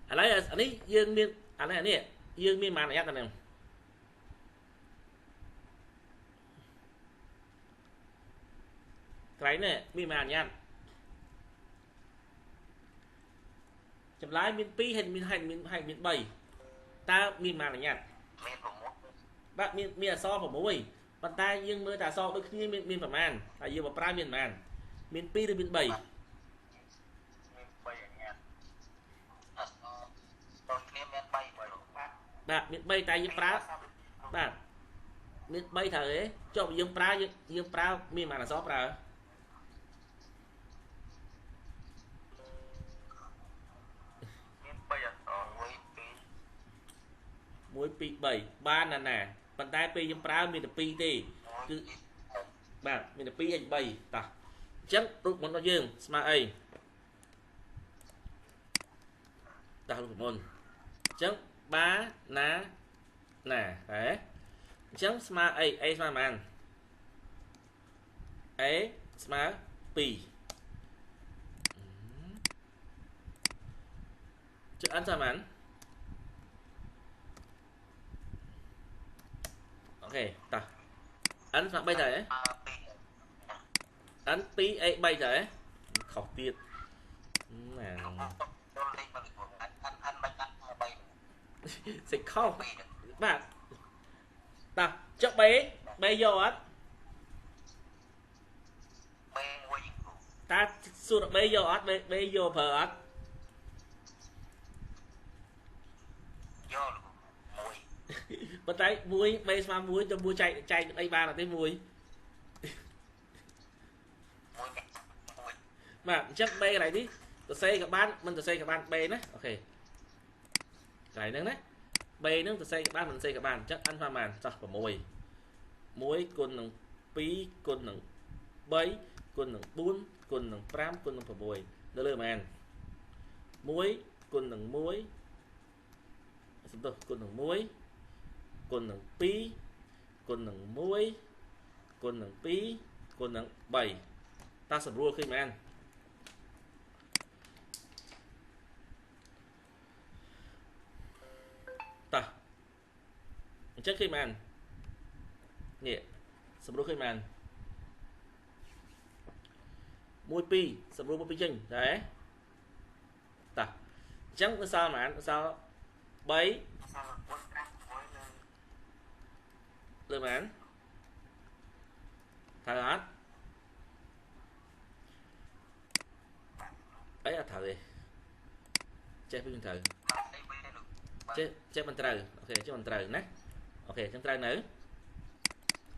anh ấy dương miền anh ấy nè dương miền màn này này cái này miền màn nha chậm lái miền pi hay miền bảy ta miền màn này nha bạn miền so của mối bàn tay nhưng mới ta so đôi khi miền phẩm an tại vì vào pra miền màn miền pi đến miền bảy bạn miền bay tay dương pra bạn miền bay thời cho dương pra miền màn là so pra muối pi 7 ban là nè bàn tay pi dương pra miền pi thì cứ bạn miền pi anh 7 ta chắc rút món nó dương smart a ta rút món chắc ba ná nè đấy chắc smart a smart man a smart pi chắc ăn sao man ok ta anh phải bây giờ ấy anh tí ấy bây giờ ấy học tiết là sẽ không bạn ta chắc bé giờ á ta suốt bé giờ á bé giờ phở á bắt tay muối bây mà muối cho muối chạy đây ba là cái muối mà chắc b này đi tôi xây các bạn mình tôi xây các bạn b đấy ok cái nữa đấy b nữa tôi xây các bạn mình xây các bạn chắc ăn hoa màn cho vào muối côn nằng pí côn nằng bấy côn nằng bún côn nằng pram côn nằng vào nó lừa màn muối côn nằng muối côn nằng muối côn nằng pí côn nằng muối côn nằng pí côn nằng 7 ta sập rùa khi mà ăn ta trước khi mà ăn nhẹ សម្រួលឃើញបាន1 2សម្រួល1 2ចេញដែរតាអញ្ចឹងនៅសល់ប៉ុន្មានសល់3លើបានត្រូវអត់អីអត់ត្រូវទេចេះពីមិនត្រូវចេះមិនត្រូវអូខេចេះមិនត្រូវណាអូខេអញ្ចឹងត្រូវនៅ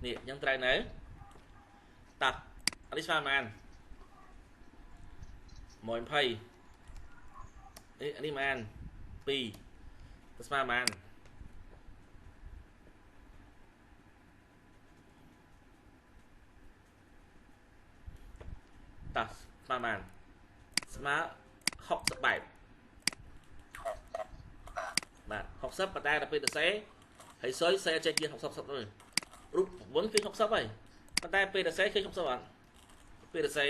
នេះអញ្ចឹងត្រូវនៅតោះអានេះស្មើប៉ុន្មាន120អានេះប៉ុន្មាន2ទៅស្មើប៉ុន្មានតោះស្មើប៉ុន្មានស្មើ60បែបបាទ60ប៉ុន្តែដល់ពេលទៅសេហើយសុយសេចេះជា60ទៅរូបមុនគឺ60ហើយប៉ុន្តែពេលទៅសេគឺ60អត់ពេលទៅសេ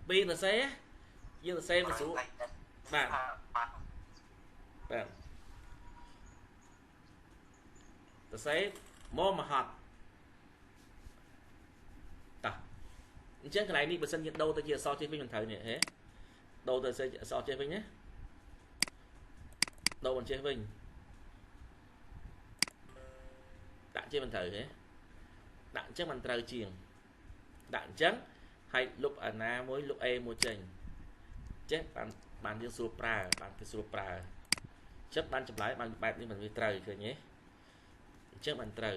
ពេលទៅសេយើងទៅសេមិនស្រួលបាទទៅសេមកមហត់តោះអញ្ចឹងកន្លែងនេះបើសិនយើងដូរទៅជាអក្សរចេះវិញមិនត្រូវនេះហេដូរទៅអក្សរចេះវិញណាដូរមិនចេះវិញដាក់ចេះមិនត្រូវហេដាក់អញ្ចឹងមិនត្រូវជាងដាក់អញ្ចឹងហើយលុបអាណាមួយលុប A មួយចេញចេះបានយើងស្រួលប្រើបានគេស្រួលប្រើចិត្តបានចម្លើយបានបែបនេះមិនវាត្រូវឃើញទេអញ្ចឹងបានត្រូវ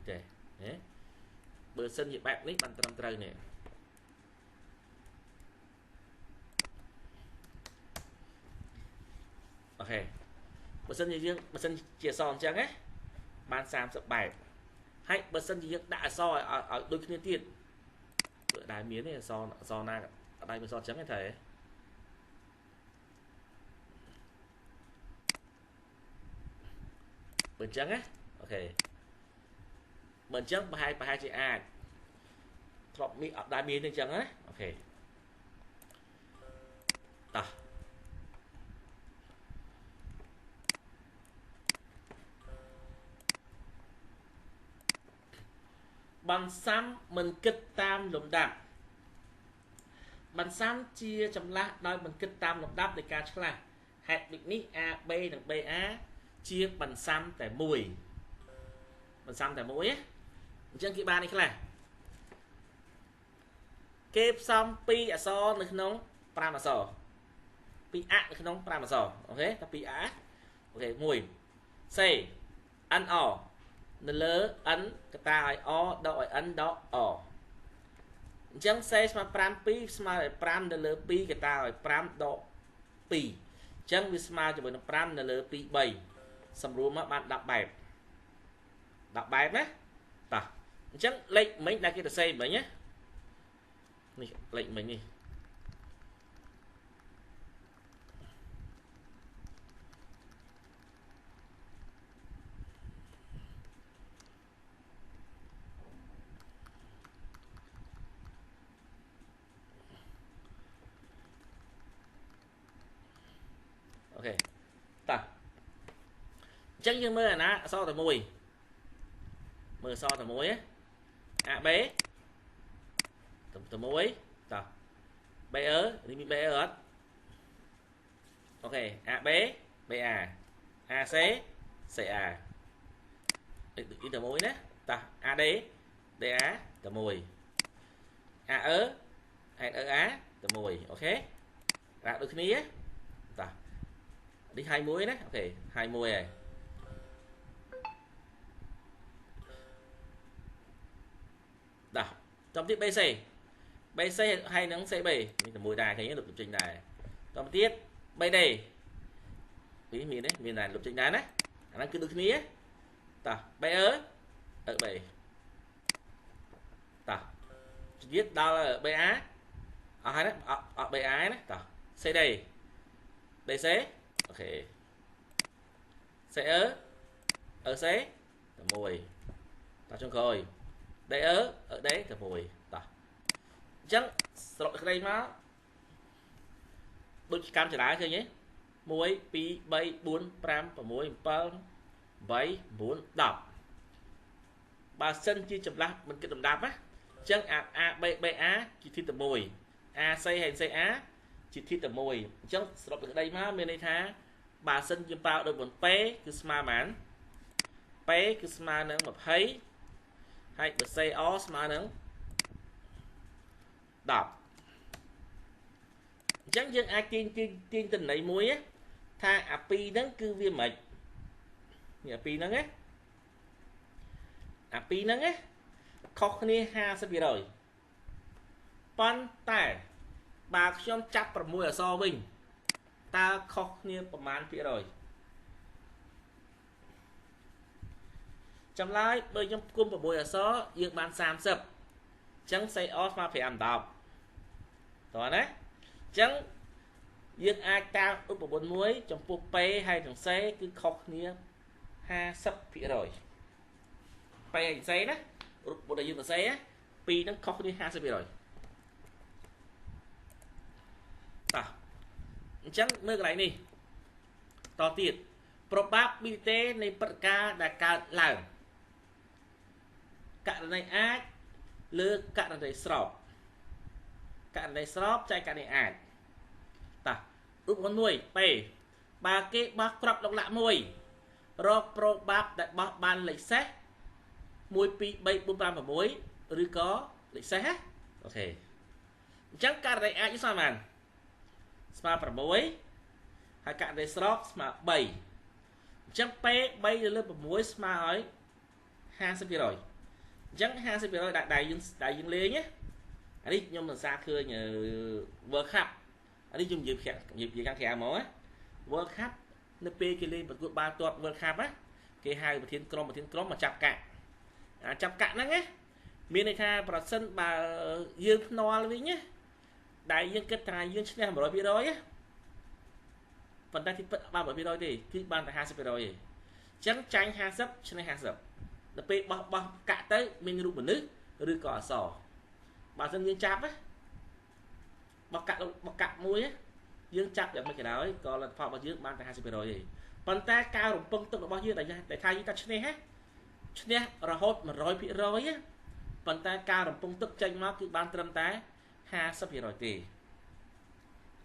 ចេះហេបើសិនជាបែបនេះបានត្រឹមត្រូវនេះអូខេបើសិនជាយើងបើសិនជាអក្សរអញ្ចឹងណាបាន30បែបហើយបើសិនជាយើងដាក់អក្សរឲ្យដូចគ្នាទៀតដែលមានទេអក្សរណាអត់ដែរមានអក្សរអញ្ចឹងទេថែបើអញ្ចឹងណាអូខេបើអញ្ចឹងប្រហែលជាអាចធ្លាប់មានអត់ដែរមានទេអញ្ចឹងណាអូខេតោះបន្សាំមិនគិតតាមលំដាប់បន្សាំជាចម្លាស់ដោយមិនគិតតាមលំដាប់នៃការឆ្លាស់ហេតុដូចនេះ AB និង BA ជាបន្សាំតែមួយបន្សាំតែមួយអញ្ចឹងគេបាននេះខ្លះគេផ្សំ2អក្សរនៅក្នុង5អក្សរ2អនៅក្នុង5អក្សរអូខេតែ2អអូខេ1 C N O នៅលើ n កតាឲ្យ o ដកឲ្យ n ដក o អញ្ចឹង c ស្មើ5 2ស្មើឲ្យ5នៅលើ2កតាឲ្យ5ដក2អញ្ចឹងវាស្មើជាមួយនឹង5នៅលើ2 3សម្រួលមកបាន10បែប10បែបណាតោះអញ្ចឹងលេខមិញដែលគេទៅសេមិញណានេះលេខមិញនេះអូខេតោះអញ្ចឹងយើងមើលអាណាអក្សរតែមួយមើលអក្សរតែមួយណា AB តែមួយតោះ BE នេះមាន BE អត់អូខេ AB BA AC CA នេះតែមួយណាតោះ AD DA តែមួយ AE NEA តែមួយអូខេដាក់ដូចគ្នាតោះនេះ21ណាអូខេ21ហើយដល់ចំទៀត BC ហើយនឹង CB នេះតែមួយដែរឃើញលុបចេញដែរចំទៀត BD នេះមានទេមានដែរលុបចេញដែរណាអាហ្នឹងគឺដូចគ្នាតោះ BE B តោះទៀតដល់ BA អស់ហើយណាអត់ BA ណាតោះ CD DC អូខេ CE EC តែមួយតោះចុងក្រោយ DE D តែមួយតោះ ចឹងសរុបក្តីមកដូចកម្មចរាឃើញទេ1 2 3 4 5 6 7 8 9 10បើសិនជាចម្លាស់មិនគិតលំដាប់ណាអញ្ចឹងអា ABBA ជាធាតុតែមួយ AC ហើយ CA ជាធាតុតែមួយអញ្ចឹងសរុបក្តីមកមានន័យថាបើសិនយើងប្រើដូចមុន P គឺស្មើប៉ុន្មាន P គឺស្មើនឹង20ហើយបើ CO ស្មើនឹង10អញ្ចឹងយើងអាចទាញទិន្នន័យមួយថាអា2ហ្នឹងគឺវាមិននេះអា2ហ្នឹងណាអា2ហ្នឹងណាខុសគ្នា 50% ប៉ុន្តែបើខ្ញុំចាប់6អក្សរវិញតើខុសគ្នាប្រមាណភាគរយចម្លើយបើខ្ញុំគុំ6អក្សរយើងបាន30អញ្ចឹង CO ស្មើ5 10តោះណាអញ្ចឹងយើងអាចតាមឧបបត្តិមួយចំពោះ P ហើយនិង C គឺខុសគ្នា 50% P ហើយ C ណាឧបបត្តិយើងសរសេរពីរហ្នឹងខុសគ្នា 50% តោះអញ្ចឹងមើលកន្លែងនេះតទៀត probability នៃព្រឹត្តិការណ៍ដែលកើតឡើងករណីអាចលើករណីស្របករណីស្របចែកករណីអាចតោះឧបមាមួយ P បើគេបោះគ្រាប់ដុកលាក់មួយរក probab ដែលបោះបានលេខសេស1 2 3 4 5 6ឬក៏លេខសេសណាអូខេអញ្ចឹងករណីអាចស្មើប៉ុន្មានស្មើ6ហើយករណីស្របស្មើ3អញ្ចឹង P 3ទៅលើ6ស្មើឲ្យ 50% អញ្ចឹង 50% ដែលយើងលេងណាអានេះខ្ញុំសរសើរឃើញ World Cup អានេះខ្ញុំនិយាយខាងក្រៅហ្មងណា World Cup នៅពេលគេលេងប្រកួតបាល់ទាត់ World Cup ណាគេហៅប្រធានក្រុមមកចាប់កាក់ចាប់កាក់ហ្នឹងណាមានន័យថាប្រសិនបើយើងភ្នាល់វិញណាដែលយើងគិតថាយើងឈ្នះ 100% ណាប៉ុន្តែទីពិតបាន 100% ទេគឺបានតែ 50% ទេអញ្ចឹងចាញ់ 50 ឈ្នះ 50ដល់ពេលបោះកាក់ទៅមានរូបមនុស្សឬក៏អក្សរបើមិនយើងចាប់ណាបោះកាក់មួយយើងចាប់យ៉ាងមិនក៏ដោយក៏លទ្ធផលរបស់យើងបានតែ 50% ទេប៉ុន្តែការរំពឹងទុករបស់យើងដែលថាយើងថាឈ្នះណាឈ្នះរហូត 100% ប៉ុន្តែការរំពឹងទុកចេញមកគឺបានត្រឹមតែ 50% ទេ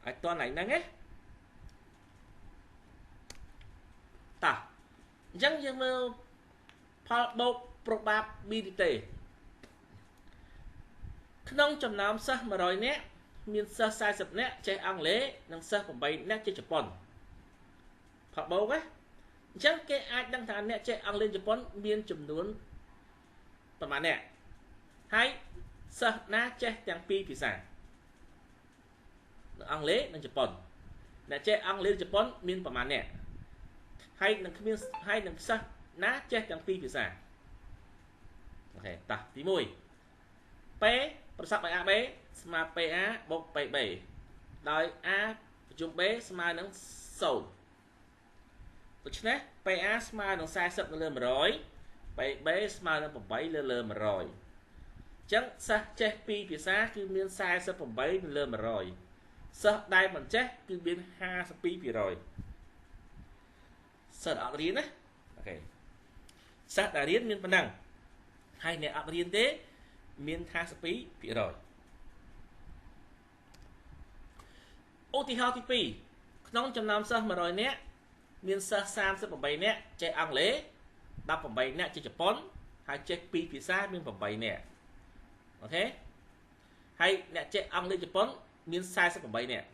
ឲ្យតន់ហ្នឹងណាតោះអញ្ចឹងយើងមើលផលបូក probability ក្នុងចំណោមសិស្ស100នាក់មានសិស្ស40នាក់ចេះអង់គ្លេសនិងសិស្ស8នាក់ចេះជប៉ុនផលបូកណាអញ្ចឹងគេអាចដឹងថាអ្នកចេះអង់គ្លេសជប៉ុនមានចំនួនប្រហែលអ្នកហើយសិស្សណាចេះទាំងពីរភាសាអង់គ្លេសនិងជប៉ុនអ្នកចេះអង់គ្លេសជប៉ុនមានប្រហែលអ្នកហើយនឹងគ្មានហើយនឹងសិស្សណាចេះទាំងពីរភាសាអូខេតោះទី1 P ប្រសពឲ្យ AB ស្មើ PA បូក PB ដោយ A ប្រជុំ B ស្មើនឹង0ដូច្នេះ PA ស្មើនឹង40នៅលើ100 PB ស្មើនឹង8លើ100អញ្ចឹងសិស្សចេះ2ភាសាគឺមាន48នៅលើ100សិស្សដែលមិនចេះគឺមាន 52% សិស្សអត់រៀនណាអូខេសិស្សដែលរៀនមានប៉ុណ្ណឹងហើយអ្នកអត់រៀនទេមាន 52% ឧទាហរណ៍ទី2ក្នុងចំណោមសិស្ស100នាក់មានសិស្ស38នាក់ចេះអង់គ្លេស18នាក់ចេះជប៉ុនហើយចេះ2ភាសាមាន8នាក់អូខេហើយអ្នកចេះអង់គ្លេសជប៉ុនមាន48នាក់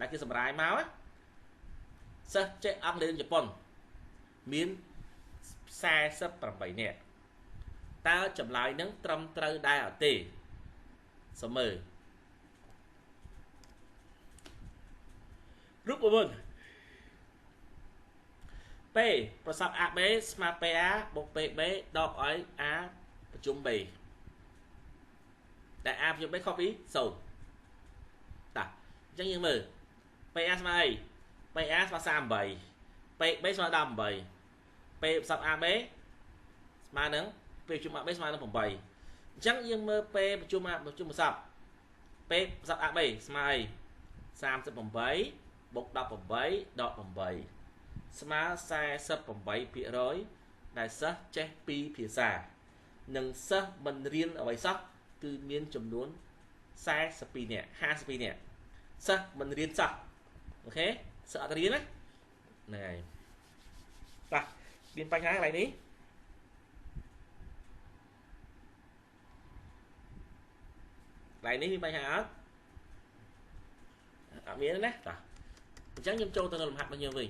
ដែលគេសម្រាយមកសិស្សចេះអង់គ្លេសជប៉ុនមាន48នាក់តើចម្លើយនឹងត្រឹមត្រូវដែរអត់ទេសូមមើលរូបមន្ត P ប្រសព AB ស្មើ PA បូក PB ដកឲ្យ A ប្រជុំ B ដែល A ប្រជុំ B ខុសពី0តោះអញ្ចឹងយើងមើល PA ស្មើអី PA ស្មើ38 PB ស្មើ18 P ប្រសព AB ស្មើនឹង P ប្រជុំ AB ស្មើនឹង8អញ្ចឹងយើងមើល P ប្រជុំ A ប្រជុំប្រសព P សត្វ AB ស្មើអី38 បុក 18 ដក 8 ស្មើ 48% ដែលសិស្សចេះពីភាសានិងសិស្សមិនរៀនអ្វីសោះគឺមានចំនួន42នាក់52នាក់សិស្សមិនរៀនសោះអូខេសិស្សអត់រៀនណាហ្នឹងហើយបាទមានបញ្ហាកន្លែងនេះកន្លែងនេះមានបញ្ហាអត់អត់មានណាតាអញ្ចឹងខ្ញុំចូលទៅលំហាត់របស់ខ្ញុំវិញ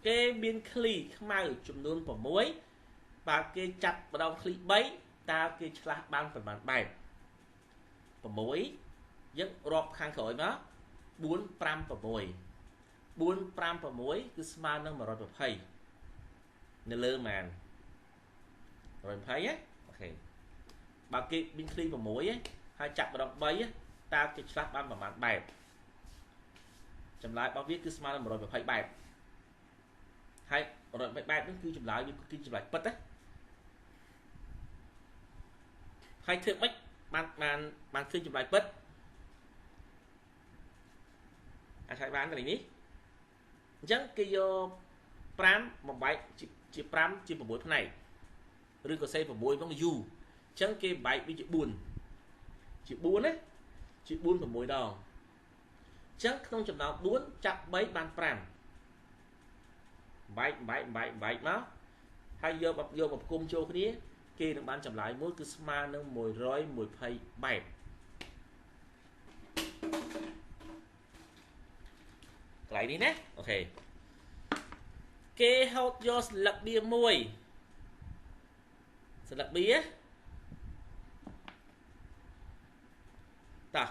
គេមានឃ្លីខ្មៅចំនួន6បើគេចាប់ម្ដងឃ្លី3តើគេឆ្លាស់បានប្រមាណបែប6យើងរាប់ខាងក្រោយមក4 5 6 4 5 6គឺស្មើនឹង120នៅលើម៉ាន120ណាអូខេបើគេមានឃ្លី6ហើយចាប់ម្ដង3តើគេឆ្លាស់បានប្រមាណបែបចម្លើយរបស់វាគឺស្មើនឹង120បែបហើយ120បែបនេះគឺចម្លើយវាគឺចម្លើយពិតណាហើយធ្វើម៉េចបានឃើញចម្លើយពិតអាចឲ្យបានកន្លែងនេះអញ្ចឹងគេយក5បំបែកជា5ជា6ផ្នែកឬក៏សេ6ផង u អញ្ចឹងគេបែកវាជា4ជា4ណាជា4 6ដងអញ្ចឹងក្នុងចំណោម4ចាប់3បាន5បែកមកហើយយកមកផ្គុំចូលគ្នាគេនឹងបានចម្លើយមួយគឺស្មើនឹង120បែបកន្លែងនេះណាអូខេគេហូតយកស្លឹកបៀមួយស្លឹកបៀតោះ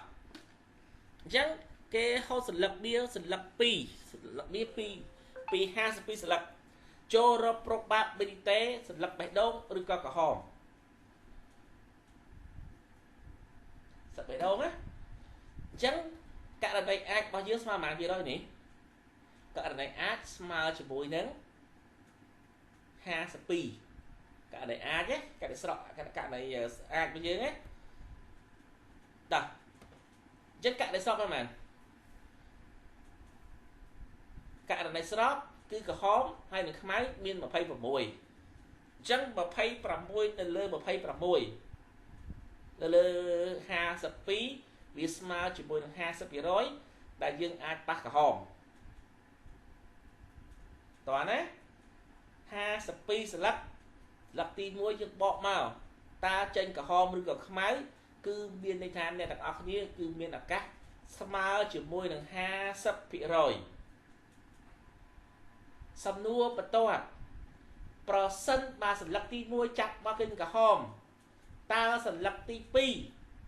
អញ្ចឹងគេហូតស្លឹកបៀស្លឹក2ស្លឹកបៀ2 52ស្លឹកចូលរក probability ស្លឹកបេះដូងឬក៏ក្រហមស្លឹកបេះដូងណាអញ្ចឹងករណីអាចរបស់យើងស្មើប៉ុន្មាន%នេះករណីអាចស្មើជាមួយនឹង52ករណីអាចណាករណីស្រកករណីអាចរបស់យើងណាតោះអញ្ចឹងករណីស្រកប៉ុន្មានករណីស្រកគឺក្រហមហើយនឹងខ្មៅមាន26អញ្ចឹង26នៅលើ26នៅលើ52វាស្មើជាមួយនឹង50% ដែលយើងអាចប៉ះក្រហមតោះណា52ស្លឹកស្លឹកទី1យើងបកមកតើចេញក្រហមឬក៏ខ្មៅគឺមានន័យថាអ្នកទាំងអស់គ្នាគឺមានឱកាសស្មើជាមួយនឹង50%សំណួរបន្ទាប់ប្រសិនបើសន្លឹកទី1ចាប់មកឃើញក្រហមតើសន្លឹកទី2ពណ៌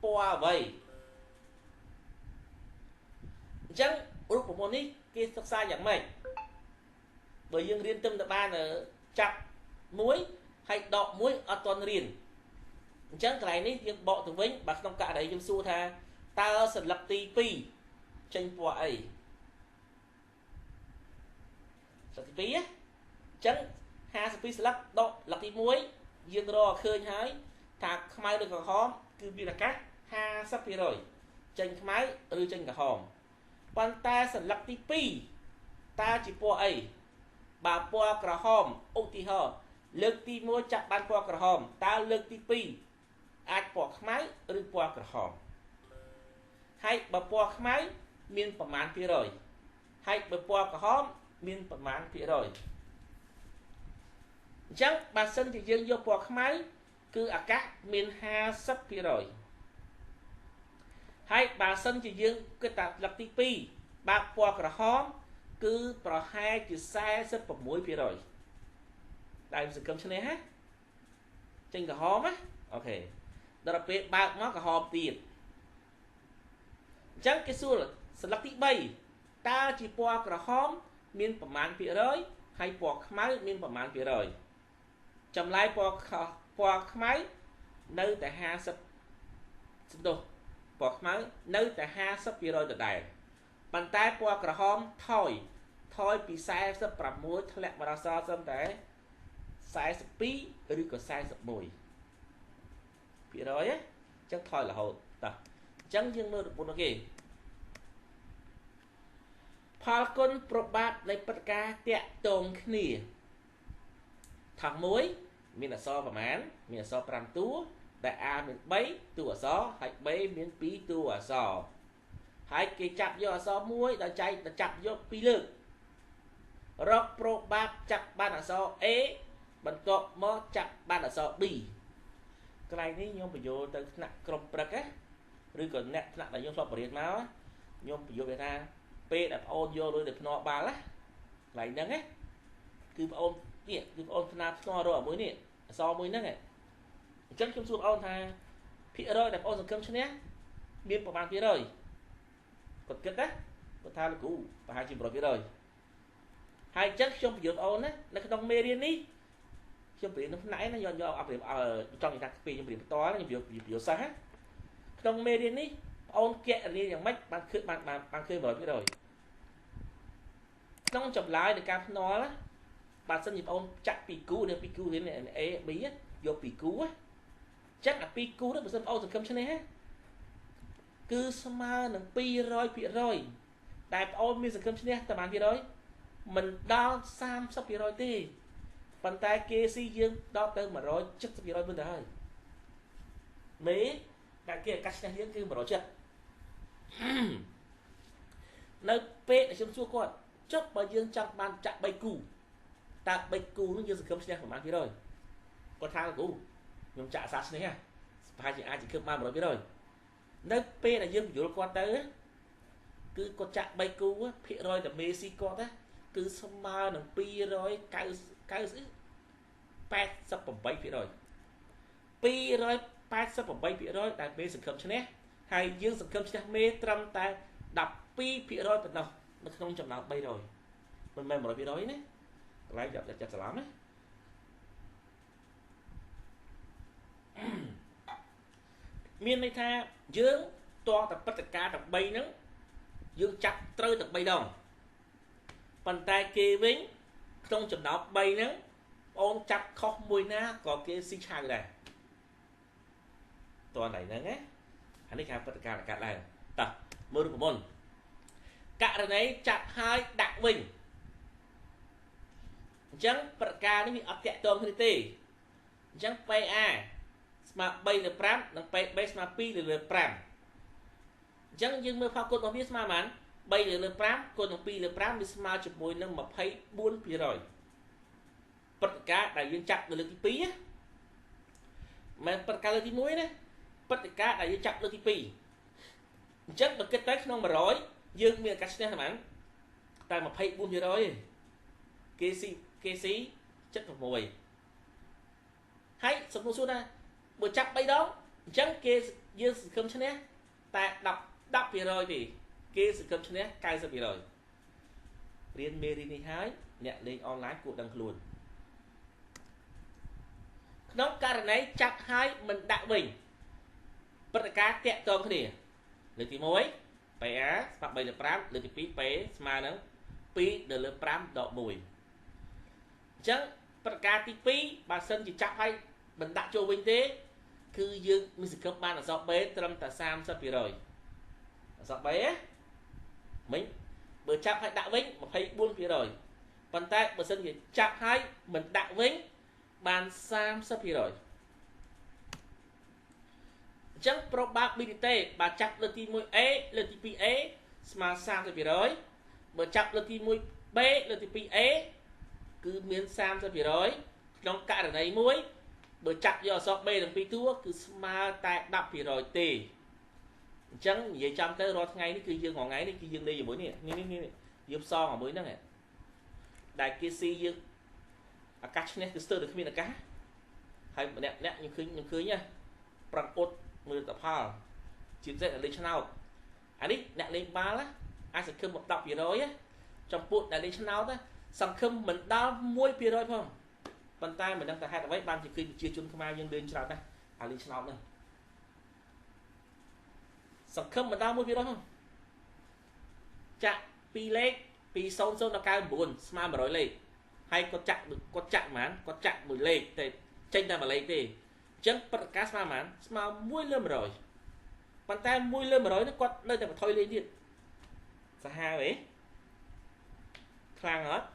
អ្វីអញ្ចឹងរូបមន្តនេះគេសិក្សាយ៉ាងម៉េចបើយើងរៀនទៅបានចាប់1ហើយដក1អត់ទាន់រៀនអញ្ចឹងកន្លែងនេះយើងបកទៅវិញបើក្នុងករណីយើងសួរថាតើសន្លឹកទី2ចេញពណ៌អីស្លឹកទី2អញ្ចឹង52ស្លឹកដកស្លឹកទី1យើងរកឃើញហើយថាខ្មៅឬក្រហមគឺមានឱកាស50% ចេញខ្មៅឬចេញក្រហមប៉ុន្តែសន្លឹកទី2តើជាពណ៌អីបើពណ៌ក្រហមឧទាហរណ៍លើកទី1ចាប់បានពណ៌ក្រហមតើលើកទី2អាចពណ៌ខ្មៅឬពណ៌ក្រហមហើយបើពណ៌ខ្មៅមានប្រមាណភាគរយហើយបើពណ៌ក្រហមមានប្រមាណភាគរយអញ្ចឹងបើសិនជាយើងយកពណ៌ខ្មៅគឺអាកាសមាន50%ហើយបើសិនជាយើងគិតតែស្លឹកទី2បើពណ៌ក្រហមគឺប្រហែលជា46%ដែលសង្ឃឹមឈ្នះហ៎ចេញក្រហមណាអូខេដល់ពេលបើកមកក្រហមទៀតអញ្ចឹងគេសួរស្លឹកទី3តើជាពណ៌ក្រហមមានប្រមាណភាគរយហើយពណ៌ខ្មៅមានប្រមាណភាគរយចម្លើយពណ៌ខ្មៅនៅតែ50សំដៅពណ៌ខ្មៅនៅតែ50%ដដែលប៉ុន្តែពណ៌ក្រហមថយពី46ធ្លាក់មកដល់សល់ត្រឹមតែ42ឬក៏41%ណា ចឹងថយរហូតតោះចឹងយើងមើលប្រពន្ធគេផលគុណប្របាបនៃព្រឹត្តិការណ៍តាក់ទងគ្នាថងមួយមានអក្សរប្រមាណមានអក្សរ5តួដែល A មាន3តួអក្សរហើយ B មាន2តួអក្សរហើយគេចាប់យកអក្សរមួយដល់ចាប់យក2លើករកប្របាបចាប់បានអក្សរ A បន្ទាប់មកចាប់បានអក្សរ B កន្លែងនេះខ្ញុំបញ្យល់ទៅថ្នាក់ក្រុមព្រឹកឬក៏អ្នកថ្នាក់ដែលខ្ញុំធ្លាប់បរៀនមកខ្ញុំបញ្យល់គេថាពេលដែលបងអូនយកលុយទៅភ្នាល់បាល់ណាកន្លែងហ្នឹងគឺបងអូននេះគឺបងអូនផ្នាភ្នាល់រកមួយនេះអក្សរមួយហ្នឹងអញ្ចឹងខ្ញុំសួរបងអូនថាភាគរយដែលបងអូនសង្ឃឹមឈ្នះមានប្រហែលភាគរយគាត់គិតណាគាត់ថាលោកគ្រូប្រហែលជា100%ហើយអញ្ចឹងខ្ញុំបញ្យល់បងអូនណានៅក្នុងមេរៀននេះខ្ញុំប្រៀបនឹងផ្នែកណាយកអប្រៀបចង់និយាយថាពេលខ្ញុំប្រៀបបន្តខ្ញុំប្រៀបសិស្សណាក្នុងមេរៀននេះបងអូនកែរៀនយ៉ាងម៉េចបានឃើញបានឃើញ100%ក្នុងចម្លើយនៃការភ្នាល់បើសិនជាបងអូនចាក់ពីគូនៅពីគូរៀន A B យកពីគូចឹងអាពីគូនោះបើសិនបងអូនសង្ឃឹមឈ្នះគឺស្មើនឹង200%ដែលបងអូនមានសង្ឃឹមឈ្នះតែបានភាគរយមិនដល់30%ទេប៉ុន្តែ KC យើងដល់ទៅ170%វិញទៅហើយមេតែគេអាកាសឈ្នះយើងគឺ170នៅពេលដែលខ្ញុំសួរគាត់ចុះបើយើងចង់បានចាក់3គូតើ3គូនោះយើងសង្ឃឹមឈ្នះប្រហែលភាគរយគាត់ថាគ្រូខ្ញុំចាក់អាសាឈ្នះប្រហែលជាអាចសង្ឃឹមបាន100%នៅពេលដែលយើងបញ្យល់គាត់ទៅគឺគាត់ចាក់3គូភាគរយតែមេស៊ីគាត់គឺស្មើនឹង288%ដែលមេសង្ឃឹមឈ្នះហើយយើងសង្ឃឹមឈ្នះមេត្រឹមតែ12%ប៉ុណ្ណោះនៅក្នុងចំណោម300មិនមែន 100% ណាកន្លែងចាប់ច្រឡំណាមានន័យថាយើងតតែព្រឹត្តិការណ៍ទាំង3ហ្នឹងយើងចាប់ត្រូវទាំង3ដងប៉ុន្តែគេវិញក្នុងចំណោម3ហ្នឹងបងអូនចាប់ខុសមួយណាក៏គេស៊ីឆៅដែរតើណៃហ្នឹងណាអានេះគេព្រឹត្តិការណ៍កាត់ឡើងតោះមើលរូបមន្តករណីចាប់ហើយដាក់វិញអញ្ចឹងព្រឹត្តិការណ៍នេះវាអត់តាក់ទងគ្នាទេអញ្ចឹង PA ស្មើ3លើ5និង PB ស្មើ2លើ5អញ្ចឹងយើងមើលផលគុណរបស់វាស្មើប៉ុន្មាន3លើ5គុណនឹង2លើ5វាស្មើជាមួយនឹង24%ព្រឹត្តិការណ៍ដែលយើងចាប់នៅលើកទី2មិនព្រឹត្តិការណ៍លើកទី1ណាព្រឹត្តិការណ៍ដែលយើងចាប់លើកទី2អញ្ចឹងបើគិតទៅក្នុង100យើងមានឱកាសឈ្នះប៉ុន្មានតែ24%ទេKC 76ហើយសំណួរសួរថាបើចាប់3ដងអញ្ចឹងគេយើងសង្ឃឹមឈ្នះតែ10%ទេគេសង្ឃឹមឈ្នះ 90% រៀនមេរៀននេះហើយអ្នកលេងអនឡាញគួរដឹងខ្លួនក្នុងករណីចាប់ហើយមិនដាក់វិញព្រឹត្តិការណ៍តាក់ទងគ្នាលើកទី1 PA ស្មើ3លើ5លើកទី2 P ស្មើនឹង2លើ5ដក1អញ្ចឹងព្រឹត្តិការណ៍ទី2បើសិនជាចាប់ហើយមិនដាក់ចូលវិញទេគឺយើងមានសង្ឃឹមបានអក្សរ B ត្រឹមតែ 30% អក្សរ B មិញបើចាប់ហើយដាក់វិញ 24% ប៉ុន្តែបើសិនជាចាប់ហើយមិនដាក់វិញបាន 30%អញ្ចឹង probability បើចាប់លើកទី 1A លើកទី 2A ស្មើ 30% បើចាប់លើកទី 1B លើកទី 2A គឺមាន 30% ក្នុងករណីមួយបើចាប់យកអក្សរ B ទាំងពីរតួគឺស្មើតែ 10% ទេអញ្ចឹងនិយាយចំទៅរាល់ថ្ងៃនេះគឺយើងរាល់ថ្ងៃនេះគឺយើងលេងជាមួយនេះយើងផ្សងជាមួយហ្នឹងដែលគេស៊ីយើងអាកាសឈ្នះគឺស្ទើរតែគ្មានអាកាសហើយម្នាក់ខ្ញុំឃើញណាប្រឹងអត់មើលតផលជាពិសេសលេងឆ្នោតអានេះអ្នកលេងបាល់អាចសង្ឃឹមមក 10% ចំពោះអ្នកលេងឆ្នោតសង្ឃឹមមិនដល់ 1% ផងប៉ុន្តែមិនដឹងថាហេតុអ្វីបានជាគិតប្រជាជនខ្មែរយើងលេងច្រើនណាស់អាលេងឆ្នោតហ្នឹងសង្ឃឹមមិនដល់ 1% ផងចាក់2លេខពី00ដល់99ស្មើ100លេខហើយគាត់ចាក់ប៉ុន្មានគាត់ចាក់1លេខតែចេញតែ1លេខទេអ ចឹងប្រកាសស្មើប៉ុន្មានស្មើ1 លើ 100 ប៉ុន្តែ1 លើ 100 នោះគាត់នៅតែបន្ថយលេខទៀតសាហាវខ្លាំងអត់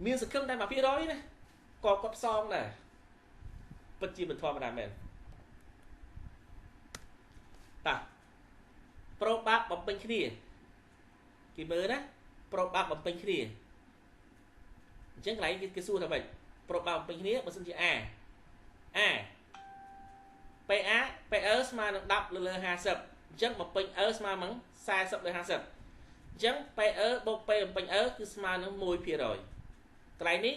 មានសង្ឃឹមតែ1%ណាក៏គាត់ផ្សងដែរពិតជាមិនធម្មតាមែនតាប្រូបាបបំពេញគ្នាគេមើលណាប្រូបាបបំពេញគ្នាអញ្ចឹងកន្លែងគេសួរថាម៉េចប្រូបាបបំពេញគ្នាបើសិនជា A PA PE ស្មើនឹង10 លើ 50 អញ្ចឹងបំពេញ E ស្មើនឹង40 លើ 50 អញ្ចឹង PE បូក P បំពេញ E គឺស្មើនឹង 1%កន្លែងនេះ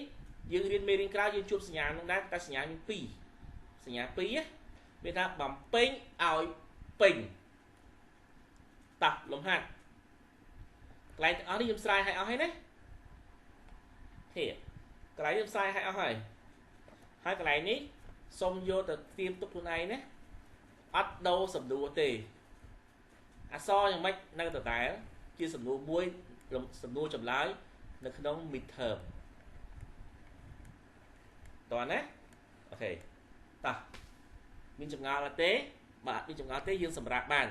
យើងរៀនមេរៀនក្រោយយើងជួបសញ្ញានឹងដែរតែសញ្ញាមាន2សញ្ញា2មានថាបំពេញឲ្យពេញតោះលំហាត់កន្លែងទាំងអស់នេះខ្ញុំស្រាយឲ្យអស់ហើយណាហេកន្លែងនេះខ្ញុំស្រាយឲ្យអស់ហើយកន្លែងនេះសូមយកទៅត្រៀមទុកខ្លួនឯងណាអត់ដូរសំណួរទេអក្សរយ៉ាងម៉េចនៅដដែលជាសំណួរមួយសំណួរចម្លើយនៅក្នុង midterm តោះណាអូខេតោះមានចម្ងល់ទេបាទមានចម្ងល់ទេយើងសម្រាប់បាន